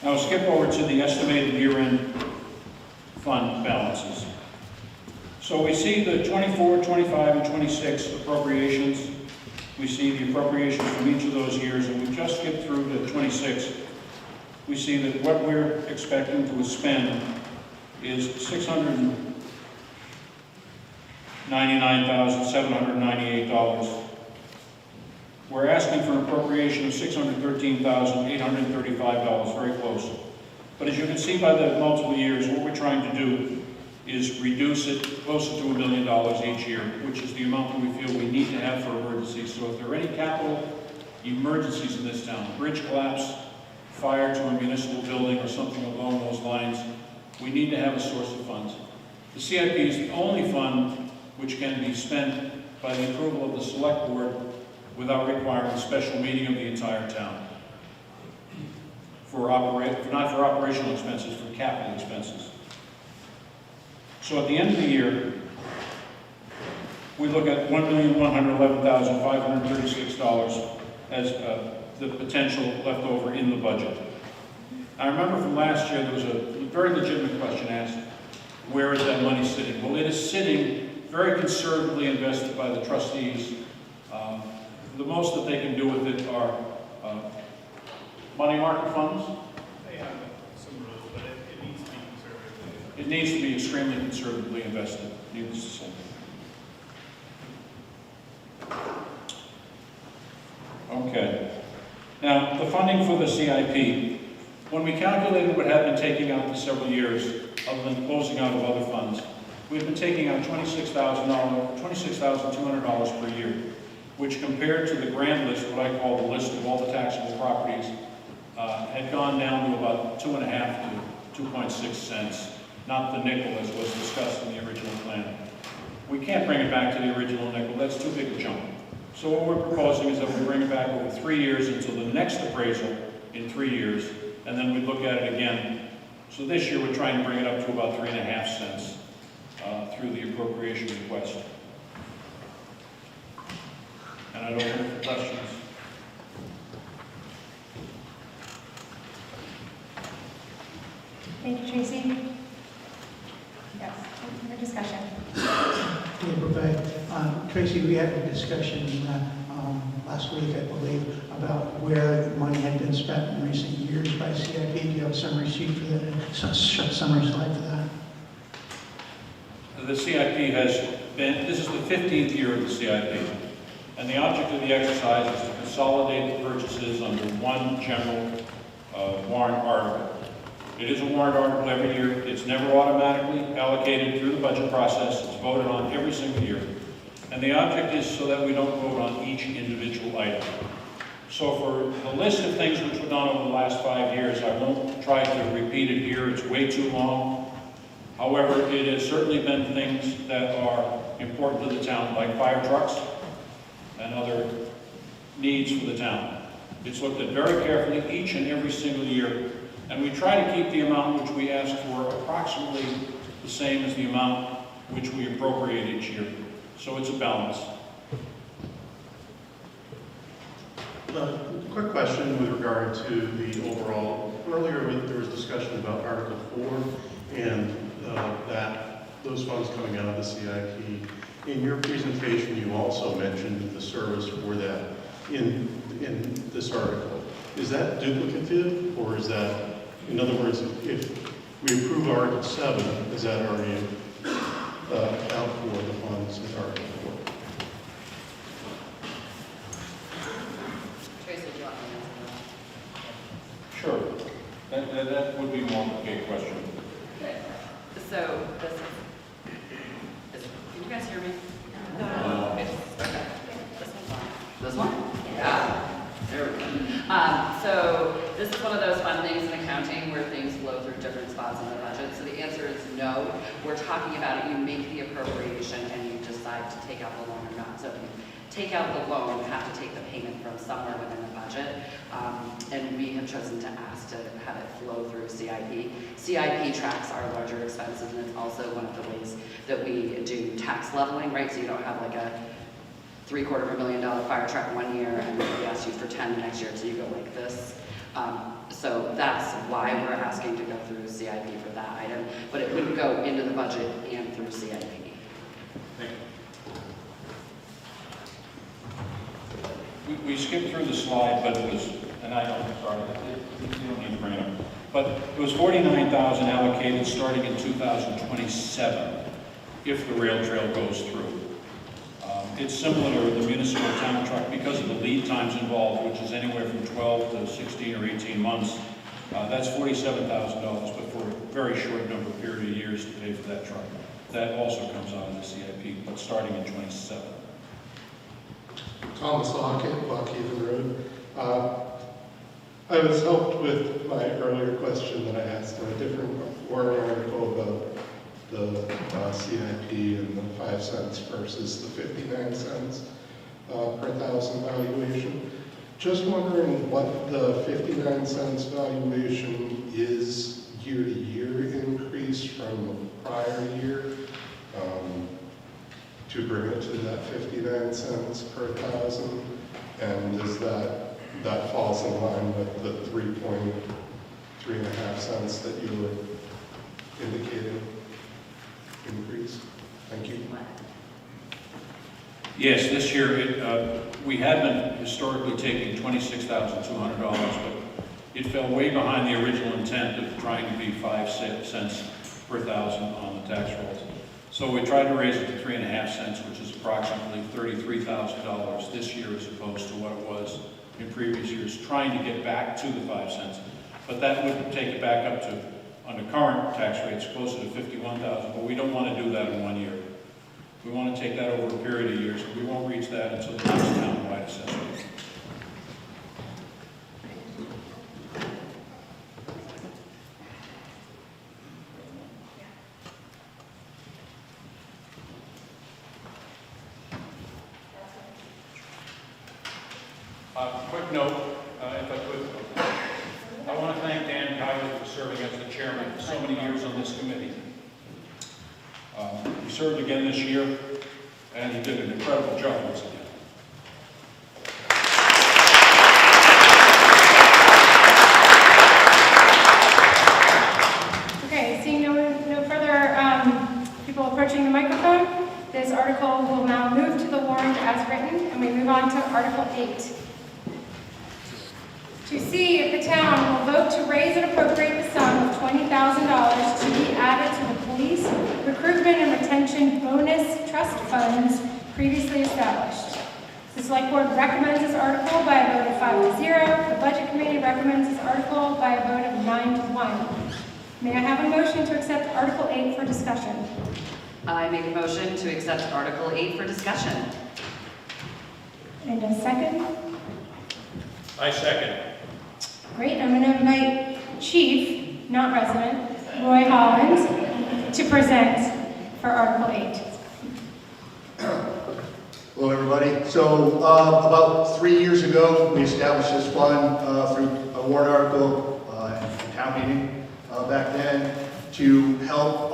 Now we'll skip over to the estimated year-end fund balances. So we see the 24, 25, and 26 appropriations. We see the appropriations from each of those years, and we just skipped through to 26. We see that what we're expecting to spend is $699,798. We're asking for an appropriation of $613,835, very close. But as you can see by the multiple years, what we're trying to do is reduce it closer to $1 million each year, which is the amount that we feel we need to have for emergencies. So if there are any capital emergencies in this town, bridge collapse, fire to a municipal building or something along those lines, we need to have a source of funds. The CIP is the only fund which can be spent by the approval of the select board without requiring a special meeting of the entire town. Not for operational expenses, for capital expenses. So at the end of the year, we look at $1,111,536 as the potential left over in the budget. I remember from last year there was a very legitimate question asked, where is that money sitting? Well, it is sitting very conservatively invested by the trustees. The most that they can do with it are money market funds. They have some rules, but it needs to be conservative. It needs to be extremely conservatively invested, needless to say. Okay. Now, the funding for the CIP, when we calculated what had been taking out for several years, other than closing out of other funds, we've been taking out $26,200 per year, which compared to the grand list, what I call the list of all the taxable properties, had gone down to about 2.5 to 2.6 cents, not the nickel as was discussed in the original plan. We can't bring it back to the original nickel, that's too big a jump. So what we're proposing is that we bring it back over 3 years until the next appraisal in 3 years, and then we look at it again. So this year we're trying to bring it up to about 3.5 cents through the appropriation request. And I don't have any questions. Thank you, Tracy. Yes, more discussion. Tracy, we had a discussion last week, I believe, about where the money had been spent in recent years by CIP. Do you have a summary sheet for that, summary slide for that? The CIP has been, this is the 15th year of the CIP, and the object of the exercise is to consolidate the purchases under one general warrant article. It is a warrant article every year. It's never automatically allocated through the budget process. It's voted on every single year. And the object is so that we don't vote on each individual item. So for the list of things which were done over the last 5 years, I won't try to repeat it here. It's way too long. However, it has certainly been things that are important to the town, like fire trucks and other needs for the town. It's looked at very carefully each and every single year, and we try to keep the amount which we ask for approximately the same as the amount which we appropriate each year. So it's a balance. Quick question with regard to the overall, earlier there was discussion about Article 4 and those funds coming out of the CIP. In your presentation, you also mentioned the service for that in this article. Is that duplicative, or is that, in other words, if we approve Article 7, is that already account for the funds in Article 4. Tracy, do you want me to answer Sure. That would be more of a question. that? So, can you guys hear me? No. Okay. This one? Yeah. There we go. So this is one of those fun things in accounting where things flow through different spots in the budget. So the answer is no. We're talking about it. You make the appropriation and you decide to take out the loan or not. So if you take out the loan, you have to take the payment from somewhere within the budget. And we have chosen to ask to have it flow through CIP. CIP tracks our larger expenses, and it's also one of the ways that we do tax leveling, right? So you don't have like a $750,000 fire truck one year and then we ask you for 10 the next year, so you go like this. So that's why we're asking to go through CIP for that item, but it wouldn't go into the budget and through CIP. Thank you. We skipped through the slide, but it was, and I don't, sorry, you don't need to bring it up. But it was $49,000 allocated starting in 2027 if the rail trail goes through. It's similar to the municipal town truck because of the lead times involved, which is anywhere from 12 to 16 or 18 months. That's $47,000, but for a very short number of period of years to pay for that truck. That also comes out of the CIP, but starting in 27. Thomas Lockett, Lockhaven Road. I was helped with my earlier question that I asked on a different warrant article about the CIP and the 5 cents versus the 59 cents per thousand valuation. Just wondering what the 59 cents valuation is year-to-year increase from the prior year to bring it to that 59 cents per thousand, and is that falls in line with the 3.5 cents that you were indicating increase? Thank you. Yes, this year we had been historically taking $26,200, but it fell way behind the original intent of trying to be 5 cents per thousand on the tax rolls. So we tried to raise it to 3.5 cents, which is approximately $33,000 this year as opposed to what it was in previous years, trying to get back to the 5 cents. But that would take it back up to, on the current tax rates, closer to $51,000, but we don't want to do that in 1 year. We want to take that over a period of years, and we won't reach that until the next town-wide assessment. Quick note, if I could, I want to thank Dan Kiley for serving as the chairman for so many years on this committee. He served again this year, and he did an incredible job once again. Okay, seeing no further people approaching the microphone, this article will now move to the warrant as written, and we move on to Article 8. To see if the town will vote to raise and appropriate the sum of $20,000 to be added to the police recruitment and retention bonus trust funds previously established. The select board recommends this article by a vote of 5-0. The budget committee recommends this article by a vote of 9-1. May I have a motion to accept Article 8 for discussion? I make a motion to accept Article 8 for discussion. And a second? I second. Great, I'm going to invite Chief, not resident, Roy Holland, to present for Article 8. Hello, everybody. So about 3 years ago, we established this fund through a warrant article and town meeting back then to help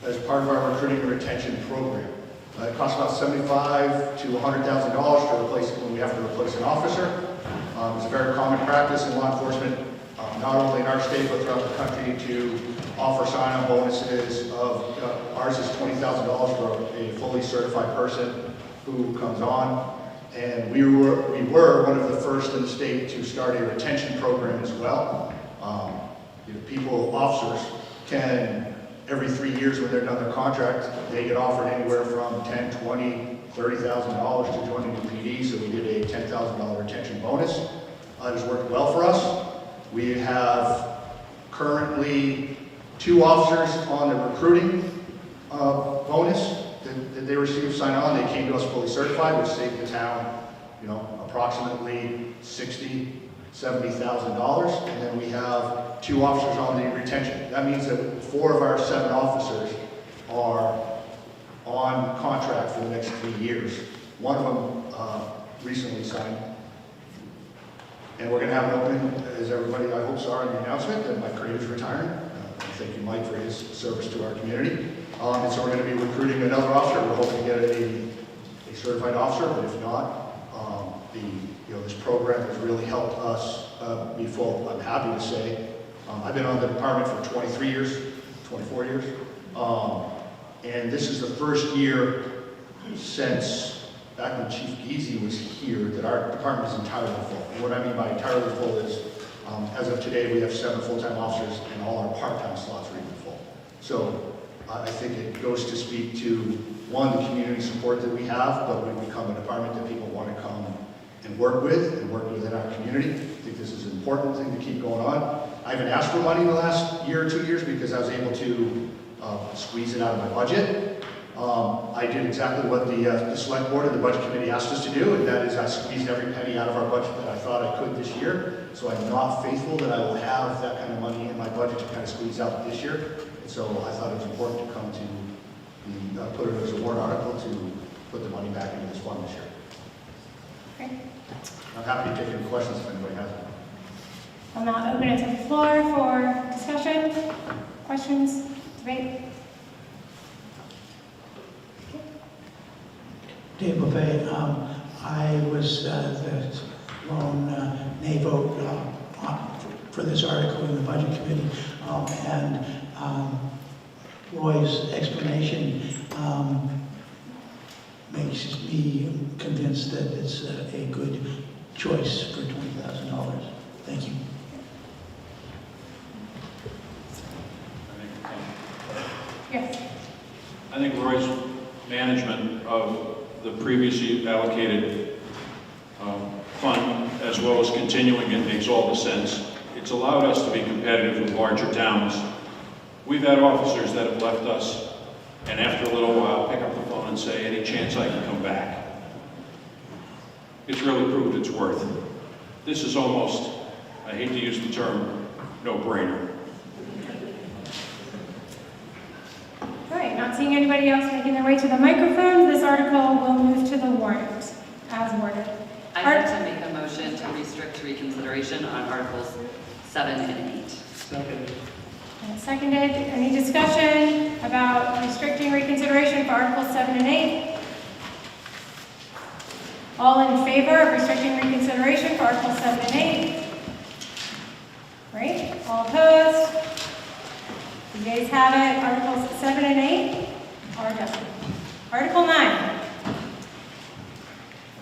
as part of our recruiting and retention program. It costs about $75,000 to $100,000 to replace when we have to replace an officer. It's a very common practice in law enforcement, not only in our state but throughout the country, to offer sign-on bonuses. Ours is $20,000 for a fully certified person who comes on, and we were one of the first in the state to start a retention program as well. Officers can every 3 years when they're done their contract, they get offered anywhere from $10,000, $20,000, $30,000 to join a new PD, so we did a $10,000 retention bonus. It has worked well for us. We have currently 2 officers on the recruiting bonus that they received sign on. They came to us fully certified, which saved the town, approximately $60,000, $70,000. And then we have 2 officers on the retention. That means that 4 of our 7 officers are on contract for the next 3 years. One of them recently signed. And we're going to have an opening, as everybody I hope saw in the announcement, that Mike Craven's retiring. Thank you, Mike, for his service to our community. And so we're going to be recruiting another officer. We're hoping to get a certified officer, but if not, this program has really helped us be full. I'm happy to say I've been on the department for 24 years, and this is the first year since back when Chief Geezy was here that our department is entirely full. And what I mean by entirely full is, as of today, we have 7 full-time officers and all our part-time slots are even full. So I think it goes to speak to, one, the community support that we have, but we've become a department that people want to come and work within our community. I think this is an important thing to keep going on. I haven't asked for money the last year or 2 years because I was able to squeeze it out of my budget. I did exactly what the select board and the budget committee asked us to do, and that is I squeezed every penny out of our budget that I thought I could this year. So I'm not faithful that I will have that kind of money in my budget to kind of squeeze out this year. And so I thought it was important to come to put it as a warrant article to put the money back into this fund this year. Okay. I'm happy to take any questions if anybody has them. I'll now open it to the floor for discussion, questions, debate. Dave Buffet, I was the lone nay vote for this article in the Budget Committee, and Roy's explanation makes me convinced that it's a good choice for $20,000. Thank you. Yes. I think Roy's management of the previously allocated fund, as well as continuing it, makes all the sense. It's allowed us to be competitive with larger towns. We've had officers that have left us, and after a little while, pick up the phone and say, any chance I can come back? It's really proved its worth. This is almost, I hate to use the term, no-brainer. All right, not seeing anybody else making their way to the microphone, this article will move to the warrant as worded. I'd like to make a motion to restrict reconsideration on Articles 7 and 8. Second. And seconded. Any discussion about restricting reconsideration for Articles 7 and 8? All in favor of restricting reconsideration for Articles 7 and 8? Great. All opposed? The ayes have it. Articles 7 and 8 are adopted. Article 9.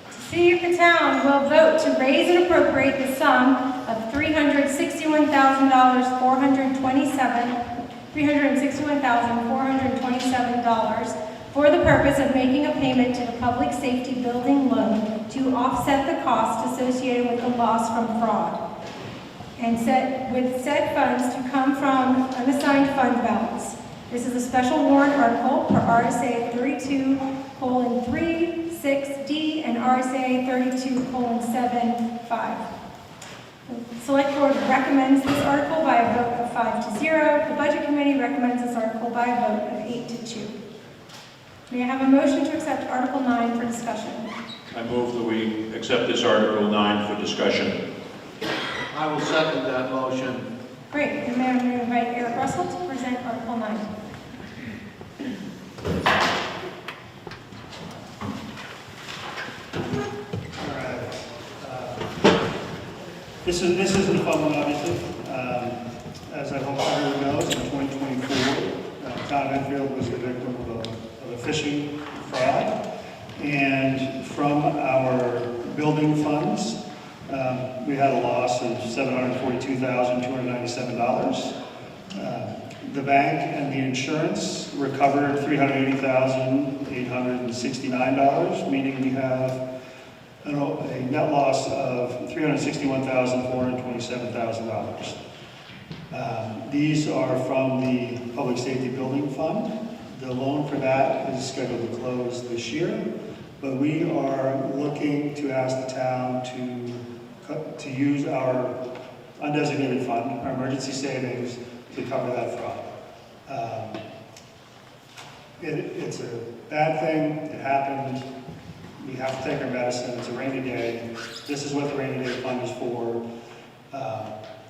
To see if the town will vote to raise and appropriate the sum of $361,427 for the purpose of making a payment to the public safety building loan to offset the cost associated with the loss from fraud, and with said funds to come from unassigned fund balance. This is a special warrant article for RSA 32:3(6)D and RSA 32:7(5). The Select Board recommends this article by a vote of 5-0. The Budget Committee recommends this article by a vote of 8-2. May I have a motion to accept Article 9 for discussion? I move that we accept this Article 9 for discussion. I will second that motion. Great. And Mayor, I'm going to invite Eric Russell to present Article 9. All right. This isn't a fun one, obviously. As I hope everyone knows, in 2024, Town of Enfield was the victim of a phishing fraud. And from our building funds, we had a loss of $742,297. The bank and the insurance recovered $380,869, meaning we have a net loss of $361,427,000. These are from the Public Safety Building Fund. The loan for that is scheduled to close this year, but we are looking to ask the town to use our undesignated fund, our emergency savings, to cover that fraud. It's a bad thing, it happened, we have to take our medicine, it's a rainy day. This is what the rainy day fund is for.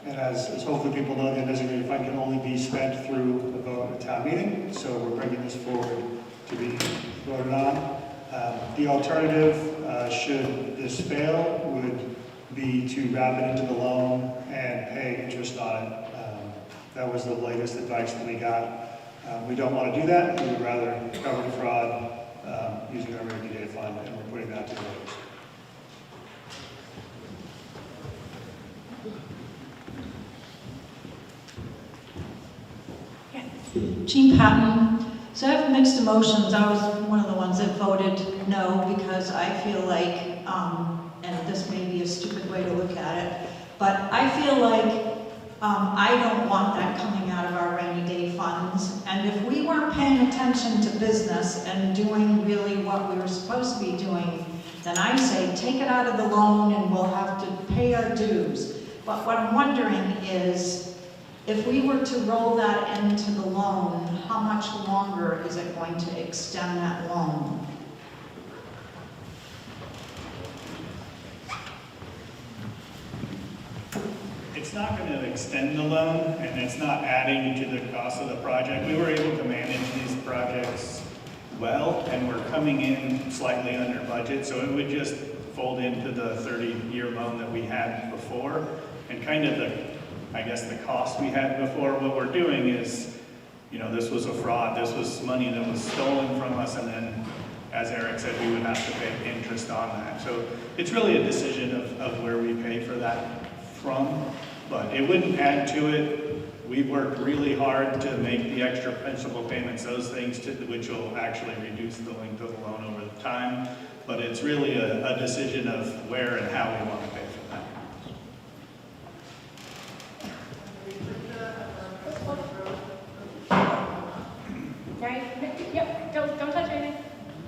And as hopefully people know, the undesignated fund can only be spent through a vote at a town meeting, so we're bringing this forward to be voted on. The alternative, should this fail, would be to wrap it into the loan and pay interest on it. That was the latest advice that we got. We don't want to do that. We would rather cover the fraud using our rainy day fund, and we're putting that to voters. Jean Patton. So I have mixed emotions. I was one of the ones that voted no because I feel like, and this may be a stupid way to look at it, but I feel like I don't want that coming out of our rainy day funds. And if we weren't paying attention to business and doing really what we were supposed to be doing, then I say take it out of the loan and we'll have to pay our dues. But what I'm wondering is, if we were to roll that into the loan, how much longer is it going to extend that loan? It's not going to extend the loan, and it's not adding to the cost of the project. We were able to manage these projects well, and we're coming in slightly under budget, so it would just fold into the 30-year loan that we had before, and kind of the cost we had before. What we're doing is, this was a fraud. This was money that was stolen from us, and then, as Eric said, we would have to pay interest on that. So it's really a decision of where we pay for that from, but it wouldn't add to it. We've worked really hard to make the extra principal payments, those things which will actually reduce the length of the loan over the time, but it's really a decision of where and how we want to pay for that. Right? Yep, don't touch anything.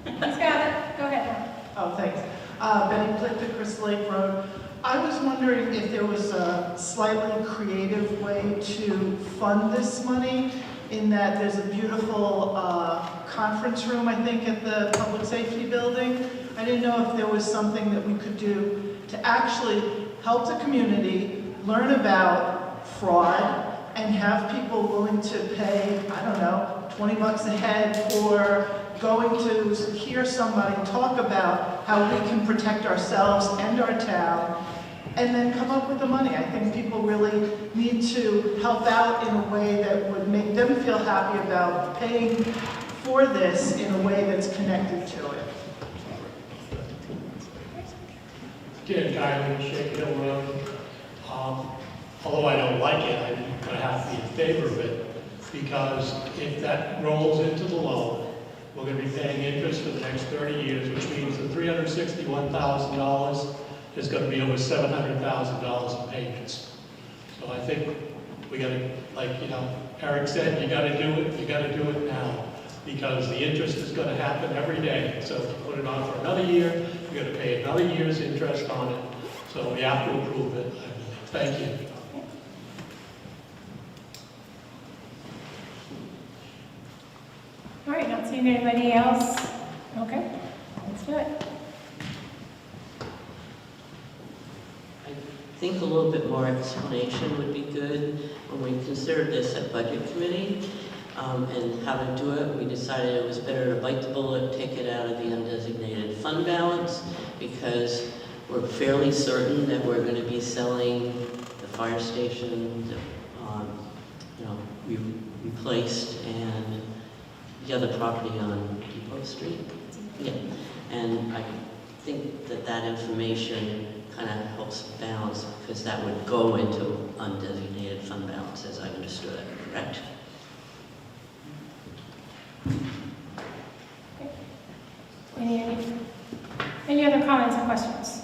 He's got it. Go ahead, Lauren. Oh, thanks. Betty Plitt, Crystal Lake Road. I was wondering if there was a slightly creative way to fund this money, in that there's a beautiful conference room, I think, at the Public Safety Building. I didn't know if there was something that we could do to actually help the community learn about fraud and have people willing to pay, I don't know, 20 bucks a head for going to hear somebody talk about how we can protect ourselves and our town, and then come up with the money. I think people really need to help out in a way that would make them feel happy about paying for this in a way that's connected to it. Dan Kylie, Shaker Hill Road. Although I don't like it, I'm going to have to be in favor of it, because if that rolls into the loan, we're going to be paying interest for the next 30 years, which means the $361,000 is going to be over $700,000 in payments. So I think we got to, like, Eric said, you got to do it, you got to do it now, because the interest is going to happen every day. So if you put it on for another year, you're going to pay another year's interest on it. So we have to approve it, I believe. Thank you. All right, not seeing anybody else. Okay, let's do it. I think a little bit more explanation would be good. When we considered this at Budget Committee and how to do it, we decided it was better to bite the bullet, take it out of the undesignated fund balance, because we're fairly certain that we're going to be selling the fire station, replaced, and the other property on Depot Street. Yeah, and I think that information kind of helps balance, because that would go into undesignated fund balance, as I understood it, correct? other comments or questions?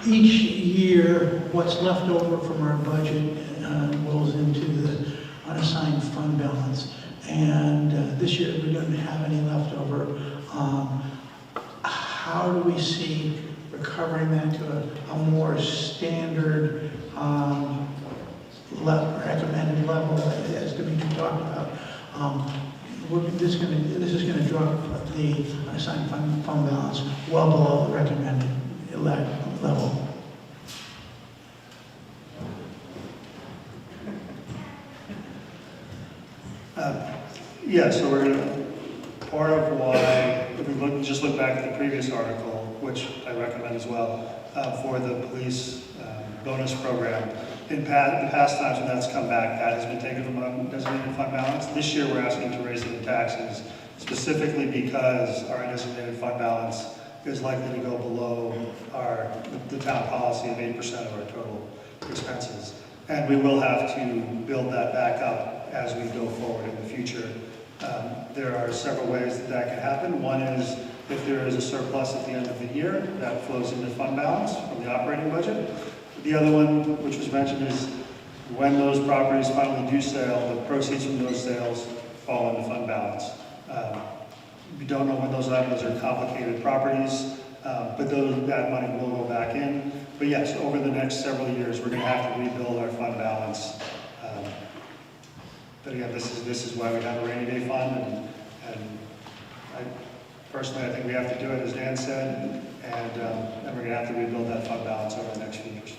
Each year, what's left over from our budget rolls into the unassigned fund balance. And this year, we don't have any left over. How do we see recovering that to a more standard recommended level, as Dimitri talked about? This is going to drop the unassigned fund balance well below the recommended level. Yeah, so we're going to, part of why, if we just look back at the previous article, which I recommend as well, for the police bonus program, in the past times when that's come back, that has been taken from undesignated fund balance. This year, we're asking to raise it in taxes, specifically because our undesignated fund balance is likely to go below the town policy of 8% of our total expenses. And we will have to build that back up as we go forward in the future. There are several ways that can happen. One is if there is a surplus at the end of the year, that flows into fund balance from the operating budget. The other one, which was mentioned, is when those properties finally do sell, the proceeds from those sales fall into fund balance. We don't know when those items are complicated properties, but that money will go back in. But yes, over the next several years, we're going to have to rebuild our fund balance. But again, this is why we have a rainy day fund, and personally, I think we have to do it, as Dan said, and we're going to have to rebuild that fund balance over the next few years.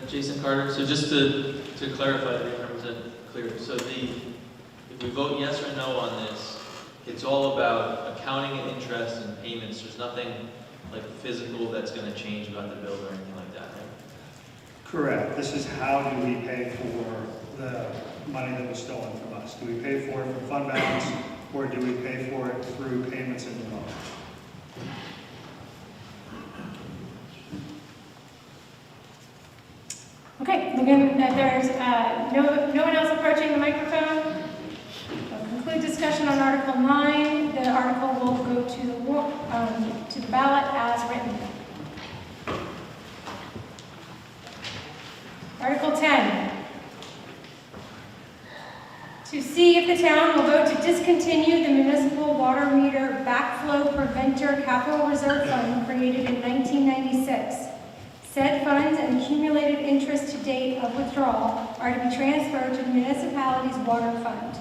Jason Carter, so just to clarify, to be 100% clear, so if we vote yes or no on this, it's all about accounting and interest and payments. There's nothing like physical that's going to change about the bill or anything like that, right? Correct. This is how do we pay for the money that was stolen from us? Do we pay for it from fund balance, or do we pay for it through payments in the loan? Okay, looking that there's no one else approaching the microphone. We'll conclude discussion on Article 9. The article will go to the ballot as written. Article 10. To see if the town will vote to discontinue the municipal water meter backflow preventer capital reserve fund created in 1996. Said funds and accumulated interest to date of withdrawal are to be transferred to the municipality's water fund.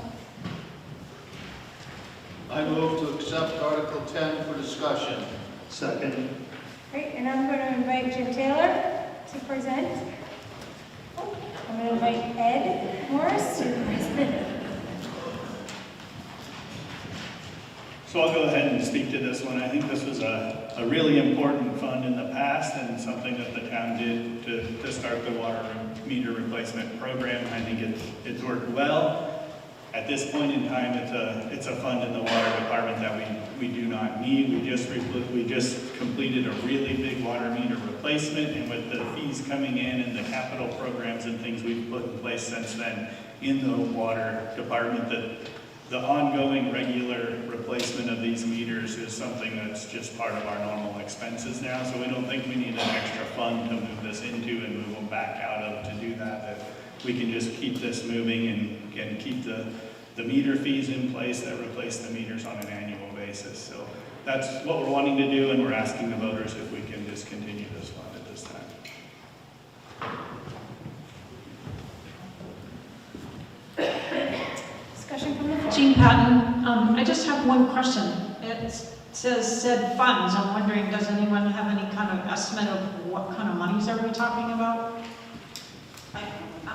I move to accept Article 10 for discussion. Second. Great, and I'm going to invite Jim Taylor to present. I'm going to invite Ed Morris to present. So I'll go ahead and speak to this one. I think this was a really important fund in the past and something that the town did to start the water meter replacement program. I think it's worked well. At this point in time, it's a fund in the water department that we do not need. We just completed a really big water meter replacement, and with the fees coming in and the capital programs and things we've put in place since then in the water department, the ongoing regular replacement of these meters is something that's just part of our normal expenses now, so we don't think we need an extra fund to move this into and move them back out of to do that we can just keep this moving and again, keep the meter fees in place that replace the meters on an annual basis. So that's what we're wanting to do, and we're asking the voters if we can discontinue this fund at this time. Discussion from the floor. Jean Patton, I just have one question. It says said funds. I'm wondering, does anyone have any kind of estimate of what kind of monies are we talking about?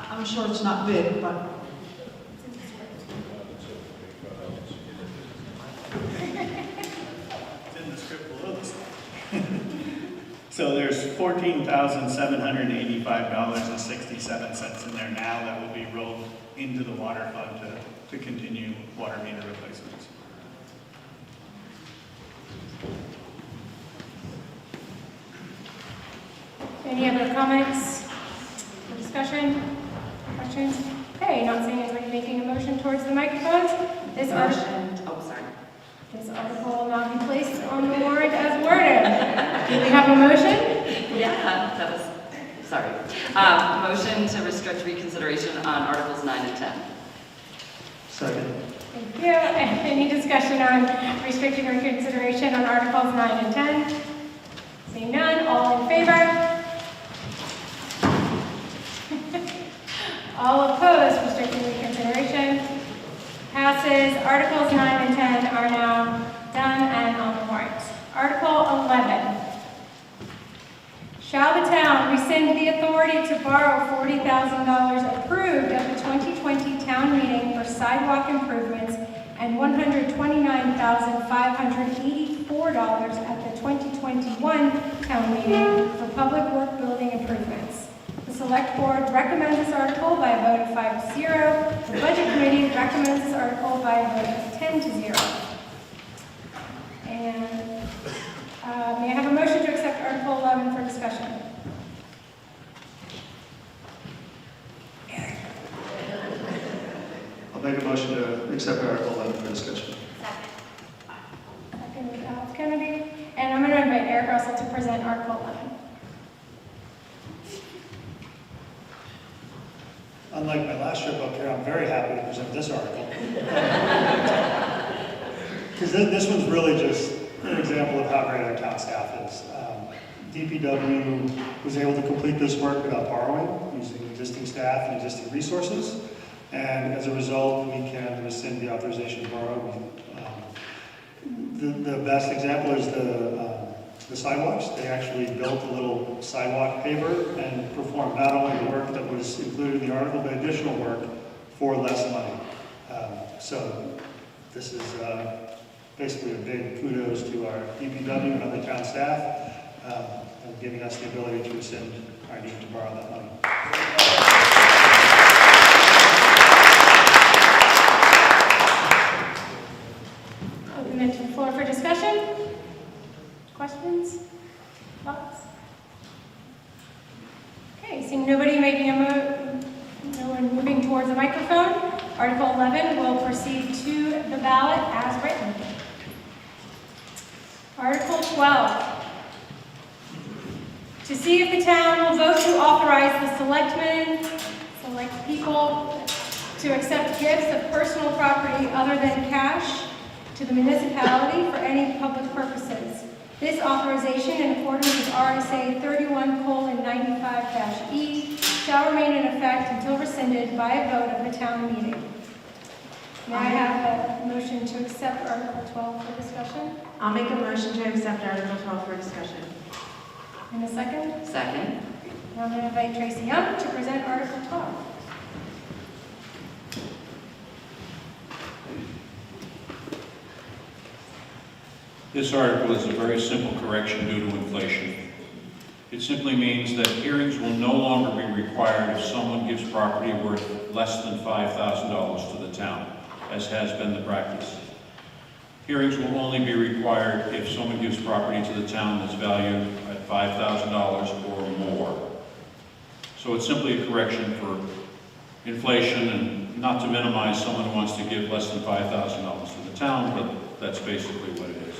I'm sure it's not big, but. It's in the script below this. So there's $14,785.67 in there now that will be rolled into the water fund to continue water meter replacements. Any other comments or discussion? Questions? Okay, not seeing anybody making a motion towards the microphones. This article, Oh, sorry. this article will not be placed on the warrant as worded. Do we have a motion? Yeah, that was, sorry. Motion to restrict reconsideration on Articles 9 and 10. Second. Thank you. Any discussion on restricting reconsideration on Articles 9 and 10? Seeing none, all in favor? All opposed, restricting reconsideration. Passes. Articles 9 and 10 are now done and on the warrant. Article 11. Shall the town rescind the authority to borrow $40,000 approved at the 2020 town meeting for sidewalk improvements and $129,584 at the 2021 town meeting for public work building improvements? The select board recommends this article by a vote of 5 to 0. The budget committee recommends this article by a vote of 10 to 0. And may I have a motion to accept Article 11 for discussion? I'll make a motion to accept Article 11 for discussion. Second with Alex Kennedy. And I'm going to invite Eric Russell to present Article 11. Unlike my last trip up here, I'm very happy to present this article. Because this one's really just an example of how great our town staff is. DPW was able to complete this work without borrowing, using existing staff and existing resources. And as a result, we can rescind the authorization to borrow. The best example is the sidewalks. They actually built a little sidewalk paver and performed not only the work that was included in the article, but additional work for less money. So this is basically a big kudos to our DPW and other town staff and giving us the ability to rescind our need to borrow that money. Open it to the floor for discussion. Questions? Thoughts? Okay, seeing nobody making no one moving towards the microphone, Article 11 will proceed to the ballot as written. Article 12. To see if the town will vote to authorize the selectmen, select people, to accept gifts of personal property other than cash to the municipality for any public purposes. This authorization, in accordance with RSA 31:95-E, shall remain in effect until rescinded by a vote of the town meeting. May I have a motion to accept Article 12 for discussion? I'll make a motion to accept Article 12 for discussion. In a second? Second. Now I'm going to invite Tracy Young to present Article 12. This article is a very simple correction due to inflation. It simply means that hearings will no longer be required if someone gives property worth less than $5,000 to the town, as has been the practice. Hearings will only be required if someone gives property to the town that's valued at $5,000 or more. So it's simply a correction for inflation and not to minimize someone who wants to give less than $5,000 to the town, but that's basically what it is.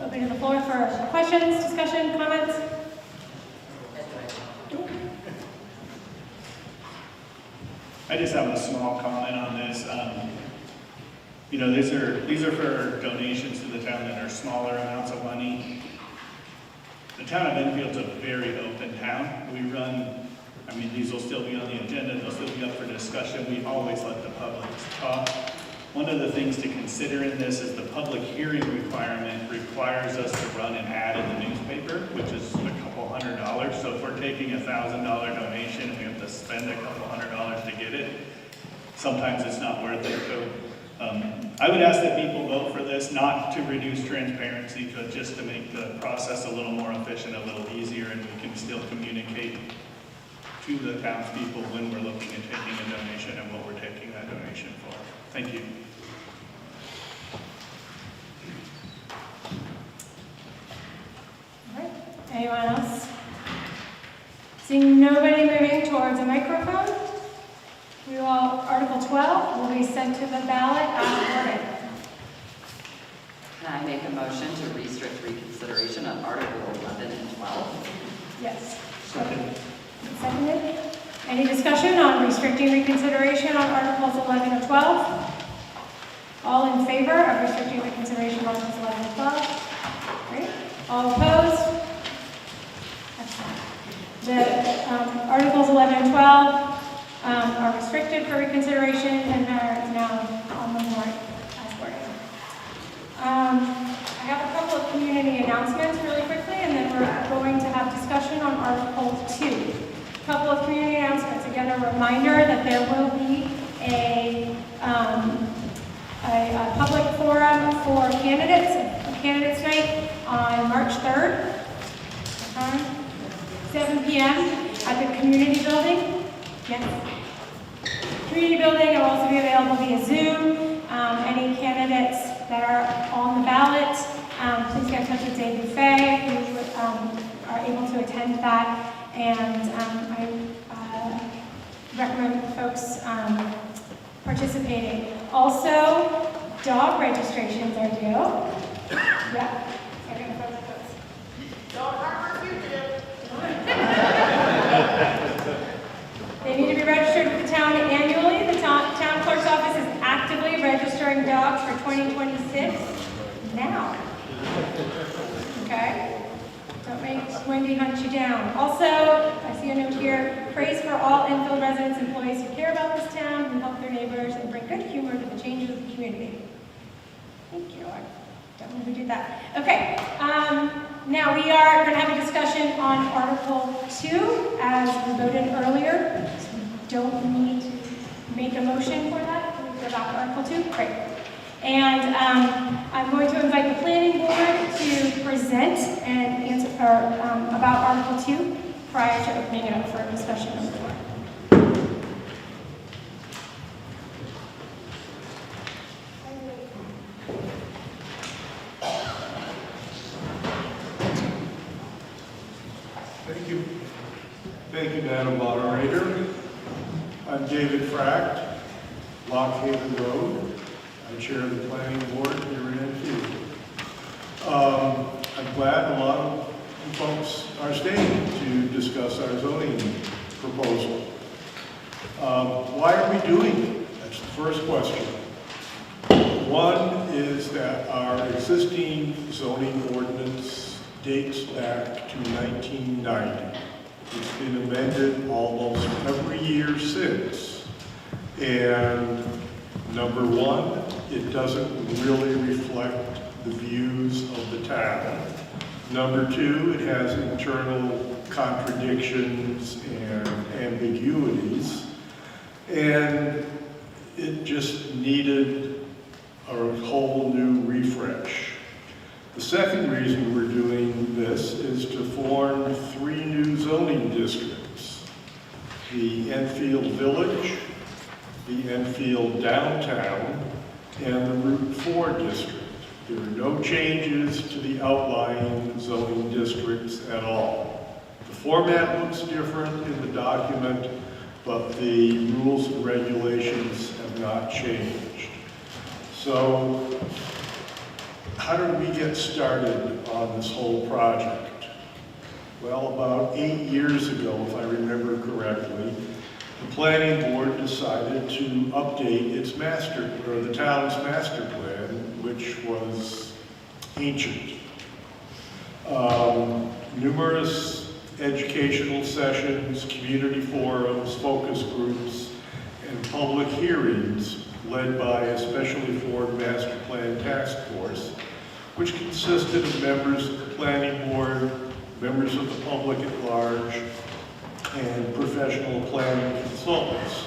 Open to the floor for questions, discussion, comments. I just have a small comment on this. You know, these are for donations to the town that are smaller amounts of money. The town of Enfield's a very open town. We run, I mean, these will still be on the agenda, they'll still be up for discussion. We always let the public talk. One of the things to consider in this is the public hearing requirement requires us to run an ad in the newspaper, which is a couple $100. So if we're taking $1,000 donation and we have to spend a couple $100 to get it, sometimes it's not worth it. So I would ask that people vote for this, not to reduce transparency, but just to make the process a little more efficient, a little easier, and we can still communicate to the townspeople when we're looking at taking a donation and what we're taking that donation for. Thank you. All right. Anyone else? Seeing nobody moving towards a microphone, Article 12 will be sent to the ballot as worded. Can I make a motion to restrict reconsideration on Article 11 and 12? Yes. Second. Seconded. Any discussion on restricting reconsideration on Articles 11 and 12? All in favor of restricting reconsideration on Articles 11 and 12? Great. All opposed? Excellent. The Articles 11 and 12 are restricted for reconsideration and are now on the warrant as worded. I have a couple of community announcements really quickly, and then we're going to have discussion on Article 2. A couple of community announcements. Again, a reminder that there will be a public forum for candidates, a candidates night on March 3rd, 7 p.m. at the community building. Yes. Community building will also be available via Zoom. Any candidates that are on the ballot, please get in touch with Dave Buffet, who are able to attend that. And I recommend folks participating. Also, dog registrations are due. Yeah. Don't harbor fugitive. They need to be registered with the town annually. The town clerk's office is actively registering dogs for 2026 now. Okay? Don't make Wendy hunt you down. Also, I see a note here, praise for all Enfield residents and employees who care about this town, who help their neighbors, and bring good humor to the changes of the community. Thank you. I don't know who did that. Okay. Now we are going to have a discussion on Article 2, as we voted earlier. So we don't need to make a motion for that. Can we go back to Article 2? Great. And I'm going to invite the planning board to present and answer about Article 2 prior to opening it up for a discussion on the floor. Thank you, Madam Moderator. I'm David Fract, Lock Haven Road. I chair the planning board here in Enfield. I'm glad a lot of folks are staying to discuss our zoning proposal. Why are we doing it? That's the first question. One is that our existing zoning ordinance dates back to 1990. It's been amended almost every year since. And number one, it doesn't really reflect the views of the town. Number two, it has internal contradictions and ambiguities. And it just needed a whole new refresh. The second reason we're doing this is to form 3 new zoning districts. The Enfield Village, the Enfield Downtown, and the Route 4 district. There are no changes to the outlying zoning districts at all. The format looks different in the document, but the rules and regulations have not changed. So, how did we get started on this whole project? Well, about 8 years ago, if I remember correctly, the planning board decided to update its the town's master plan, which was ancient. Numerous educational sessions, community forums, focus groups, and public hearings led by a specially formed master plan task force, which consisted of members of the planning board, members of the public at large, and professional planning consultants.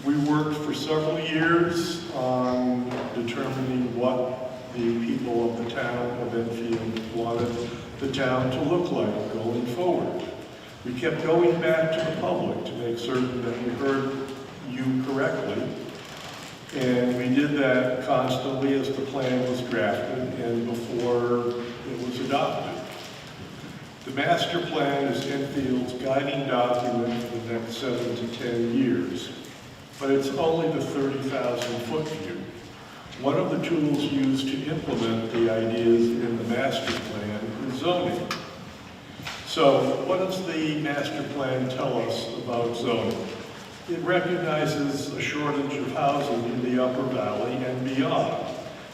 We worked for several years on determining what the people of the town of Enfield wanted the town to look like going forward. We kept going back to the public to make certain that we heard you correctly. And we did that constantly as the plan was drafted and before it was adopted. The master plan is Enfield's guiding document for the next 7 to 10 years, but it's only the 30,000-foot view. One of the tools used to implement the ideas in the master plan is zoning. So what does the master plan tell us about zoning? It recognizes a shortage of housing in the Upper Valley and beyond,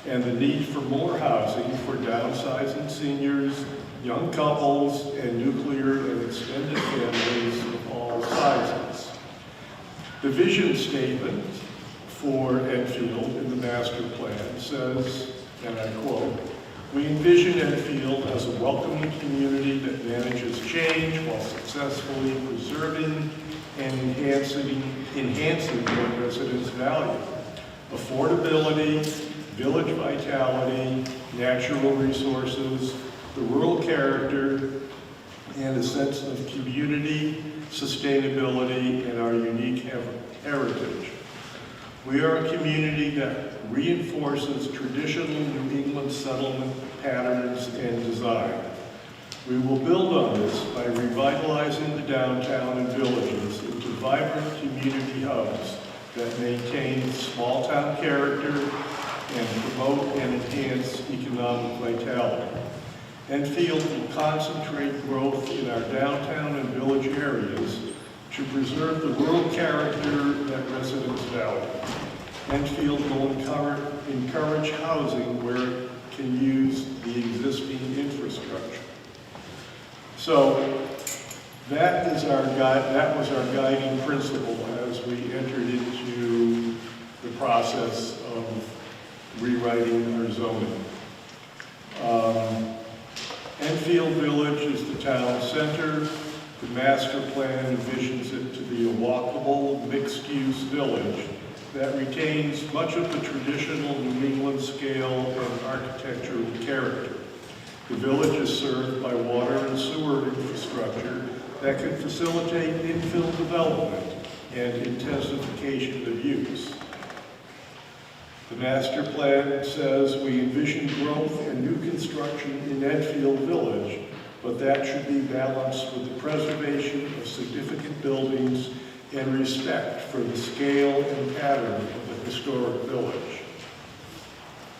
and the need for more housing for downsizing seniors, young couples, and nuclear and extended families of all sizes. The vision statement for Enfield in the master plan says, and I quote, "We envision Enfield as a welcoming community that manages change while successfully preserving and enhancing what residents value. Affordability, village vitality, natural resources, the rural character, and a sense of community, sustainability, and our unique heritage. We are a community that reinforces traditional New England settlement patterns and design. We will build on this by revitalizing the downtown and villages into vibrant community hubs that maintain small-town character and promote and enhance economic vitality. Enfield will concentrate growth in our downtown and village areas to preserve the rural character that residents value. Enfield will encourage housing where it can use the existing infrastructure." So that was our guiding principle as we entered into the process of rewriting our zoning. Enfield Village is the town center. The master plan envisions it to be a walkable, mixed-use village that retains much of the traditional New England scale and architectural character. The village is served by water and sewer infrastructure that can facilitate infill development and intensification of use. The master plan says we envision growth and new construction in Enfield Village, but that should be balanced with the preservation of significant buildings and respect for the scale and pattern of the historic village.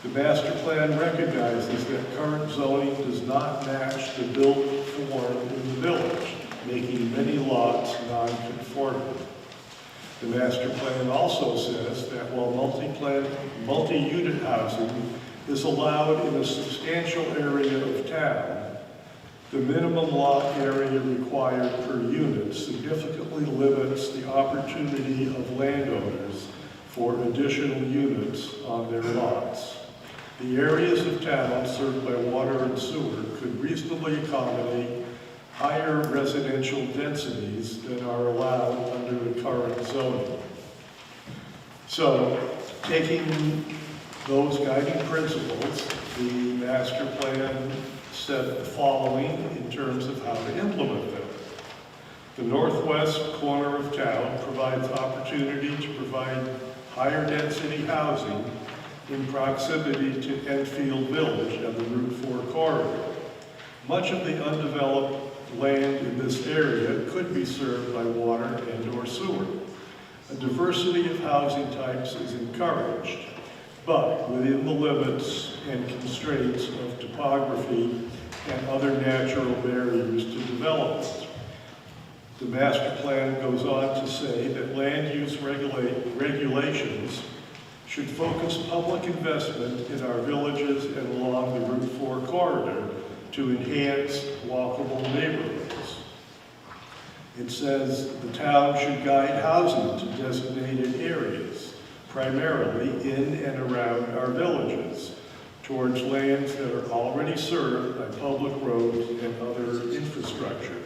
The master plan recognizes that current zoning does not match the built form in the village, making many lots non-conforming. The master plan also says that while multi-unit housing is allowed in a substantial area of town, the minimum lot area required per unit significantly limits the opportunity of landowners for additional units on their lots. The areas of town served by water and sewer could reasonably accommodate higher residential densities than are allowed under the current zoning. So, taking those guiding principles, the master plan said the following in terms of how to implement them. The northwest corner of town provides opportunity to provide higher density housing in proximity to Enfield Village and the Route 4 corridor. Much of the undeveloped land in this area could be served by water and/or sewer. A diversity of housing types is encouraged, but within the limits and constraints of topography and other natural barriers to development. The master plan goes on to say that land use regulations should focus public investment in our villages and along the Route 4 corridor to enhance walkable neighborhoods. It says the town should guide housing to designated areas, primarily in and around our villages, towards lands that are already served by public roads and other infrastructure.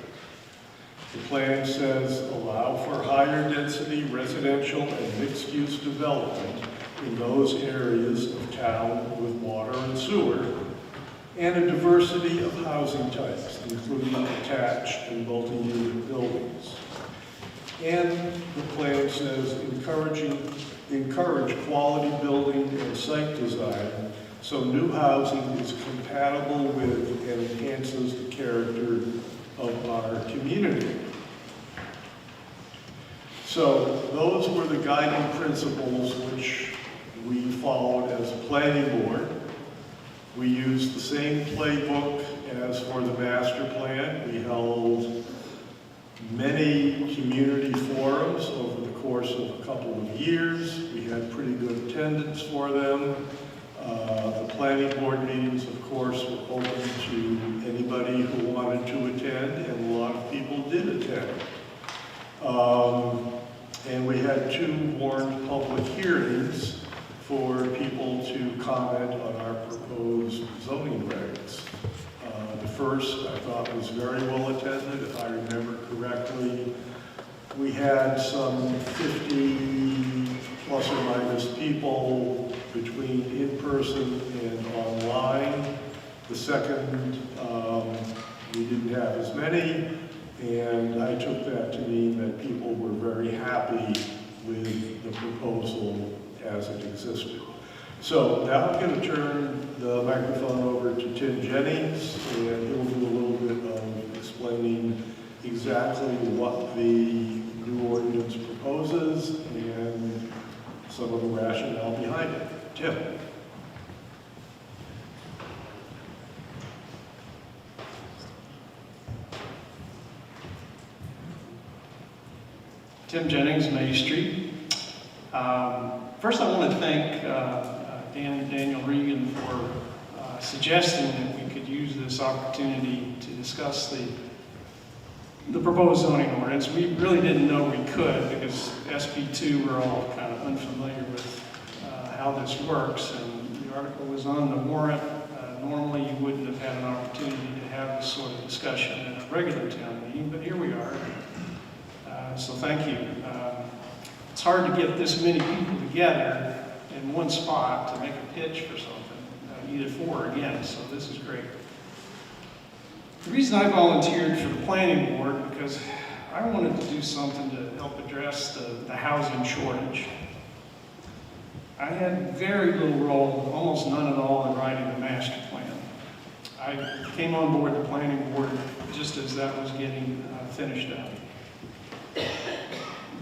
The plan says allow for higher density residential and mixed-use development in those areas of town with water and sewer, and a diversity of housing types, including attached and multi-unit buildings. And the plan says encourage quality building and site design so new housing is compatible with and enhances the character of our community. So those were the guiding principles which we followed as a planning board. We used the same playbook as for the master plan. We held many community forums over the course of a couple of years. We had pretty good attendance for them. The planning board meetings, of course, were open to anybody who wanted to attend, and a lot of people did attend. And we had 2 warned public hearings for people to comment on our proposed zoning regs. The first, I thought, was very well attended, if I remember correctly. We had some 50 plus or minus people between in-person and online. The second, we didn't have as many, and I took that to mean that people were very happy with the proposal as it existed. So now I'm going to turn the microphone over to Tim Jennings, and he'll do a little bit of explaining exactly what the new ordinance proposes and some of the rationale behind it. Tim. Tim Jennings, May Street. First, I want to thank Dan and Daniel Regan for suggesting that we could use this opportunity to discuss the proposed zoning ordinance. We really didn't know we could because SB2, we're all kind of unfamiliar with how this works, and the article was on the warrant. Normally, you wouldn't have had an opportunity to have this sort of discussion in a regular town meeting, but here we are. So thank you. It's hard to get this many people together in one spot to make a pitch for something. You need 4 again, so this is great. The reason I volunteered for the planning board because I wanted to do something to help address the housing shortage. I had very little role, almost none at all, in writing the master plan. I came on board the planning board just as that was getting finished up.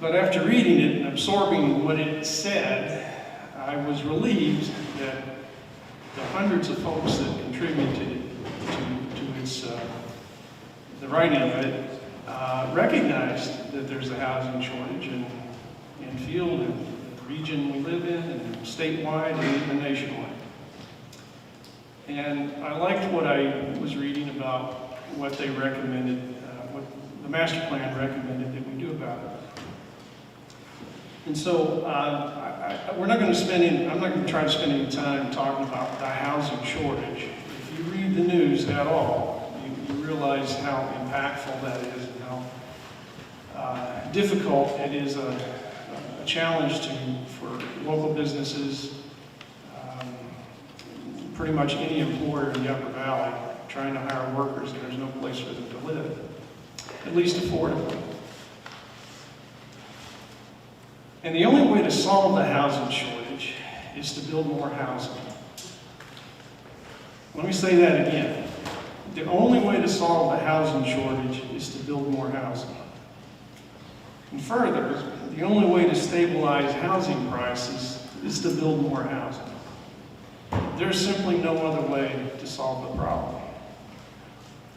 But after reading it and absorbing what it said, I was relieved that the hundreds of folks that contributed to its, the writing of it recognized that there's a housing shortage in Enfield and the region we live in and statewide and even nationwide. And I liked what I was reading about what they recommended, what the master plan recommended that we do about it. And so we're not going to spend any, I'm not going to try to spend any time talking about the housing shortage. If you read the news at all, you realize how impactful that is and how difficult it is a challenge for local businesses, pretty much any employer in the Upper Valley trying to hire workers and there's no place for them to live, at least affordably. And the only way to solve the housing shortage is to build more housing. Let me say that again. The only way to solve the housing shortage is to build more housing. And further, the only way to stabilize housing prices is to build more housing. There's simply no other way to solve the problem.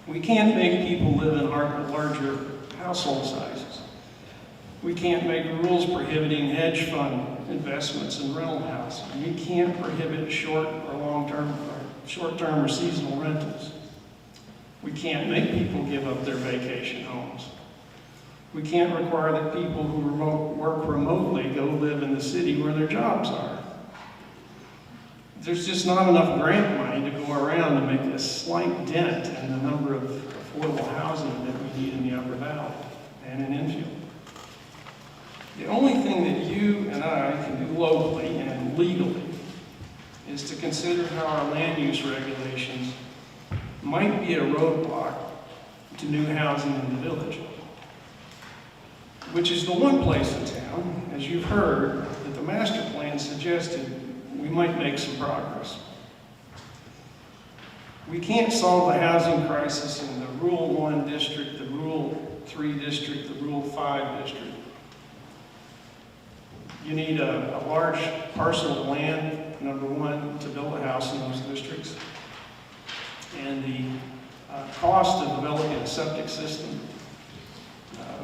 We can't make people live in larger household sizes. We can't make rules prohibiting hedge fund investments in rental housing. We can't prohibit short-term or seasonal rentals. We can't make people give up their vacation homes. We can't require that people who work remotely go live in the city where their jobs are. There's just not enough grant money to go around to make a slight dent in the number of affordable housing that we need in the Upper Valley and in Enfield. The only thing that you and I can do locally and legally is to consider how our land use regulations might be a roadblock to new housing in the village, which is the one place in town, as you've heard, that the master plan suggested we might make some progress. We can't solve the housing crisis in the Rural 1 district, the Rural 3 district, the Rural 5 district. You need a large parcel of land, number one, to build a house in those districts. And the cost of developing a septic system,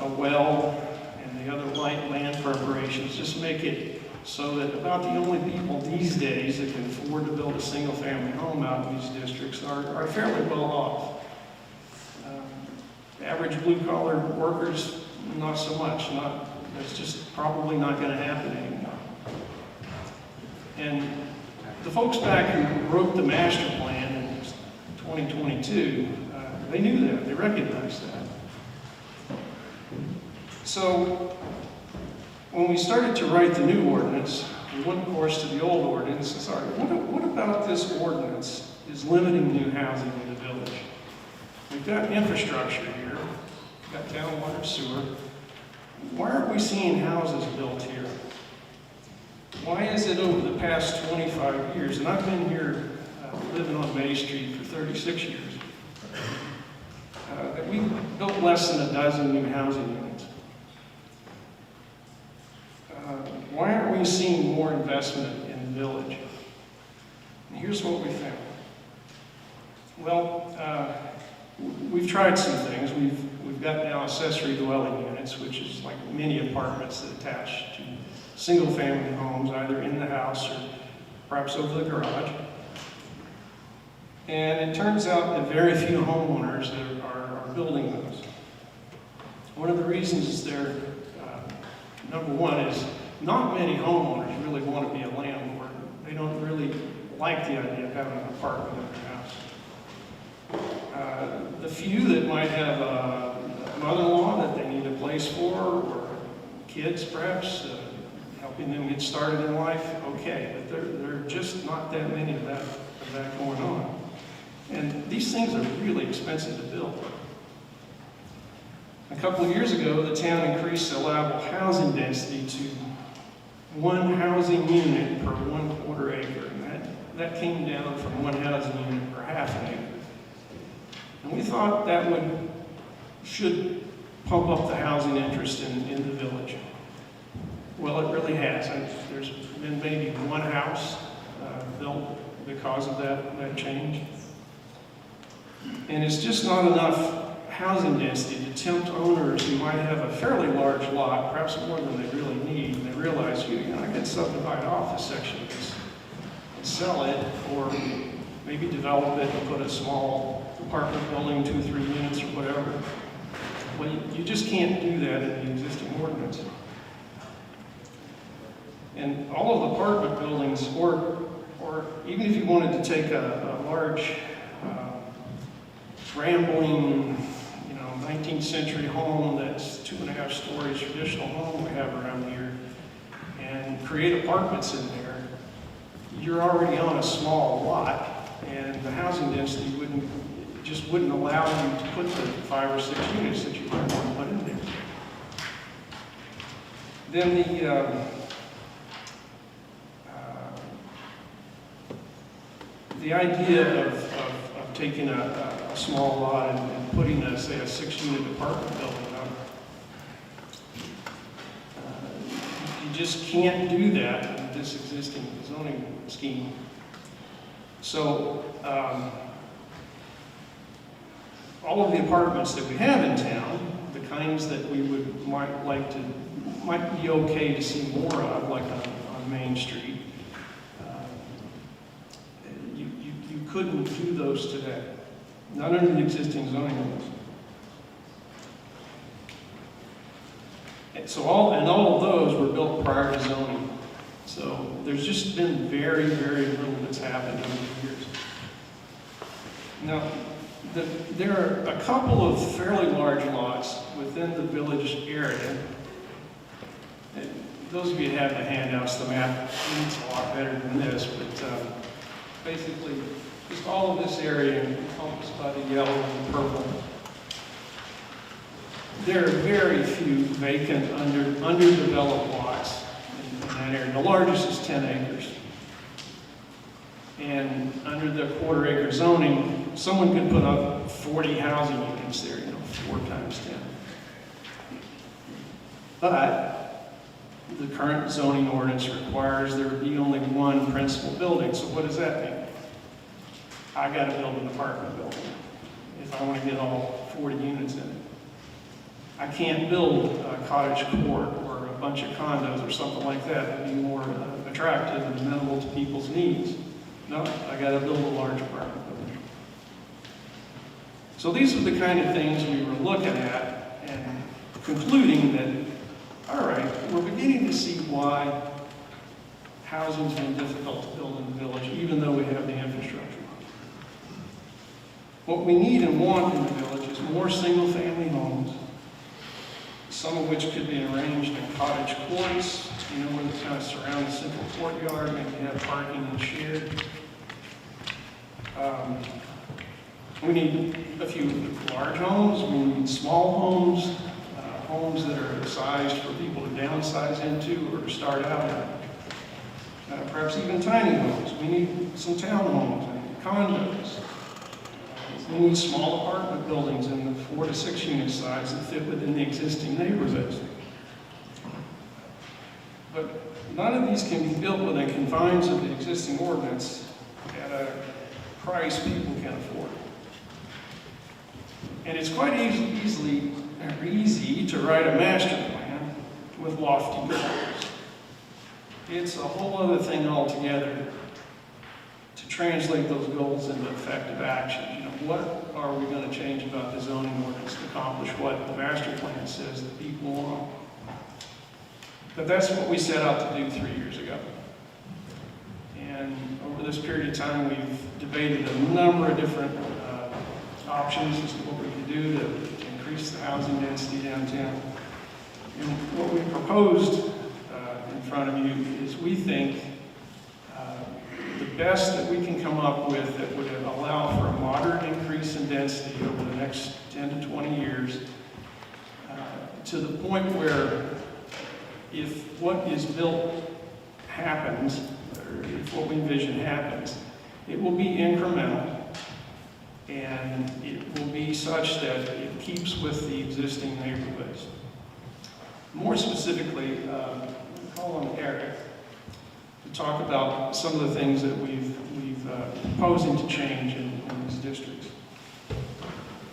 a well, and the other light land preparations just make it so that about the only people these days that can afford to build a single-family home out in these districts are fairly well off. Average blue-collar workers, not so much. That's just probably not going to happen anymore. And the folks back who wrote the master plan in 2022, they knew that, they recognized that. So when we started to write the new ordinance, we went, of course, to the old ordinance and started, what about this ordinance is limiting new housing in the village? We've got infrastructure here, we've got town water, sewer. Why aren't we seeing houses built here? Why is it over the past 25 years, and I've been here living on May Street for 36 years, that we've built less than a dozen new housing units? Why aren't we seeing more investment in the village? And here's what we found. Well, we've tried some things. We've got now accessory dwelling units, which is like mini apartments that attach to single-family homes, either in the house or perhaps over the garage. And it turns out that very few homeowners are building those. One of the reasons is number one is not many homeowners really want to be a landlord. They don't really like the idea of having an apartment in their house. The few that might have a mother-in-law that they need a place for, or kids perhaps, helping them get started in life, okay, but there are just not that many of that going on. And these things are really expensive to build. A couple of years ago, the town increased the allowable housing density to 1 housing unit per 1/4 acre, and that came down from 1 housing unit per half an acre. And we thought that should pump up the housing interest in the village. Well, it really has. There's been maybe 1 house built because of that change. And it's just not enough housing density to tempt owners who might have a fairly large lot, perhaps more than they really need, and they realize, I could subdivide off a section of this and sell it, or maybe develop it and put a small apartment building, 2 or 3 units or whatever. Well, you just can't do that in the existing ordinance. And all of the apartment buildings, or even if you wanted to take a large, rambling, 19th century home that's 2.5 stories, traditional home we have around here, and create apartments in there, you're already on a small lot, and the housing density just wouldn't allow you to put the 5 or 6 units that you might want to put in there. Then the idea of taking a small lot and putting, say, a 6-unit apartment building up, you just can't do that in this existing zoning scheme. So all of the apartments that we have in town, the kinds that we might be okay to see more of, like on Main Street, you couldn't do those today, not under the existing zoning rules. And so all of those were built prior to zoning. So there's just been very, very little that's happened over the years. Now, there are a couple of fairly large lots within the village area. And those of you who have the handouts, the map reads a lot better than this, but basically, just all of this area encompassed by the yellow and the purple. There are very few vacant, underdeveloped lots in that area. The largest is 10 acres. And under the quarter-acre zoning, someone could put up 40 housing units there, 4 times 10. But the current zoning ordinance requires there be only one principal building. So what does that mean? I got to build an apartment building if I want to get all 40 units in it. I can't build a cottage court or a bunch of condos or something like that that would be more attractive and amenable to people's needs. No, I got to build a large apartment building. So these are the kind of things we were looking at and concluding that, all right, we're beginning to see why housing's been difficult to build in the village, even though we have the infrastructure. What we need and want in the village is more single-family homes, some of which could be arranged in cottage courts, where they kind of surround a simple courtyard, maybe have parking and shared. We need a few large homes, we need small homes, homes that are sized for people to downsize into or to start out in. Perhaps even tiny homes. We need some townhomes and condos. We need small apartment buildings in the 4 to 6 unit size that fit within the existing neighborhoods. But none of these can be built within the confines of the existing ordinance at a price people can afford. And it's quite easy to write a master plan with lofty goals. It's a whole other thing altogether to translate those goals into effective action. What are we going to change about the zoning ordinance to accomplish what the master plan says that people want? But that's what we set out to do 3 years ago. And over this period of time, we've debated a number of different options as to what we could do to increase the housing density downtown. And what we proposed in front of you is we think the best that we can come up with that would allow for a moderate increase in density over the next 10 to 20 years to the point where if what is built happens, or if what we envision happens, it will be incremental and it will be such that it keeps with the existing neighborhoods. More specifically, call on Eric to talk about some of the things that we've proposing to change in these districts.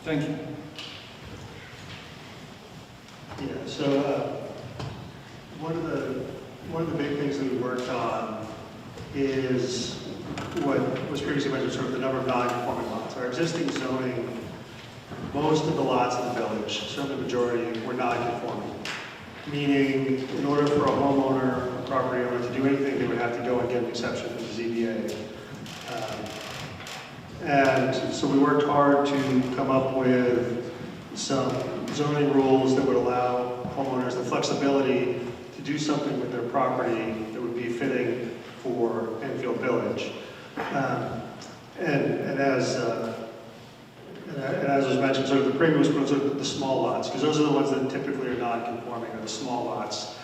Thank you. Yeah, so one of the big things that we worked on is what was previously mentioned, sort of the number of non-conforming lots. Our existing zoning, most of the lots in the village, certainly the majority, were non-conforming. Meaning, in order for a homeowner, a property owner to do anything, they would have to go and get an exception from the ZBA. And so we worked hard to come up with some zoning rules that would allow homeowners the flexibility to do something with their property that would be fitting for Enfield Village. And as was mentioned, sort of the premium was sort of the small lots, because those are the ones that typically are non-conforming, are the small lots.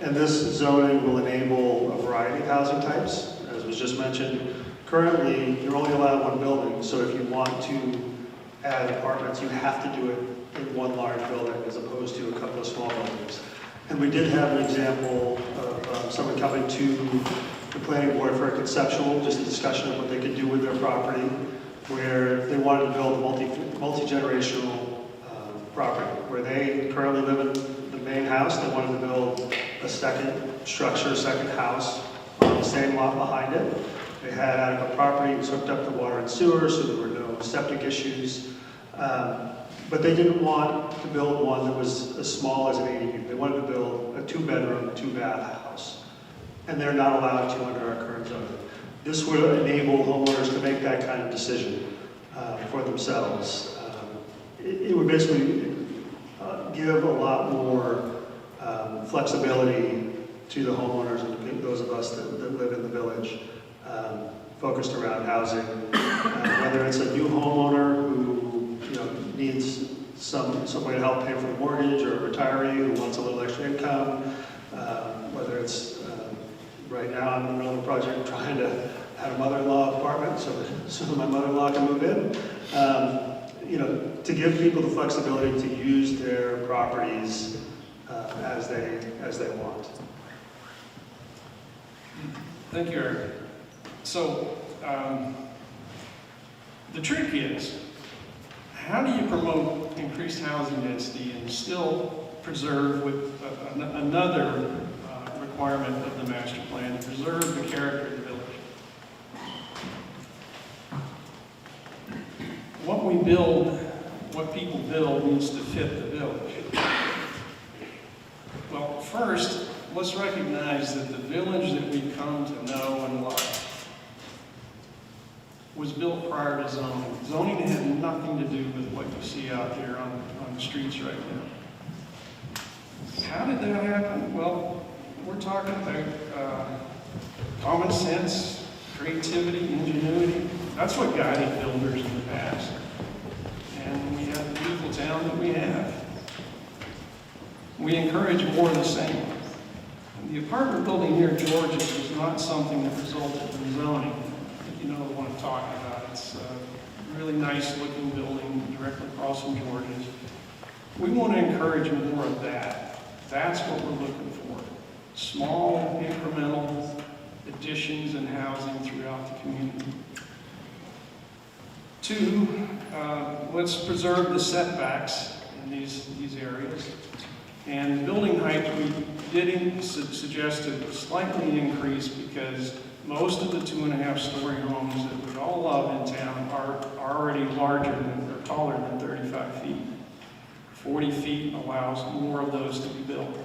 And this zoning will enable a variety of housing types, as was just mentioned. Currently, you're only allowed one building, so if you want to add apartments, you have to do it in one large building as opposed to a couple of small buildings. And we did have an example of someone coming to the planning board for a conceptual, just a discussion of what they could do with their property, where they wanted to build a multi-generational property, where they currently live in the main house. They wanted to build a second structure, a second house on the same lot behind it. They had adequate property, it was hooked up to water and sewer, so there were no septic issues. But they didn't want to build one that was as small as an ADU. They wanted to build a 2-bedroom, 2-bath house. And they're not allowed to under our current zoning. This would enable homeowners to make that kind of decision for themselves. It would basically give a lot more flexibility to the homeowners and those of us that live in the village, focused around housing. Whether it's a new homeowner who needs some way to help pay for the mortgage, or a retiree who wants a little extra income, whether it's right now I'm in the middle of a project trying to had a mother-in-law apartment, so my mother-in-law can move in. To give people the flexibility to use their properties as they want. Thank you, Eric. So, the trick is, how do you promote increased housing density and still preserve with another requirement of the master plan, to preserve the character of the village? What we build, what people build needs to fit the village. Well, first, let's recognize that the village that we've come to know and love was built prior to zoning. Zoning had nothing to do with what you see out there on the streets right now. How did that happen? Well, we're talking about common sense, creativity, ingenuity. That's what guided builders in the past. And we have the beautiful town that we have. We encourage more of the same. And the apartment building near George's was not something that resulted from zoning. I think you know the one I'm talking about. It's a really nice looking building directly across from George's. We want to encourage more of that. That's what we're looking for. Small, incremental additions and housing throughout the community. Two, let's preserve the setbacks in these areas. And building height, we did suggest a slightly increase because most of the 2.5-story homes that we all love in town are already larger than, or taller than 35 feet. 40 feet allows more of those to be built.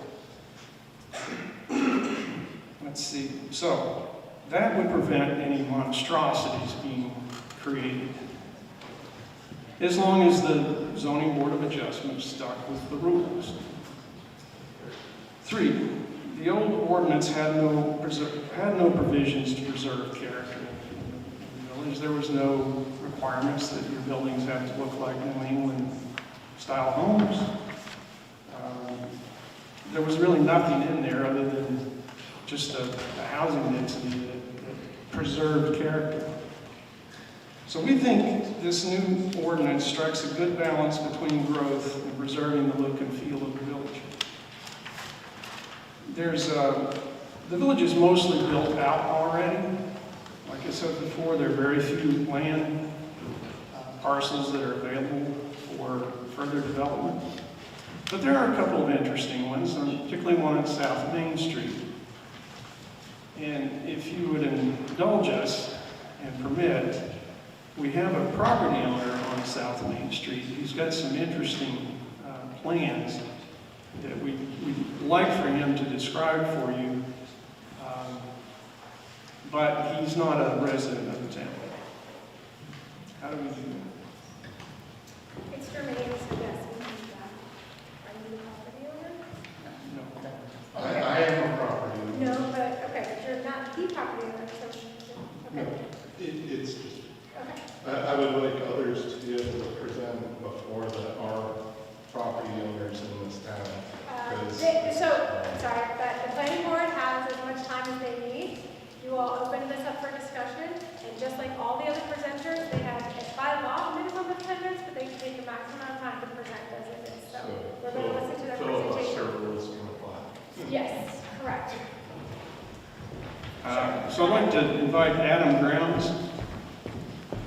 Let's see. So that would prevent any monstrosities being created, as long as the Zoning Board of Adjustment stuck with the rules. 3, the old ordinance had no provisions to preserve character in the village. There was no requirements that your buildings have to look like New England style homes. There was really nothing in there other than just a housing density that preserved character. So we think this new ordinance strikes a good balance between growth and preserving the look and feel of the village. The village is mostly built out already. Like I said before, there are very few land parcels that are available for further development. But there are a couple of interesting ones, particularly one on South Main Street. And if you would indulge us and permit, we have a property owner on South Main Street who's got some interesting plans that we'd like for him to describe for you, but he's not a resident of the town. How do we do that? It's Jermaine suggesting that. Are you the property owner? No. I am a property owner. No, but, okay, but you're not the property owner, so, okay. No, it's just, Okay. I would like others to be able to present before our property owners in this town. Sorry, but the planning board has as much time as they need. You all open this up for discussion, and just like all the other presenters, they have, it's by law, a minimum of 10 minutes, but they can take the maximum amount of time to present as it is. So we're going to listen to their presentation. Rules can apply. Yes, correct. So I'd like to invite Adam Grounds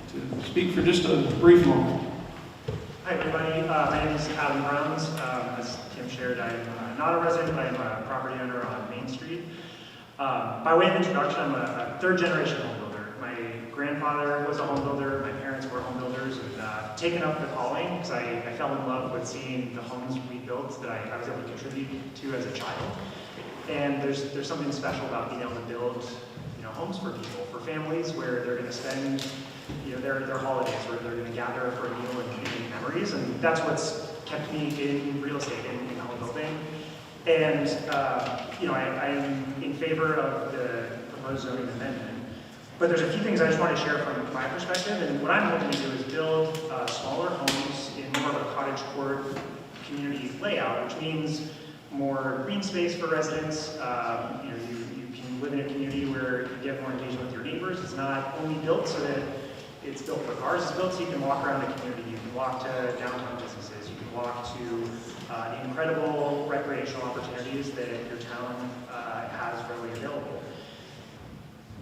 to speak for just a brief moment. Hi everybody, my name is Adam Browns. As Kim shared, I'm not a resident, I am a property owner on Main Street. By way of introduction, I'm a third-generation home builder. My grandfather was a home builder, my parents were home builders, and taken up the calling because I fell in love with seeing the homes we built that I was able to contribute to as a child. And there's something special about being able to build, homes for people, for families where they're going to spend, their holidays, where they're going to gather for a meal and make memories, and that's what's kept me in real estate, in home building. And I am in favor of the proposed zoning amendment. But there's a few things I just want to share from my perspective, and what I'm hoping to do is build smaller homes in more of a cottage court community layout, which means more green space for residents. You can live in a community where you get more engagement with your neighbors. It's not only built so that it's built for cars, it's built so you can walk around the community. You can walk to downtown businesses, you can walk to the incredible recreational opportunities that your town has readily available.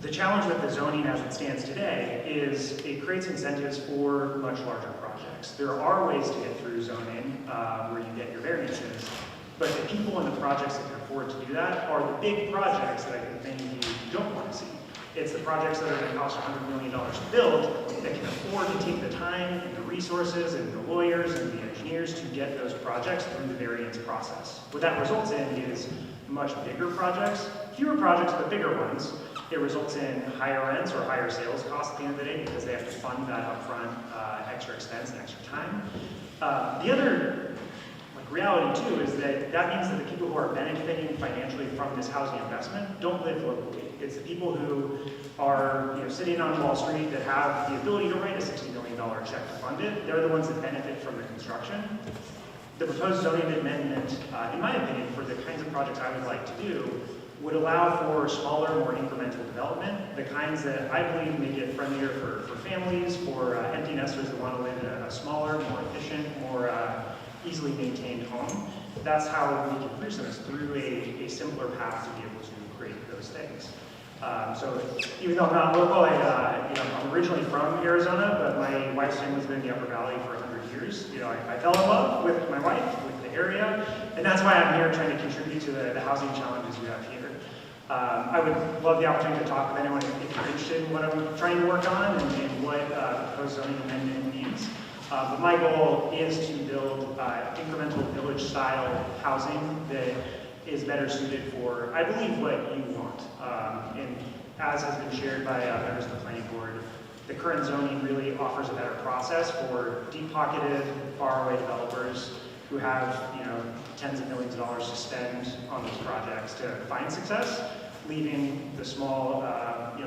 The challenge with the zoning as it stands today is it creates incentives for much larger projects. There are ways to get through zoning where you get your variances, but the people and the projects that can afford to do that are the big projects that I think many of you don't want to see. It's the projects that are going to cost $100 million to build that can afford to take the time and the resources and the lawyers and the engineers to get those projects through the variance process. What that results in is much bigger projects, fewer projects, but bigger ones. It results in higher rents or higher sales costs at the end of the day because they have to fund that upfront extra expense and extra time. The other reality too is that that means that the people who are benefiting financially from this housing investment don't live locally. It's the people who are sitting on Wall Street that have the ability to write a $60 million check to fund it. They're the ones that benefit from the construction. The proposed zoning amendment, in my opinion, for the kinds of projects I would like to do, would allow for smaller, more incremental development, the kinds that I believe make it friendlier for families, for empty nesters that want to live in a smaller, more efficient, more easily maintained home. That's how we can bridge this through a simpler path to be able to create those things. So even though I'm not local, I'm originally from Arizona, but my wife's family's been in the Upper Valley for 100 years. I fell in love with my wife, with the area, and that's why I'm here trying to contribute to the housing challenges you have here. I would love the opportunity to talk with anyone if you're interested in what I'm trying to work on and what the proposed zoning amendment means. But my goal is to build incremental village-style housing that is better suited for, I believe, what you want. And as has been shared by members of the planning board, the current zoning really offers a better process for deep-pocketed, faraway developers who have tens of millions of dollars to spend on these projects to find success, leaving the small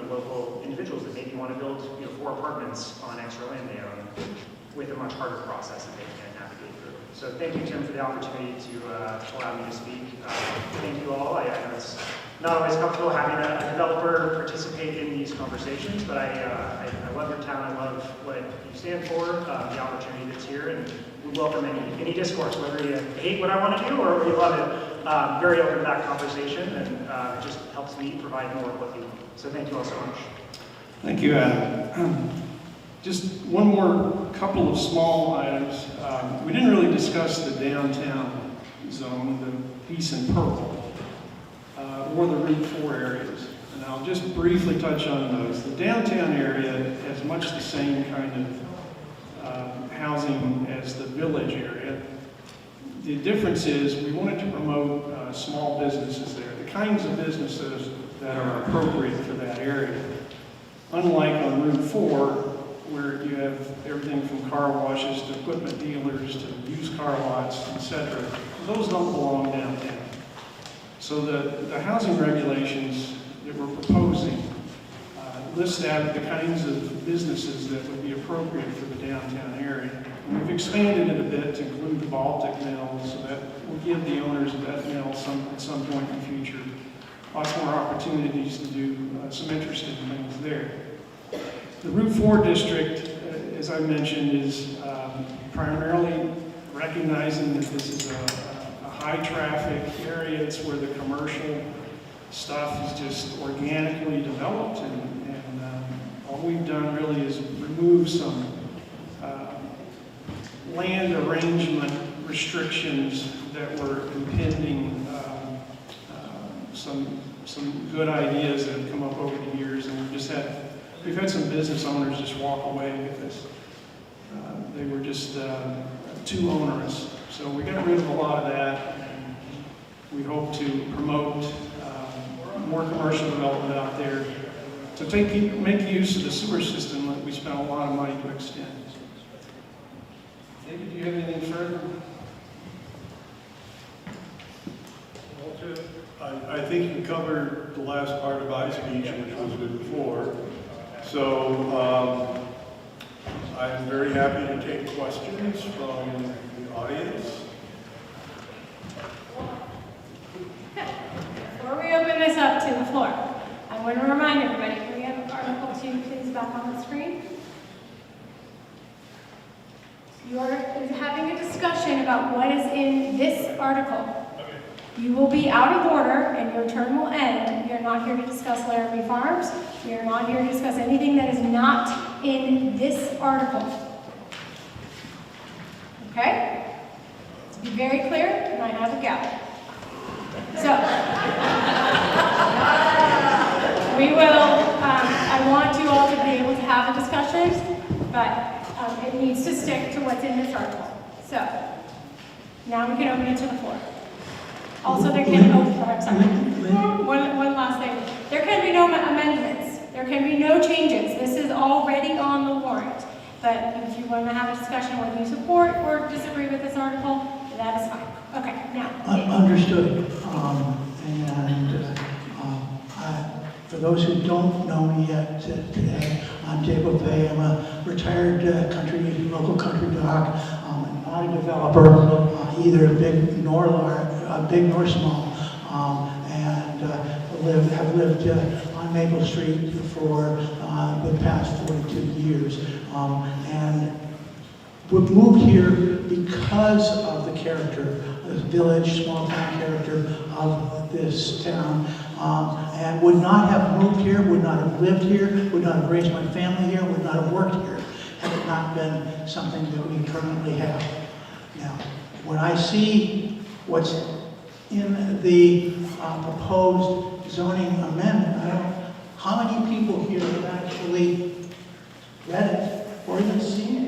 local individuals that maybe want to build 4 apartments on extra land they own with a much harder process that they can navigate through. So thank you, Tim, for the opportunity to allow me to speak. Thank you all. I know it's not always comfortable having a developer participate in these conversations, but I love your town. I love what you stand for, the opportunity that's here, and we welcome any discourse, whether you hate what I want to do or you love it. Very open to that conversation, and it just helps me provide more of what you want. So thank you all so much. Thank you, Adam. Just one more couple of small items. We didn't really discuss the downtown zone, the piece in purple, or the Route 4 areas. And I'll just briefly touch on those. The downtown area has much the same kind of housing as the village area. The difference is we wanted to promote small businesses there, the kinds of businesses that are appropriate for that area. Unlike on Route 4, where you have everything from car washes to equipment dealers to used car lots, etc. Those don't belong downtown. So the housing regulations that we're proposing list out the kinds of businesses that would be appropriate for the downtown area. And we've expanded it a bit to include the Baltic Mill, so that will give the owners of that mill at some point in the future lots more opportunities to do some interesting things there. The Route 4 district, as I mentioned, is primarily recognizing that this is a high-traffic area. It's where the commercial stuff is just organically developed, and all we've done really is remove some land arrangement restrictions that were impeding some good ideas that have come up over the years, and we've had some business owners just walk away because they were just too onerous. So we got rid of a lot of that, and we hope to promote more commercial development out there to make use of the sewer system that we spent a lot of money to extend. David, do you have anything further? I think you covered the last part of my speech, which was Route 4. So I'm very happy to take questions from the audience. Before we open this up to the floor, want to remind everybody, can we have Article 2 please back on the screen? You are having a discussion about what is in this article. You will be out of order and your turn will end. We are not here to discuss Laramie Farms. We are not here to discuss anything that is not in this article. Okay? To be very clear, and I have a gavel. So, we will, I want you all to be able to have a discussion, but it needs to stick to what's in this article. So, now we can open it to the floor. Also, there can, I'm sorry, one last thing. There can be no amendments. There can be no changes. This is already on the warrant. But if you want to have a discussion whether you support or disagree with this article, that is fine. Okay, now. Understood. For those who don't know me yet today, I'm Dave O'Pay. I'm a retired local country doc. I'm not a developer, either big nor small, and have lived on Maple Street for the past 42 years. And we've moved here because of the character, the village, small town character of this town. And would not have moved here, would not have lived here, would not have raised my family here, would not have worked here, had it not been something that we currently have. Now, when I see what's in the proposed zoning amendment, I don't know how many people here have actually read it or even seen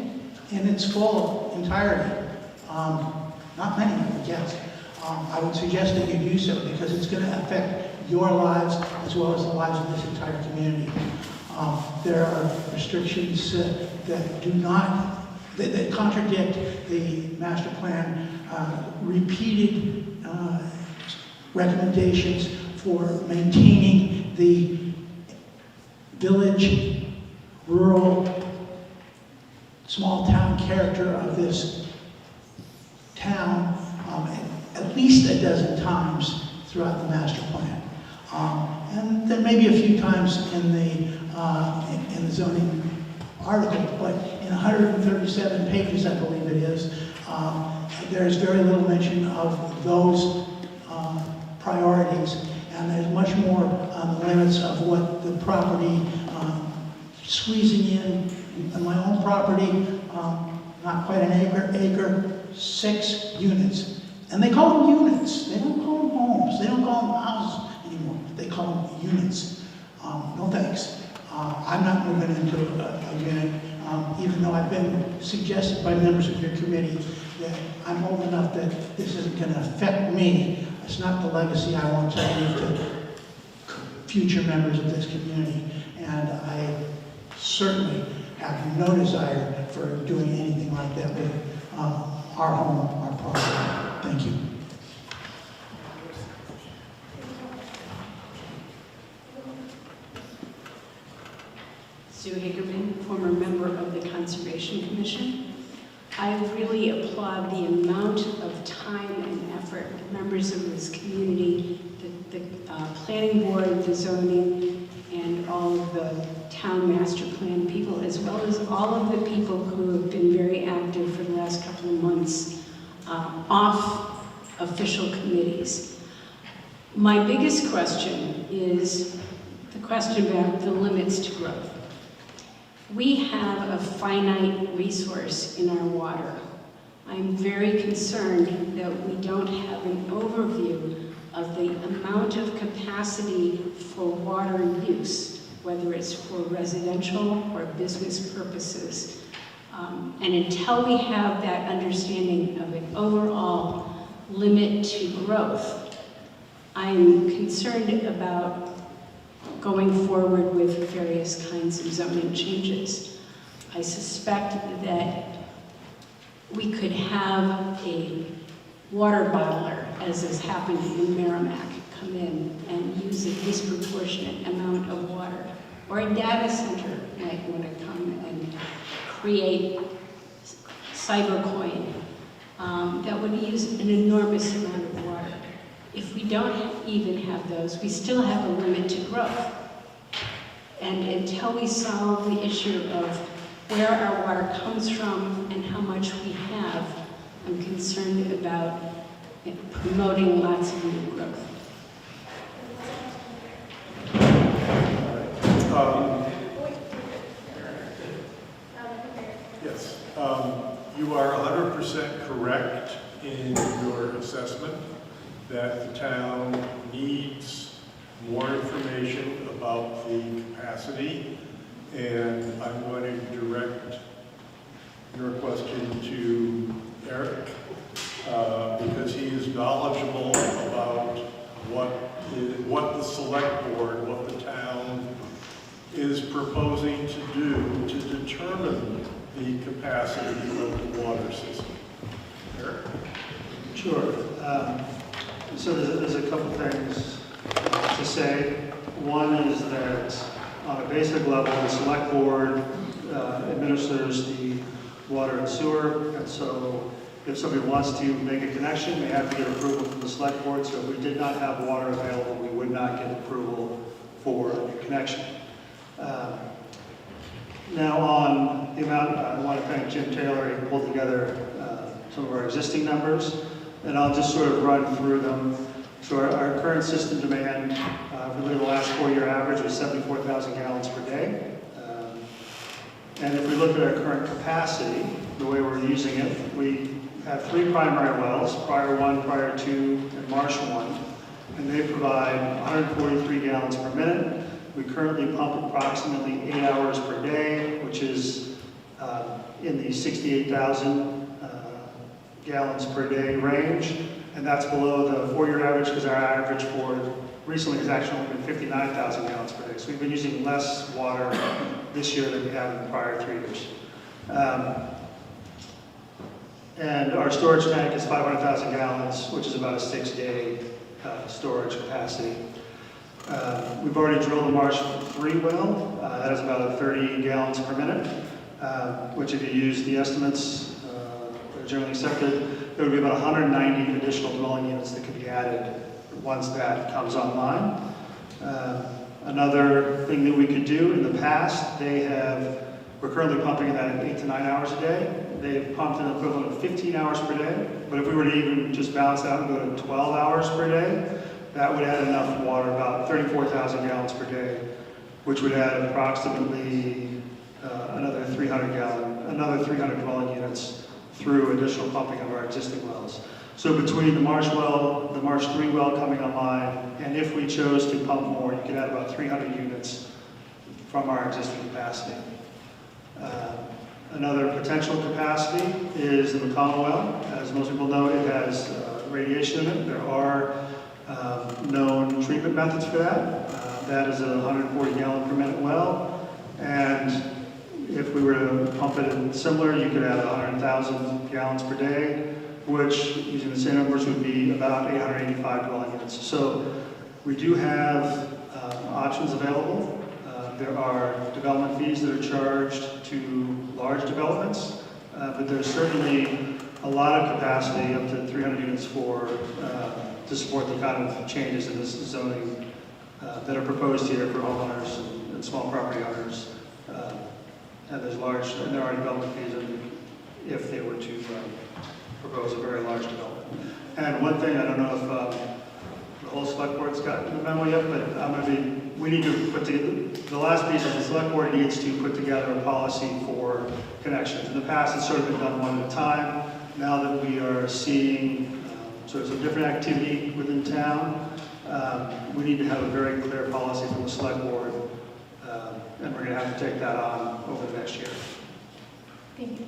it in its full entirety. Not many, I guess. I would suggest that you do so because it's going to affect your lives as well as the lives of this entire community. There are restrictions that do not, that contradict the master plan, repeated recommendations for maintaining the village, rural, small town character of this town at least a dozen times throughout the master plan. And then maybe a few times in the zoning article, but in 137 pages, I believe it is, there's very little mention of those priorities, and there's much more on the limits of what the property, squeezing in my own property, not quite an acre, 6 units. And they call them units. They don't call them homes. They don't call them houses anymore. They call them units. No thanks. I'm not moving into a unit, even though I've been suggested by members of your committee that I'm old enough that this isn't going to affect me. It's not the legacy I want to leave to future members of this community. And I certainly have no desire for doing anything like that with our home, our property. Thank you. Sue Hagerman, former member of the Conservation Commission. I really applaud the amount of time and effort members of this community, the planning board, the zoning, and all of the town master plan people, as well as all of the people who have been very active for the last couple of months off official committees. My biggest question is the question about the limits to growth. We have a finite resource in our water. I'm very concerned that we don't have an overview of the amount of capacity for water use, whether it's for residential or business purposes. And until we have that understanding of an overall limit to growth, I'm concerned about going forward with various kinds of zoning changes. I suspect that we could have a water bottler, as has happened in Merrimack, come in and use a disproportionate amount of water. Or a data center might want to come and create cybercoin that would use an enormous amount of water. If we don't even have those, we still have a limit to growth. And until we solve the issue of where our water comes from and how much we have, I'm concerned about promoting lots of new growth. Yes, you are 100% correct in your assessment that the town needs more information about the capacity, and I'm going to direct your question to Eric, because he is knowledgeable about what the select board, what the town is proposing to do to determine the capacity of the water system. Eric? Sure. So there's a couple things to say. One is that on a basic level, the select board administers the water and sewer, and so if somebody wants to make a connection, they have to get approval from the select board. So if we did not have water available, we would not get approval for a new connection. Now on the amount, I want to thank Jim Taylor. He pulled together some of our existing numbers, and I'll just sort of run through them. So our current system demand, if we look at the last 4-year average, was 74,000 gallons per day. And if we look at our current capacity, the way we're using it, we have 3 primary wells, Prior 1, Prior 2, and Marsh 1, and they provide 143 gallons per minute. We currently pump approximately 8 hours per day, which is in the 68,000 gallons per day range, and that's below the 4-year average because our average for recently has actually only been 59,000 gallons per day. So we've been using less water this year than we have in the prior 3 years. And our storage tank is 500,000 gallons, which is about a 6-day storage capacity. We've already drilled the Marsh 3 well. That is about 30 gallons per minute, which if you use the estimates that are generally accepted, there would be about 190 additional dwelling units that could be added once that comes online. Another thing that we could do in the past, we're currently pumping that at 8 to 9 hours a day. They've pumped an equivalent of 15 hours per day, but if we were to even just balance out and go to 12 hours per day, that would add enough water, about 34,000 gallons per day, which would add approximately another 300 dwelling units through additional pumping of our existing wells. So between the Marsh well, the Marsh 3 well coming online, and if we chose to pump more, you could add about 300 units from our existing capacity. Another potential capacity is the McConnell well. As most people know, it has radiation in it. There are known treatment methods for that. That is a 140 gallon per minute well, and if we were to pump it in similar, you could add 100,000 gallons per day, which, using the same numbers, would be about 885 dwelling units. So we do have options available. There are development fees that are charged to large developments, but there's certainly a lot of capacity, up to 300 units to support the kind of changes in this zoning that are proposed here for homeowners and small property owners. And there are development fees if they were to propose a very large development. And one thing, I don't know if the whole select board's gotten the memo yet, but we need to put together, the last piece is the select board needs to put together a policy for connections. In the past, it's sort of been done one at a time. Now that we are seeing sort of some different activity within town, we need to have a very clear policy from the select board, and we're going to have to take that on over the next year. Thank you.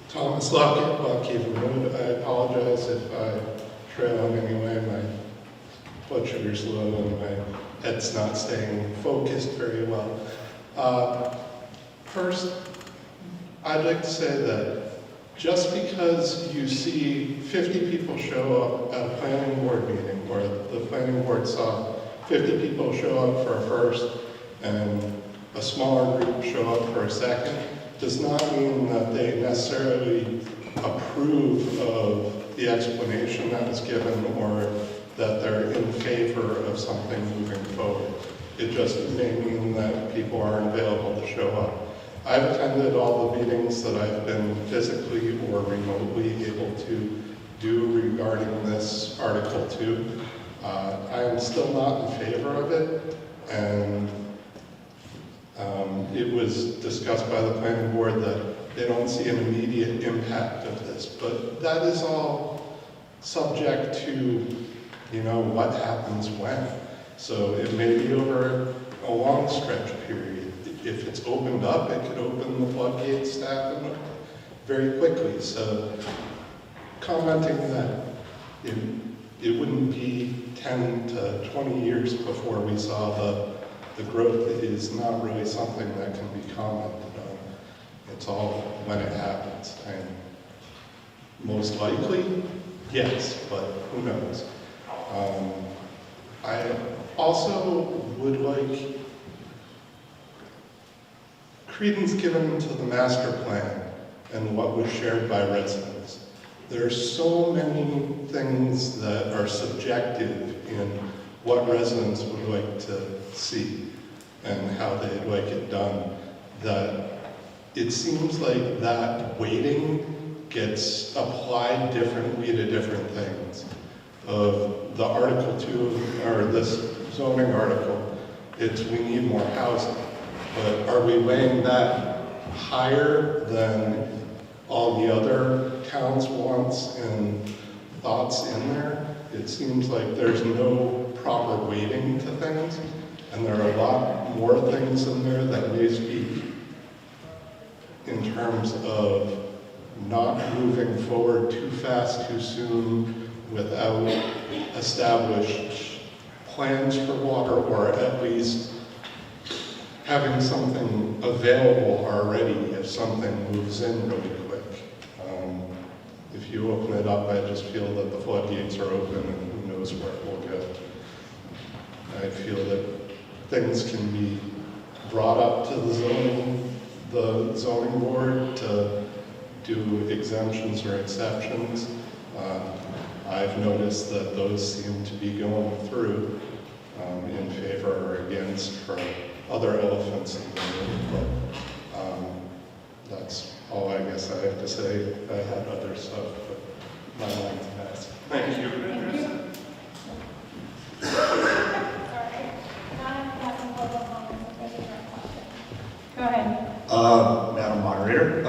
Thomas Lockheed Road. I apologize if I trail in any way. My blood sugar's low and my head's not staying focused very well. First, I'd like to say that just because you see 50 people show up at a planning board meeting, or the planning board saw 50 people show up for a first and a smaller group show up for a second, does not mean that they necessarily approve of the explanation that was given or that they're in favor of something moving forward. It just may mean that people aren't available to show up. I've attended all the meetings that I've been physically or remotely able to do regarding this Article 2. I am still not in favor of it, and it was discussed by the planning board that they don't see an immediate impact of this, but that is all subject to, you know, what happens when. So it may be over a long stretch period. If it's opened up, it could open the floodgates to happen very quickly. So commenting that it wouldn't be 10 to 20 years before we saw the growth is not really something that can be commented on. It's all when it happens. And most likely, yes, but who knows. I also would like credence given to the master plan and what was shared by residents. There are so many things that are subjective in what residents would like to see and how they'd like it done, that it seems like that weighting gets applied differently to different things. Of the Article 2, or this zoning article, it's we need more housing. But are we weighing that higher than all the other towns' wants and thoughts in there? It seems like there's no proper weighting to things, and there are a lot more things in there that may speak in terms of not moving forward too fast, too soon, without established plans for water, or at least having something available already if something moves in really quick. If you open it up, I just feel that the floodgates are open and who knows where it will go. I feel that things can be brought up to the zoning board to do exemptions or exceptions. I've noticed that those seem to be going through in favor or against for other elephants in the room, but that's all I guess I have to say. I had other stuff, but my mind's passed. Thank you. Thank you. Sorry. Go ahead. Madam Moderator,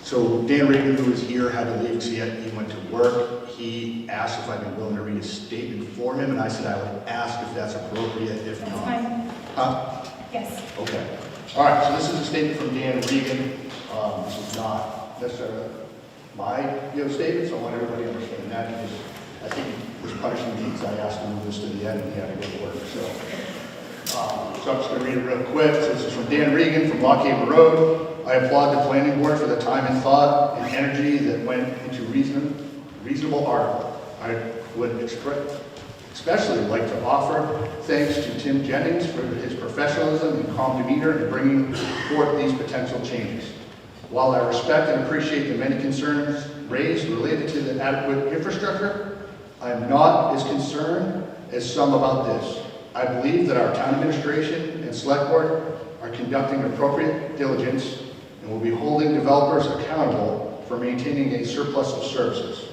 so Dan Reagan, who is here, had to leave because he went to work. He asked if I'd be willing to read a statement for him, and I said I would ask if that's appropriate, if That's not. fine. Huh? Yes. Okay. All right, so this is a statement from Dan Reagan. This is not necessarily my statement, so I want everybody to understand that. He just, I think he was punishing me because I asked him to move this to the end and he had to go to work. So I'm just going to read it real quick. So this is from Dan Reagan from Lockhaven Road. I applaud the planning board for the time and thought and energy that went into reasonable article. I would especially like to offer thanks to Tim Jennings for his professionalism and calm demeanor in bringing forth these potential changes. While I respect and appreciate the many concerns raised related to the adequate infrastructure, I am not as concerned as some about this. I believe that our town administration and select board are conducting appropriate diligence and will be holding developers accountable for maintaining a surplus of services.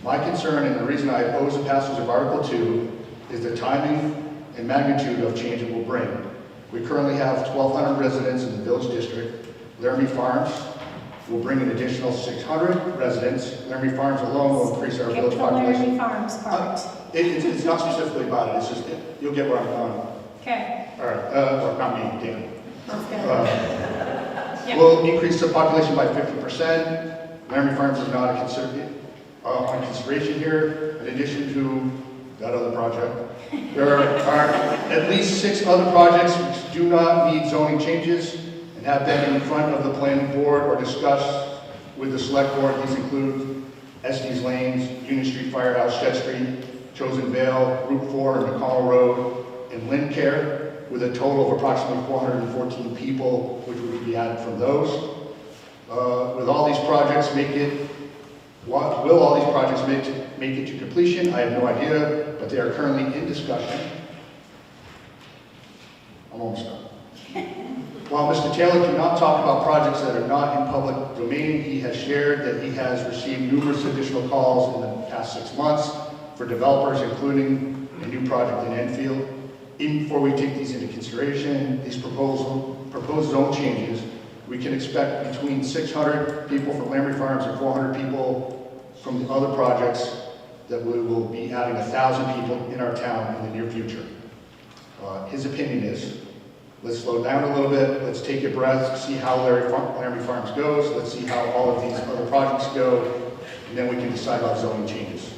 My concern and the reason I oppose the passage of Article 2 is the timing and magnitude of change it will bring. We currently have 1,200 residents in the village district. Laramie Farms will bring an additional 600 residents. Laramie Farms alone will increase our village population. Laramie Farms part. It's not specifically about it, it's just, you'll get where I'm going. Okay. All right, or not me, Dan. That's good. Yeah. Will increase the population by 50%. Laramie Farms is not on consideration here, in addition to that other project. There are at least 6 other projects which do not need zoning changes and have been in front of the planning board or discussed with the select board. These include Estes Lanes, Union Street Firehouse, Shed Street, Chosen Vale, Route 4, and McCall Road, and Lynn Care, with a total of approximately 414 people, which would be added from those. Will all these projects make it to completion? I have no idea, but they are currently in discussion. I'm almost done. While Mr. Taylor cannot talk about projects that are not in public domain, he has shared that he has received numerous additional calls in the past 6 months for developers, including a new project in Enfield. Even before we take these into consideration, these proposed zone changes, we can expect between 600 people from Lamprey Farms and 400 people from the other projects that we will be adding 1,000 people in our town in the near future. His opinion is, let's slow down a little bit, let's take a breath, see how Lamprey Farms goes, let's see how all of these other projects go, and then we can decide on zoning changes.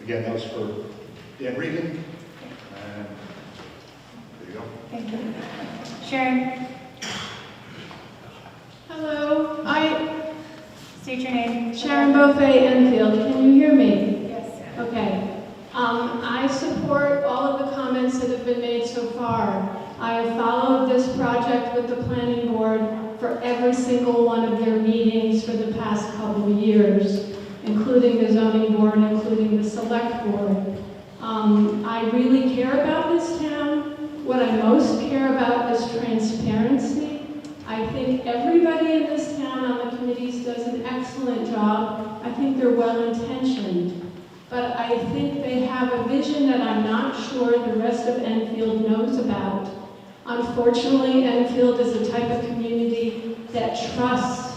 Again, that was for Dan Regan. And there you go. Thank you. Sharon, Hello, state your name. Sharon Beaufait, Enfield. Can you hear me? Yes. Okay. I support all of the comments that have been made so far. I have followed this project with the planning board for every single one of their meetings for the past couple of years, including the zoning board, including the select board. I really care about this town. What I most care about is transparency. I think everybody in this town on the committees does an excellent job. I think they're well-intentioned. But I think they have a vision that I'm not sure the rest of Enfield knows about. Unfortunately, Enfield is a type of community that trusts.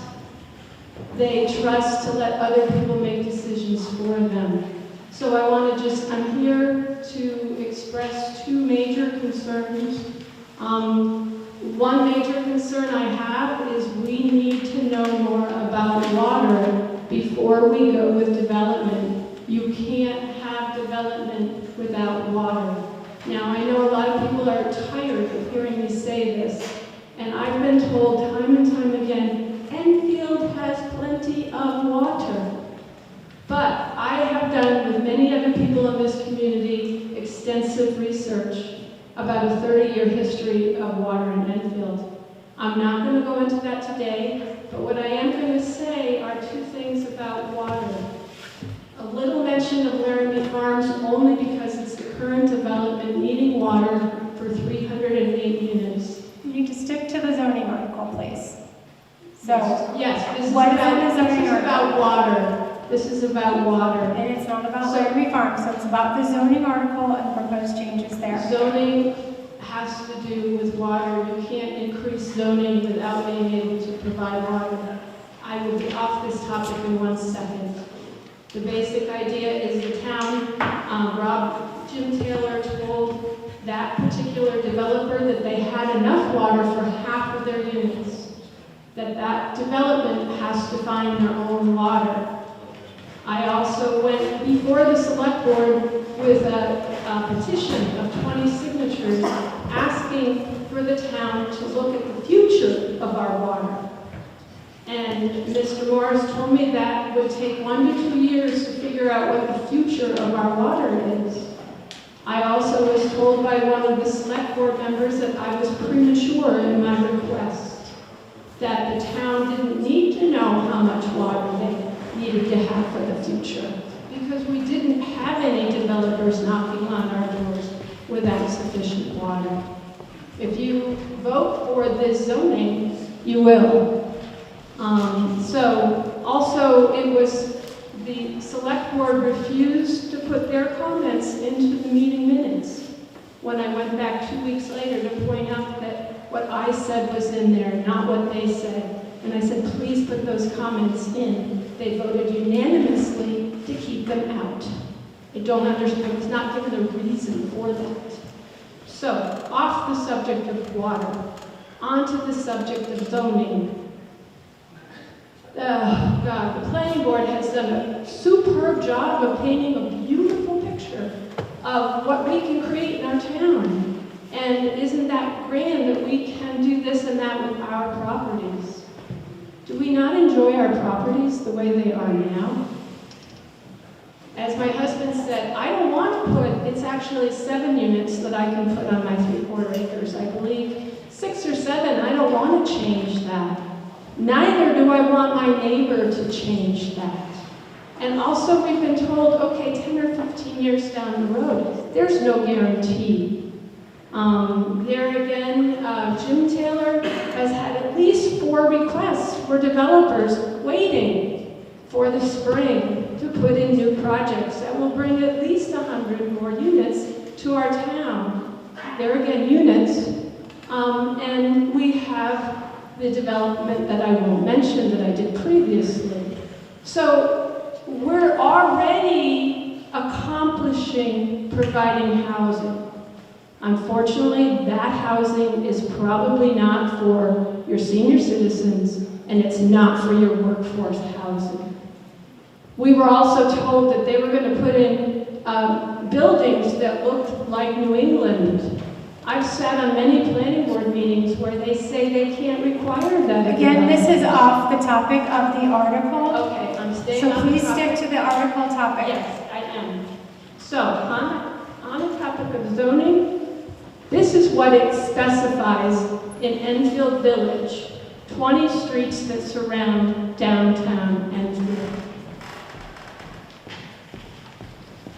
They trust to let other people make decisions for them. So I want to I'm here to express two major concerns. One major concern I have is we need to know more about water before we go with development. You can't have development without water. Now, I know a lot of people are tired of hearing me say this, and I've been told time and time again, Enfield has plenty of water. But I have done, with many other people in this community, extensive research about a 30-year history of water in Enfield. I'm not going to go into that today, but what I am going to say are two things about water. A little mention of Laramie Farms only because it's the current development needing water for 308 units. You need to stick to the zoning article, please. So, yes, this is what about, is the zoning this is about article? Water. This is about water. And it's not about Laramie Farms, so it's about the zoning article and proposed changes there. Zoning has to do with water. You can't increase zoning without being able to provide water. I will be off this topic in 1 second. The basic idea is the town, Jim Taylor told that particular developer that they had enough water for half of their units, that development has to find their own water. I also went before the select board with a petition of 20 signatures asking for the town to look at the future of our water. And Mr. Morris told me that would take 1 to 2 years to figure out what the future of our water is. I also was told by one of the select board members that I was premature in my request, that the town didn't need to know how much water they needed to have for the future, because we didn't have any developers knocking on our doors without sufficient water. If you vote for this zoning, you will. Also, it was the select board refused to put their comments into the meeting minutes when I went back 2 weeks later to point out that what I said was in there, not what they said. And I said, please put those comments in. They voted unanimously to keep them out. I don't understand, I was not given a reason for that. So, off the subject of water, onto the subject of zoning. God, the planning board has done a superb job of painting a beautiful picture of what we can create in our town. And isn't that grand that we can do this and that with our properties? Do we not enjoy our properties the way they are now? As my husband said, I don't want to put, it's actually 7 units that I can put on my 3/4 acres. I believe 6 or 7, I don't want to change that. Neither do I want my neighbor to change that. And also we've been told, okay, 10 or 15 years down the road, there's no guarantee. There again, Jim Taylor has had at least 4 requests for developers waiting for the spring to put in new projects that will bring at least 100 more units to our town. There again, units. And we have the development that I won't mention that I did previously. So we're already accomplishing providing housing. Unfortunately, that housing is probably not for your senior citizens, and it's not for your workforce housing. We were also told that they were going to put in buildings that looked like New England. I've sat on many planning board meetings where they say they can't require that. Again, this is off the topic of the article. Okay, I'm staying So on the please topic. stick to the article topic. Yes, I am. So, on the topic of zoning, this is what it specifies in Enfield Village, 20 streets that surround downtown Enfield.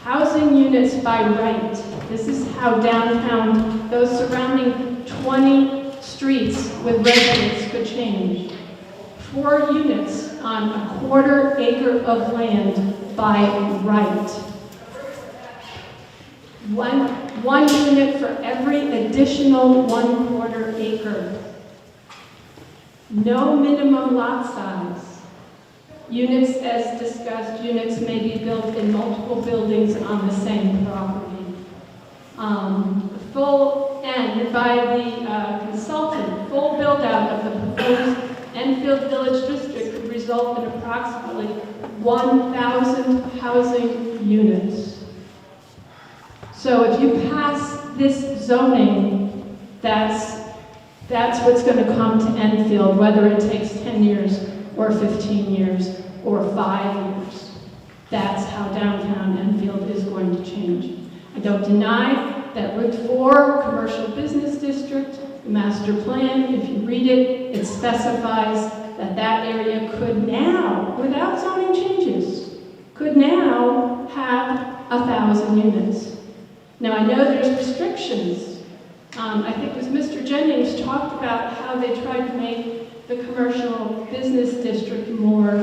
Housing units by right. This is how downtown, those surrounding 20 streets with residents could change. 4 units on a 1/4 acre of land by right. One unit for every additional 1/4 acre. No minimum lot size. Units, as discussed, units may be built in multiple buildings on the same property. And by the consultant, full build-out of the proposed Enfield Village District could result in approximately 1,000 housing units. So if you pass this zoning, that's what's going to come to Enfield, whether it takes 10 years or 15 years or 5 years. That's how downtown Enfield is going to change. I don't deny that Route 4 Commercial Business District, the master plan, if you read it, it specifies that that area could now, without zoning changes, could now have 1,000 units. Now I know there's restrictions. I think it was Mr. Jennings talked about how they tried to make the commercial business district more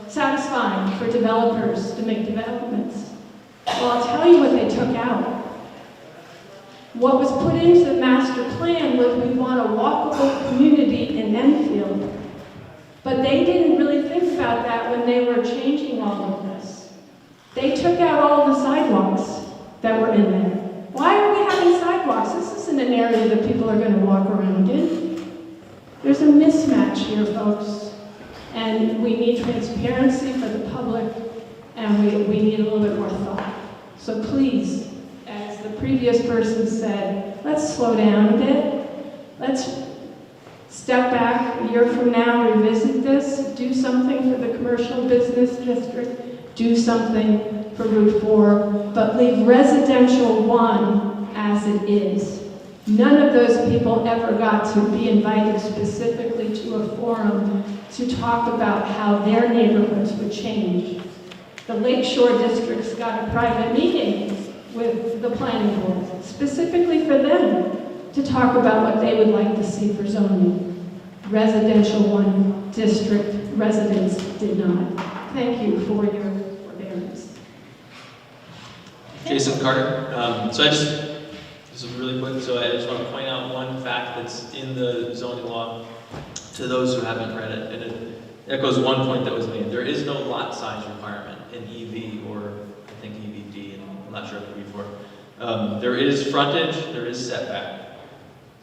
satisfying for developers to make developments. Well, I'll tell you what they took out. What was put into the master plan was we want a walkable community in Enfield. But they didn't really think about that when they were changing all of this. They took out all the sidewalks that were in there. Why are we having sidewalks? This isn't an area that people are going to walk around in. There's a mismatch here, folks. And we need transparency for the public, and we need a little bit more thought. So please, as the previous person said, let's slow down a bit. Let's step back a year from now, revisit this, do something for the commercial business district, do something for Route 4, but leave residential 1 as it is. None of those people ever got to be invited specifically to a forum to talk about how their neighborhoods would change. The Lakeshore District's got a private meeting with the planning board, specifically for them to talk about what they would like to see for zoning. Residential 1 district residents did not. Thank you for your forbearance. Jason Carter. This is really quick, so I just want to point out one fact that's in the zoning law to those who haven't read it, and it echoes one point that was made. There is no lot size requirement in EV or I think EVD, and I'm not sure if before. There is frontage, there is setback.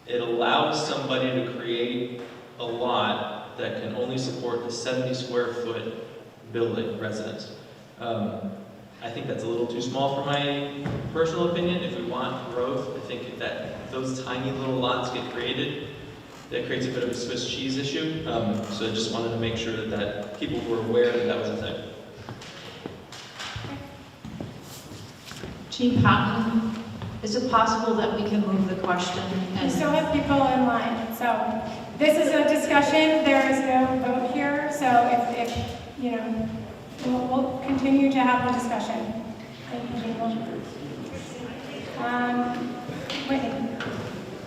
It allows somebody to create a lot that can only support the 70 square foot building residence. I think that's a little too small for my personal opinion. If we want growth, I think if those tiny little lots get created, that creates a bit of a Swiss cheese issue. So I just wanted to make sure that people were aware that that was a thing. Chief Patton, is it possible that we can move the question? We still have people in line, so this is a discussion. There is no vote here, so if you know, we'll continue to have the discussion.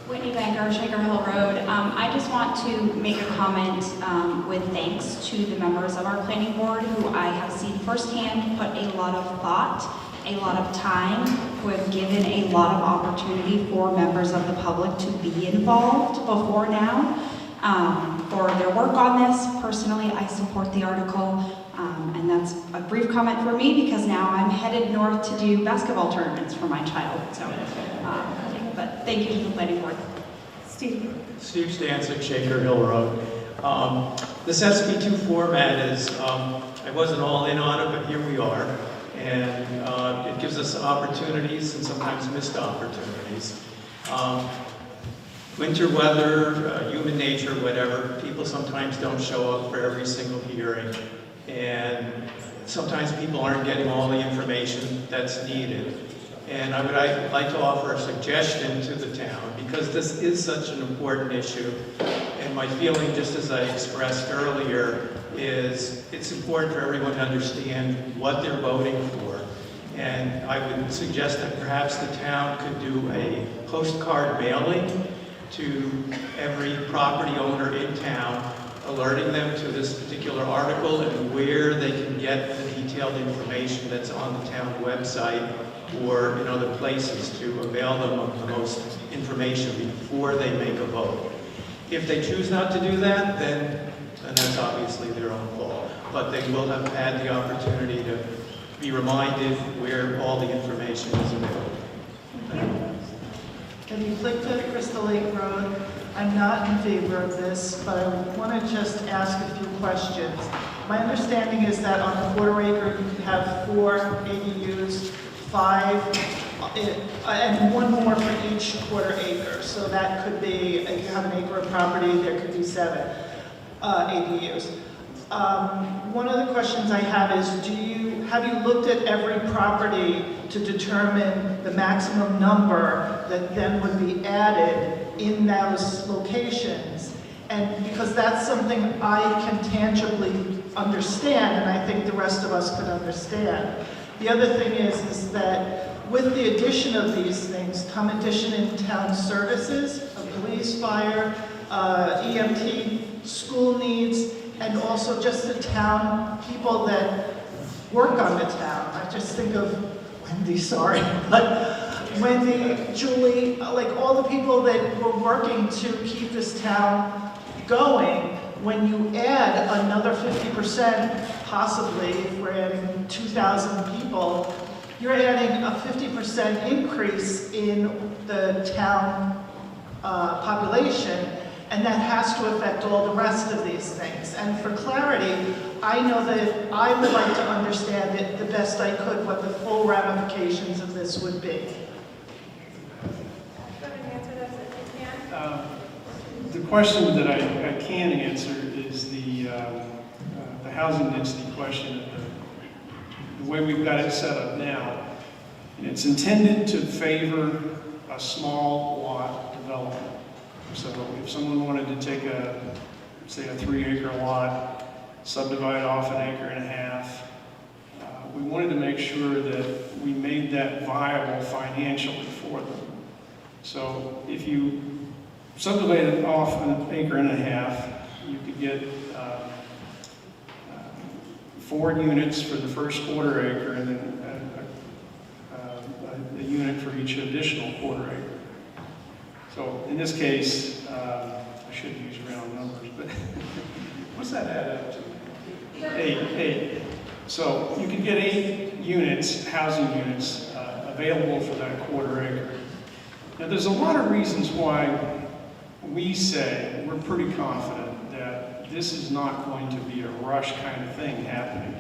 Whitney Banker, Shaker Hill Road. I just want to make a comment with thanks to the members of our planning board who I have seen firsthand put a lot of thought, a lot of time, who have given a lot of opportunity for members of the public to be involved before now for their work on this. Personally, I support the article. And that's a brief comment for me because now I'm headed north to do basketball tournaments for my child. So, but thank you to the planning board. Steve. Steve Stancic, Shaker Hill Road. This SB2 format is, I wasn't all in on it, but here we are. And it gives us opportunities and sometimes missed opportunities. Winter weather, human nature, whatever, people sometimes don't show up for every single hearing. And sometimes people aren't getting all the information that's needed. And I would like to offer a suggestion to the town, because this is such an important issue. And my feeling, just as I expressed earlier, is it's important for everyone to understand what they're voting for. And I would suggest that perhaps the town could do a postcard mailing to every property owner in town, alerting them to this particular article and where they can get the detailed information that's on the town website or in other places to avail them of the most information before they make a vote. If they choose not to do that, then that's obviously their own fault. But they will have had the opportunity to be reminded where all the information is available. If you click to Crystal Lake Road, I'm not in favor of this, but I want to just ask a few questions. My understanding is that on a quarter acre, you can have 4 ADUs, 5, and 1 more for each quarter acre. So that could be, if you have an acre of property, there could be 7 ADUs. One of the questions I have is, have you looked at every property to determine the maximum number that then would be added in those locations? And because that's something I can tangibly understand, and I think the rest of us could understand. The other thing is that with the addition of these things come addition in town services, of police, fire, EMT, school needs, and also just the town people that work on the town. I just think of Wendy, sorry, but Wendy, Julie, like all the people that were working to keep this town going. When you add another 50%, possibly, if we're adding 2,000 people, you're adding a 50% increase in the town population, and that has to affect all the rest of these things. And for clarity, I know that I would like to understand it the best I could, what the full ramifications of this would be. The question that I can answer is the housing density question. The way we've got it set up now, and it's intended to favor a small lot development. So if someone wanted to take say a 3-acre lot, subdivide off 1.5 acres, we wanted to make sure that we made that viable financially for them. So if you subdivide it off 1.5 acres, you could get 4 units for the first quarter acre and then a unit for each additional quarter acre. So in this case, I shouldn't use round numbers, but what's that add up to? 8. So you can get 8 units, housing units, available for that quarter acre. Now there's a lot of reasons why we say we're pretty confident that this is not going to be a rush kind of thing happening.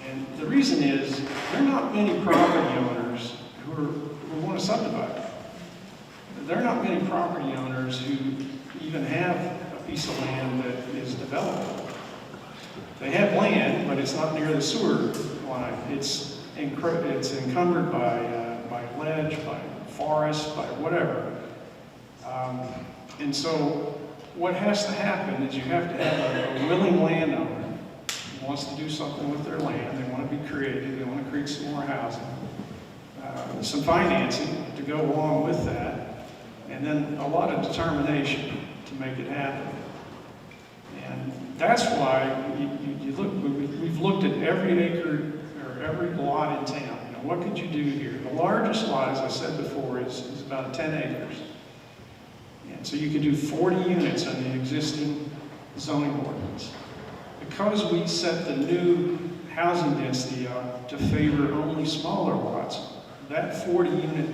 And the reason is there are not many property owners who want to subdivide. There are not many property owners who even have a piece of land that is developable. They have land, but it's not near the sewer line. It's encumbered by ledge, by forest, by whatever. And so what has to happen is you have to have a willing landowner who wants to do something with their land. They want to be creative. They want to create some more housing. some financing to go along with that, and then a lot of determination to make it happen. And that's why you look, we've looked at every acre or every lot in town. You know, what could you do here? The largest lot, as I said before, is about 10 acres. And so you could do 40 units on the existing zoning ordinance. Because we set the new housing density up to favor only smaller lots, that 40 unit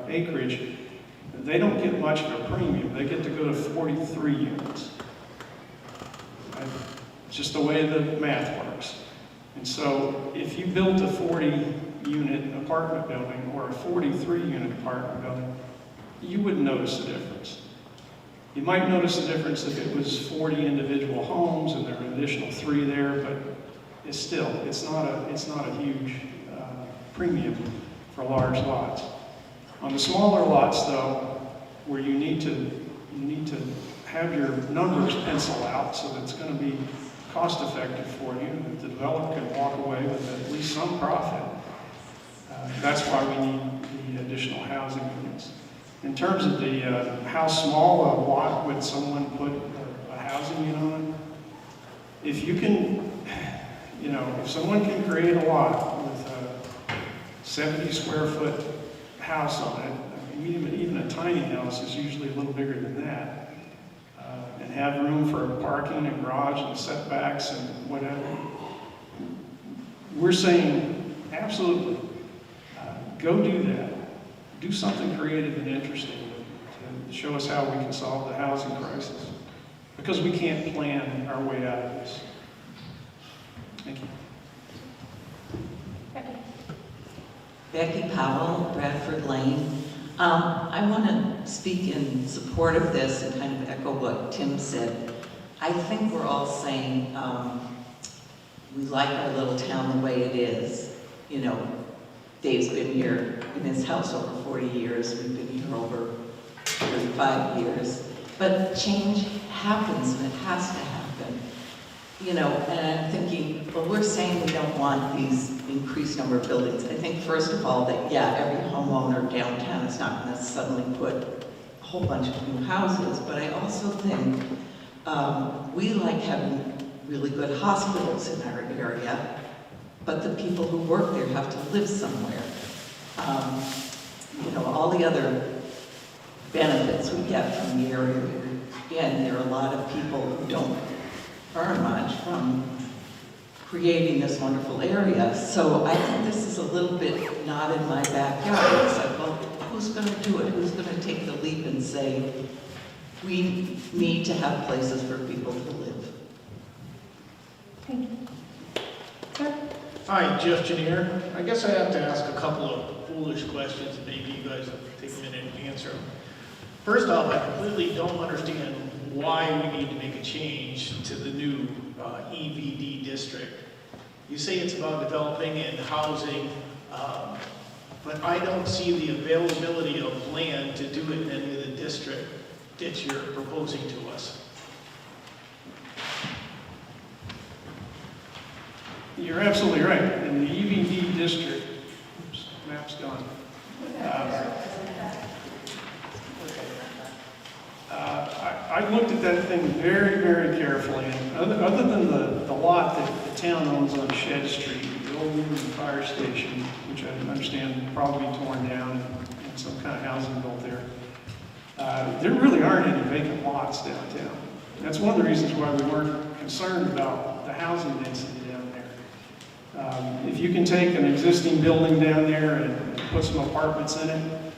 acreage, they don't get much of a premium. They get to go to 43 units. Right? It's just the way the math works. And so if you built a 40 unit apartment building or a 43 unit apartment building, you wouldn't notice the difference. You might notice the difference if it was 40 individual homes and there were an additional 3 there, but it's not a huge premium for large lots. On the smaller lots, though, where you need to have your numbers pencil out so that it's going to be cost effective for you, that the developer can walk away with at least some profit. That's why we need the additional housing units. In terms of the how small a lot would someone put a housing unit on, if you can, if someone can create a lot with a 70 square foot house on it, I mean, even a tiny house is usually a little bigger than that, and have room for parking and garage and setbacks and whatever, we're saying absolutely, go do that. Do something creative and interesting to show us how we can solve the housing crisis, because we can't plan our way out of this. Thank you. Becky Powell, Bradford Lane. I want to speak in support of this and kind of echo what Tim said. I think we're all saying we like our little town the way it is. Dave's been here in his house over 40 years. We've been here over 35 years. But change happens and it has to happen. And I'm thinking, well, we're saying we don't want these increased number of buildings. I think, first of all, that, yeah, every homeowner downtown is not going to suddenly put a whole bunch of new houses, but I also think we like having really good hospitals in our area, but the people who work there have to live somewhere. All the other benefits we get from the area. Again, there are a lot of people who don't earn much from creating this wonderful area. So I think this is a little bit not in my backyard. It's like, well, who's going to do it? Who's going to take the leap and say, we need to have places for people to live? Thank you. Sir? Hi, Jeff Janier. I guess I have to ask a couple of foolish questions, and maybe you guys will take a minute and answer them. First off, I completely don't understand why we need to make a change to the new EVD district. You say it's about developing and housing, but I don't see the availability of land to do it in any of the district that you're proposing to us. You're absolutely right. In the EVD district, oops, map's gone. I looked at that thing very, very carefully, and other than the lot that the town owns on Shed Street, the old Union Fire Station, which I understand probably torn down and some kind of housing built there, there really aren't any vacant lots downtown. That's one of the reasons why we weren't concerned about the housing density down there. If you can take an existing building down there and put some apartments in it,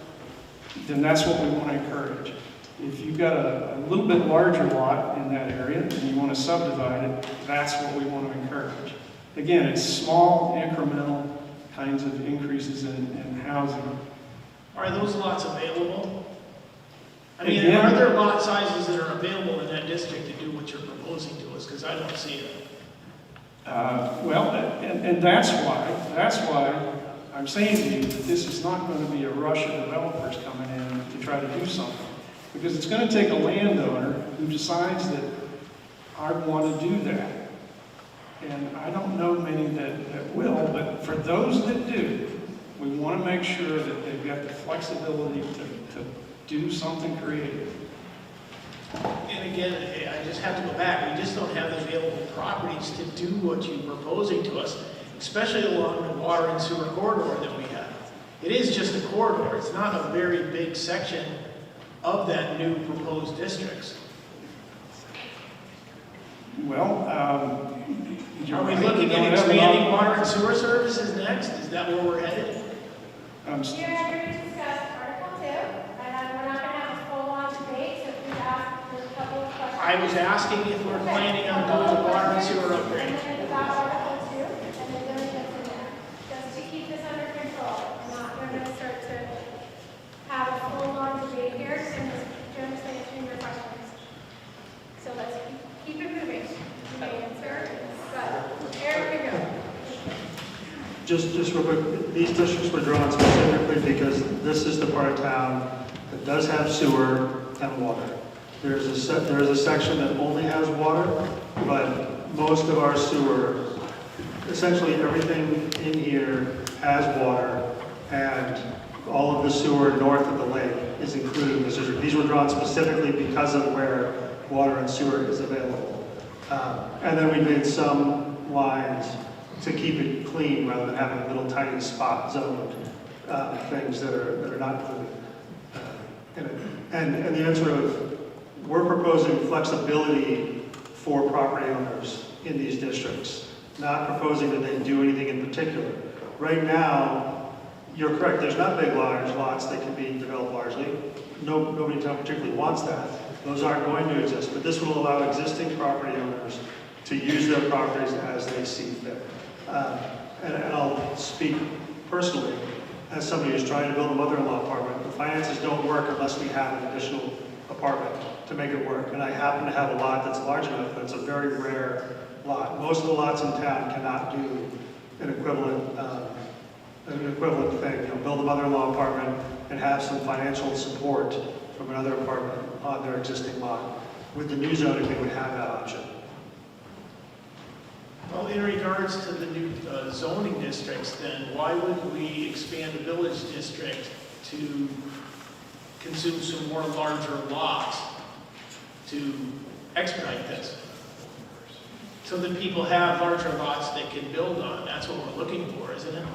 then that's what we want to encourage. If you've got a little bit larger lot in that area and you want to subdivide it, that's what we want to encourage. Again, it's small, incremental kinds of increases in housing. Are those lots available? I mean, are there lot sizes that are available in that district to do what you're proposing to us? Because I don't see it. Well, and that's why I'm saying to you that this is not going to be a rush of developers coming in to try to do something. Because it's going to take a landowner who decides that I want to do that. And I don't know many that will, but for those that do, We want to make sure that they've got the flexibility to do something creative. And again, I just have to go back, we just don't have the available properties to do what you're proposing to us, especially along the water and sewer corridor that we have. It is just a corridor, it's not a very big section of that new proposed districts. Well, you're Are we right, looking don't at have expanding enough- water and sewer services next? Is that where we're headed? You're going to discuss Article 2, and we're not going to have a full-on debate, so please ask a couple of questions. I was asking if we're planning on doing the water and sewer upgrade. And then about Article 2, and then doing this in there, just to keep this under control. I'm not going to start to have a full-on debate here, and just answering your questions. So let's keep it moving. You may answer, but Eric, you go. Just real quick, these districts were drawn specifically because this is the part of town that does have sewer and water. There is a section that only has water, but most of our sewer, essentially everything in here has water, and all of the sewer north of the lake is included in this district. These were drawn specifically because of where water and sewer is available. And then we made some lines to keep it clean rather than having little tiny spot zoned things that are not included in it. And the answer of, we're proposing flexibility for property owners in these districts, not proposing that they do anything in particular. Right now, you're correct, there's not big large lots that can be developed largely. Nobody in town particularly wants that. Those aren't going to exist, but this will allow existing property owners to use their properties as they see fit. And I'll speak personally, as somebody who's trying to build a mother-in-law apartment, the finances don't work unless we have an additional apartment to make it work. And I happen to have a lot that's large enough, but it's a very rare lot. Most of the lots in town cannot do an equivalent thing, build a mother-in-law apartment and have some financial support from another apartment on their existing lot. With the new zoning, we would have that option. Well, in regards to the new zoning districts, then why wouldn't we expand the village district to consume some more larger lots to expedite this? So that people have larger lots they can build on. That's what we're looking for, isn't it?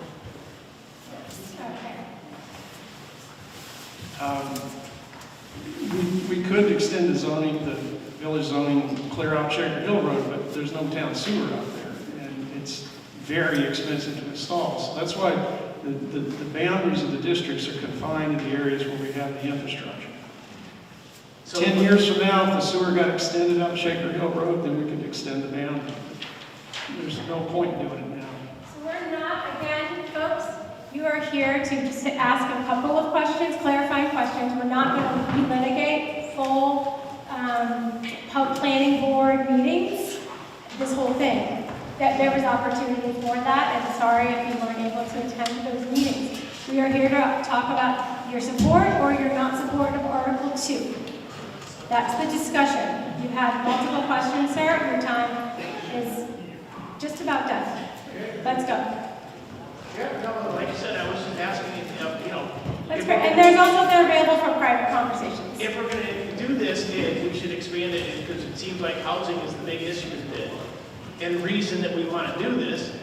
We could extend the zoning, the village zoning, clear out Shaker Hill Road, but there's no town sewer out there, and it's very expensive to install. So that's why the boundaries of the districts are confined to the areas where we have the infrastructure. So 10 years from now, if the sewer got extended up Shaker Hill Road, then we could extend the boundary. There's no point in doing it now. So we're not, again, folks, you are here to just ask a couple of questions, clarifying questions. We're not going to relitigate full planning board meetings, this whole thing. That there was opportunity for that, and sorry if you weren't able to attend those meetings. We are here to talk about your support or your not support of Article 2. That's the discussion. You have multiple questions, sir. Your time is just about done. Let's go. Yeah, no, like I said, I was just asking if, That's great. And there's also, they're available for private conversations. if we're going to do this, we should expand it because it seems like housing is the big issue today. And the reason that we want to do this,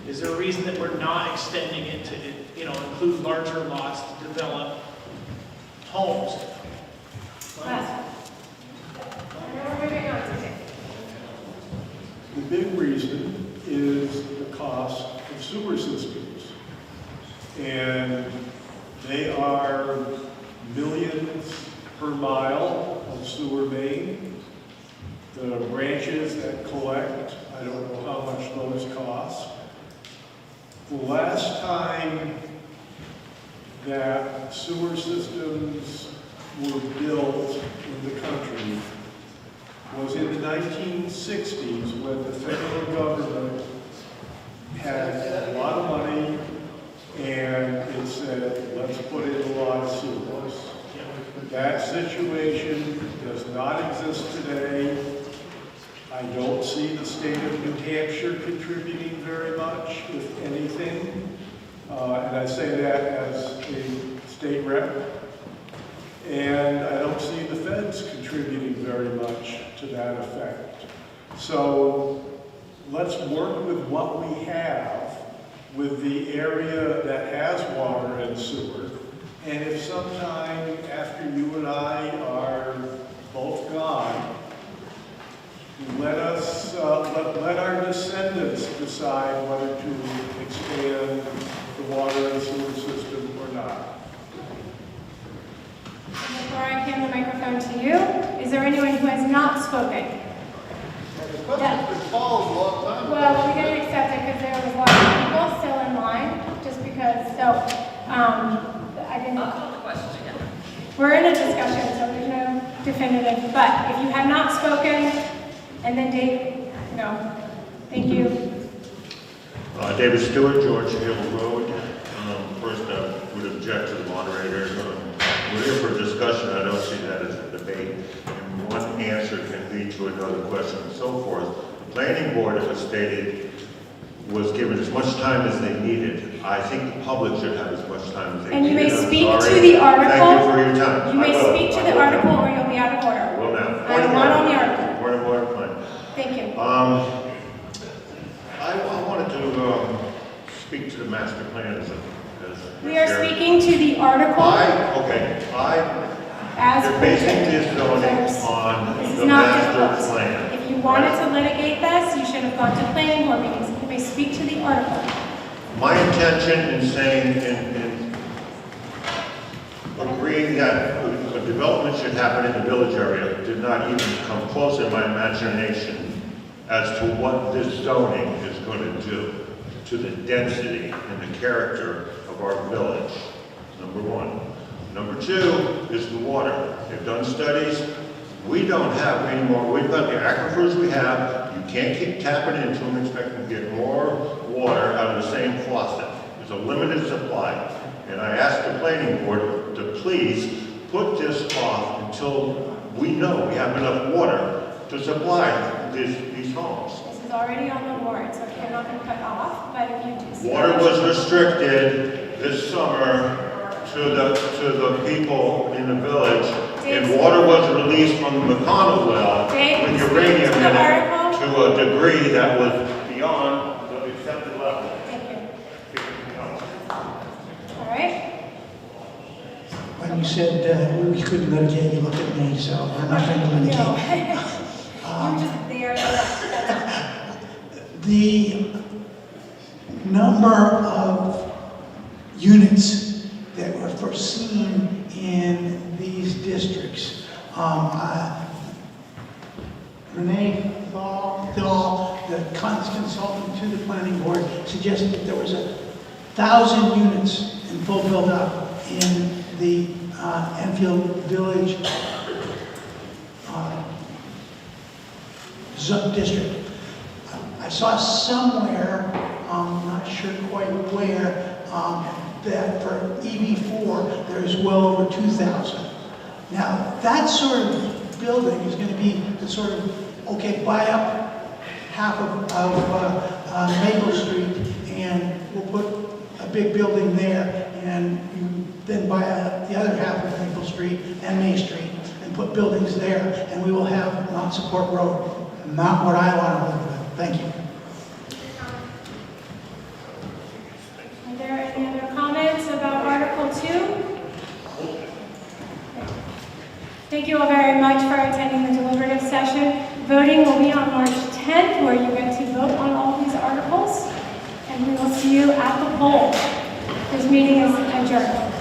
is there a reason that we're not extending it to, include larger lots to develop homes? The big reason is the cost of sewer systems. And they are millions per mile of sewer main. The branches that collect, I don't know how much those cost. The last time that sewer systems were built in the country was in the 1960s when the federal government had a lot of money and it said, let's put in a lot of sewers. That situation does not exist today. I don't see the state of New Hampshire contributing very much, if anything. And I say that as a state rep. And I don't see the feds contributing very much to that effect. So let's work with what we have with the area that has water and sewer. And if sometime after you and I are both gone, let us, let our descendants decide whether to expand the water and sewer system or not. Before I hand the microphone to you, is there anyone who has not spoken? The question's been followed a long time ago. Well, we didn't accept it because there was a lot of people still in line, just because, so, I didn't. I'll call the question again. We're in a discussion, so there's no definitive, but if you have not spoken, and then Dave, no. Thank you. David Stewart, George Hill Road. First, I would object to the moderator. We're here for a discussion. I don't see that as a debate. And one answer can lead to another question and so forth. The planning board, it was stated, was given as much time as they needed. I think the public should have as much time as they And you needed. may speak to the article. Thank you for your time. You may speak to the article or you'll be out of order. I will now. I am not on the article. Point of order, fine. Thank you. I wanted to speak to the master plan as We are speaking to the article. As They're basing this zoning This on is the not master difficult. plan. If you wanted to litigate this, you should have gone to planning board meetings. You may speak to the article. My intention in saying, in agreeing that a development should happen in the village area did not even come close in my imagination as to what this zoning is going to do to the density and the character of our village, number one. Number two is the water. They've done studies. We don't have any more. We've got the aquifers we have. You can't keep tapping into them expecting to get more water out of the same faucet. There's a limited supply. And I asked the planning board to please put this off until we know we have enough water to supply these homes. This is already on the warrant, so it cannot be cut off, but if you do. Water was restricted this summer to the people in the village, and water was released from the McConnell well with uranium in it to a degree that was beyond the accepted level. Thank you. All right. When you said we couldn't litigate, you looked at me, so I'm not going to litigate. You're just there. The number of units that were foreseen in these districts. Renee Thal, the consultant to the planning board, suggested that there was 1,000 units in full build-up in the Enfield Village district. I saw somewhere, I'm not sure quite where, that for EV4, there's well over 2,000. Now, that sort of building is going to be the sort of, okay, buy up half of Maple Street, and we'll put a big building there, and you then buy the other half of Maple Street and Main Street, and put buildings there, and we will have Mount Support Road. Not what I want to live with. Thank you. Are there any other comments about Article 2? Thank you all very much for attending the deliberative session. Voting will be on March 10th, where you get to vote on all these articles, and we will see you at the poll. This meeting is adjourned.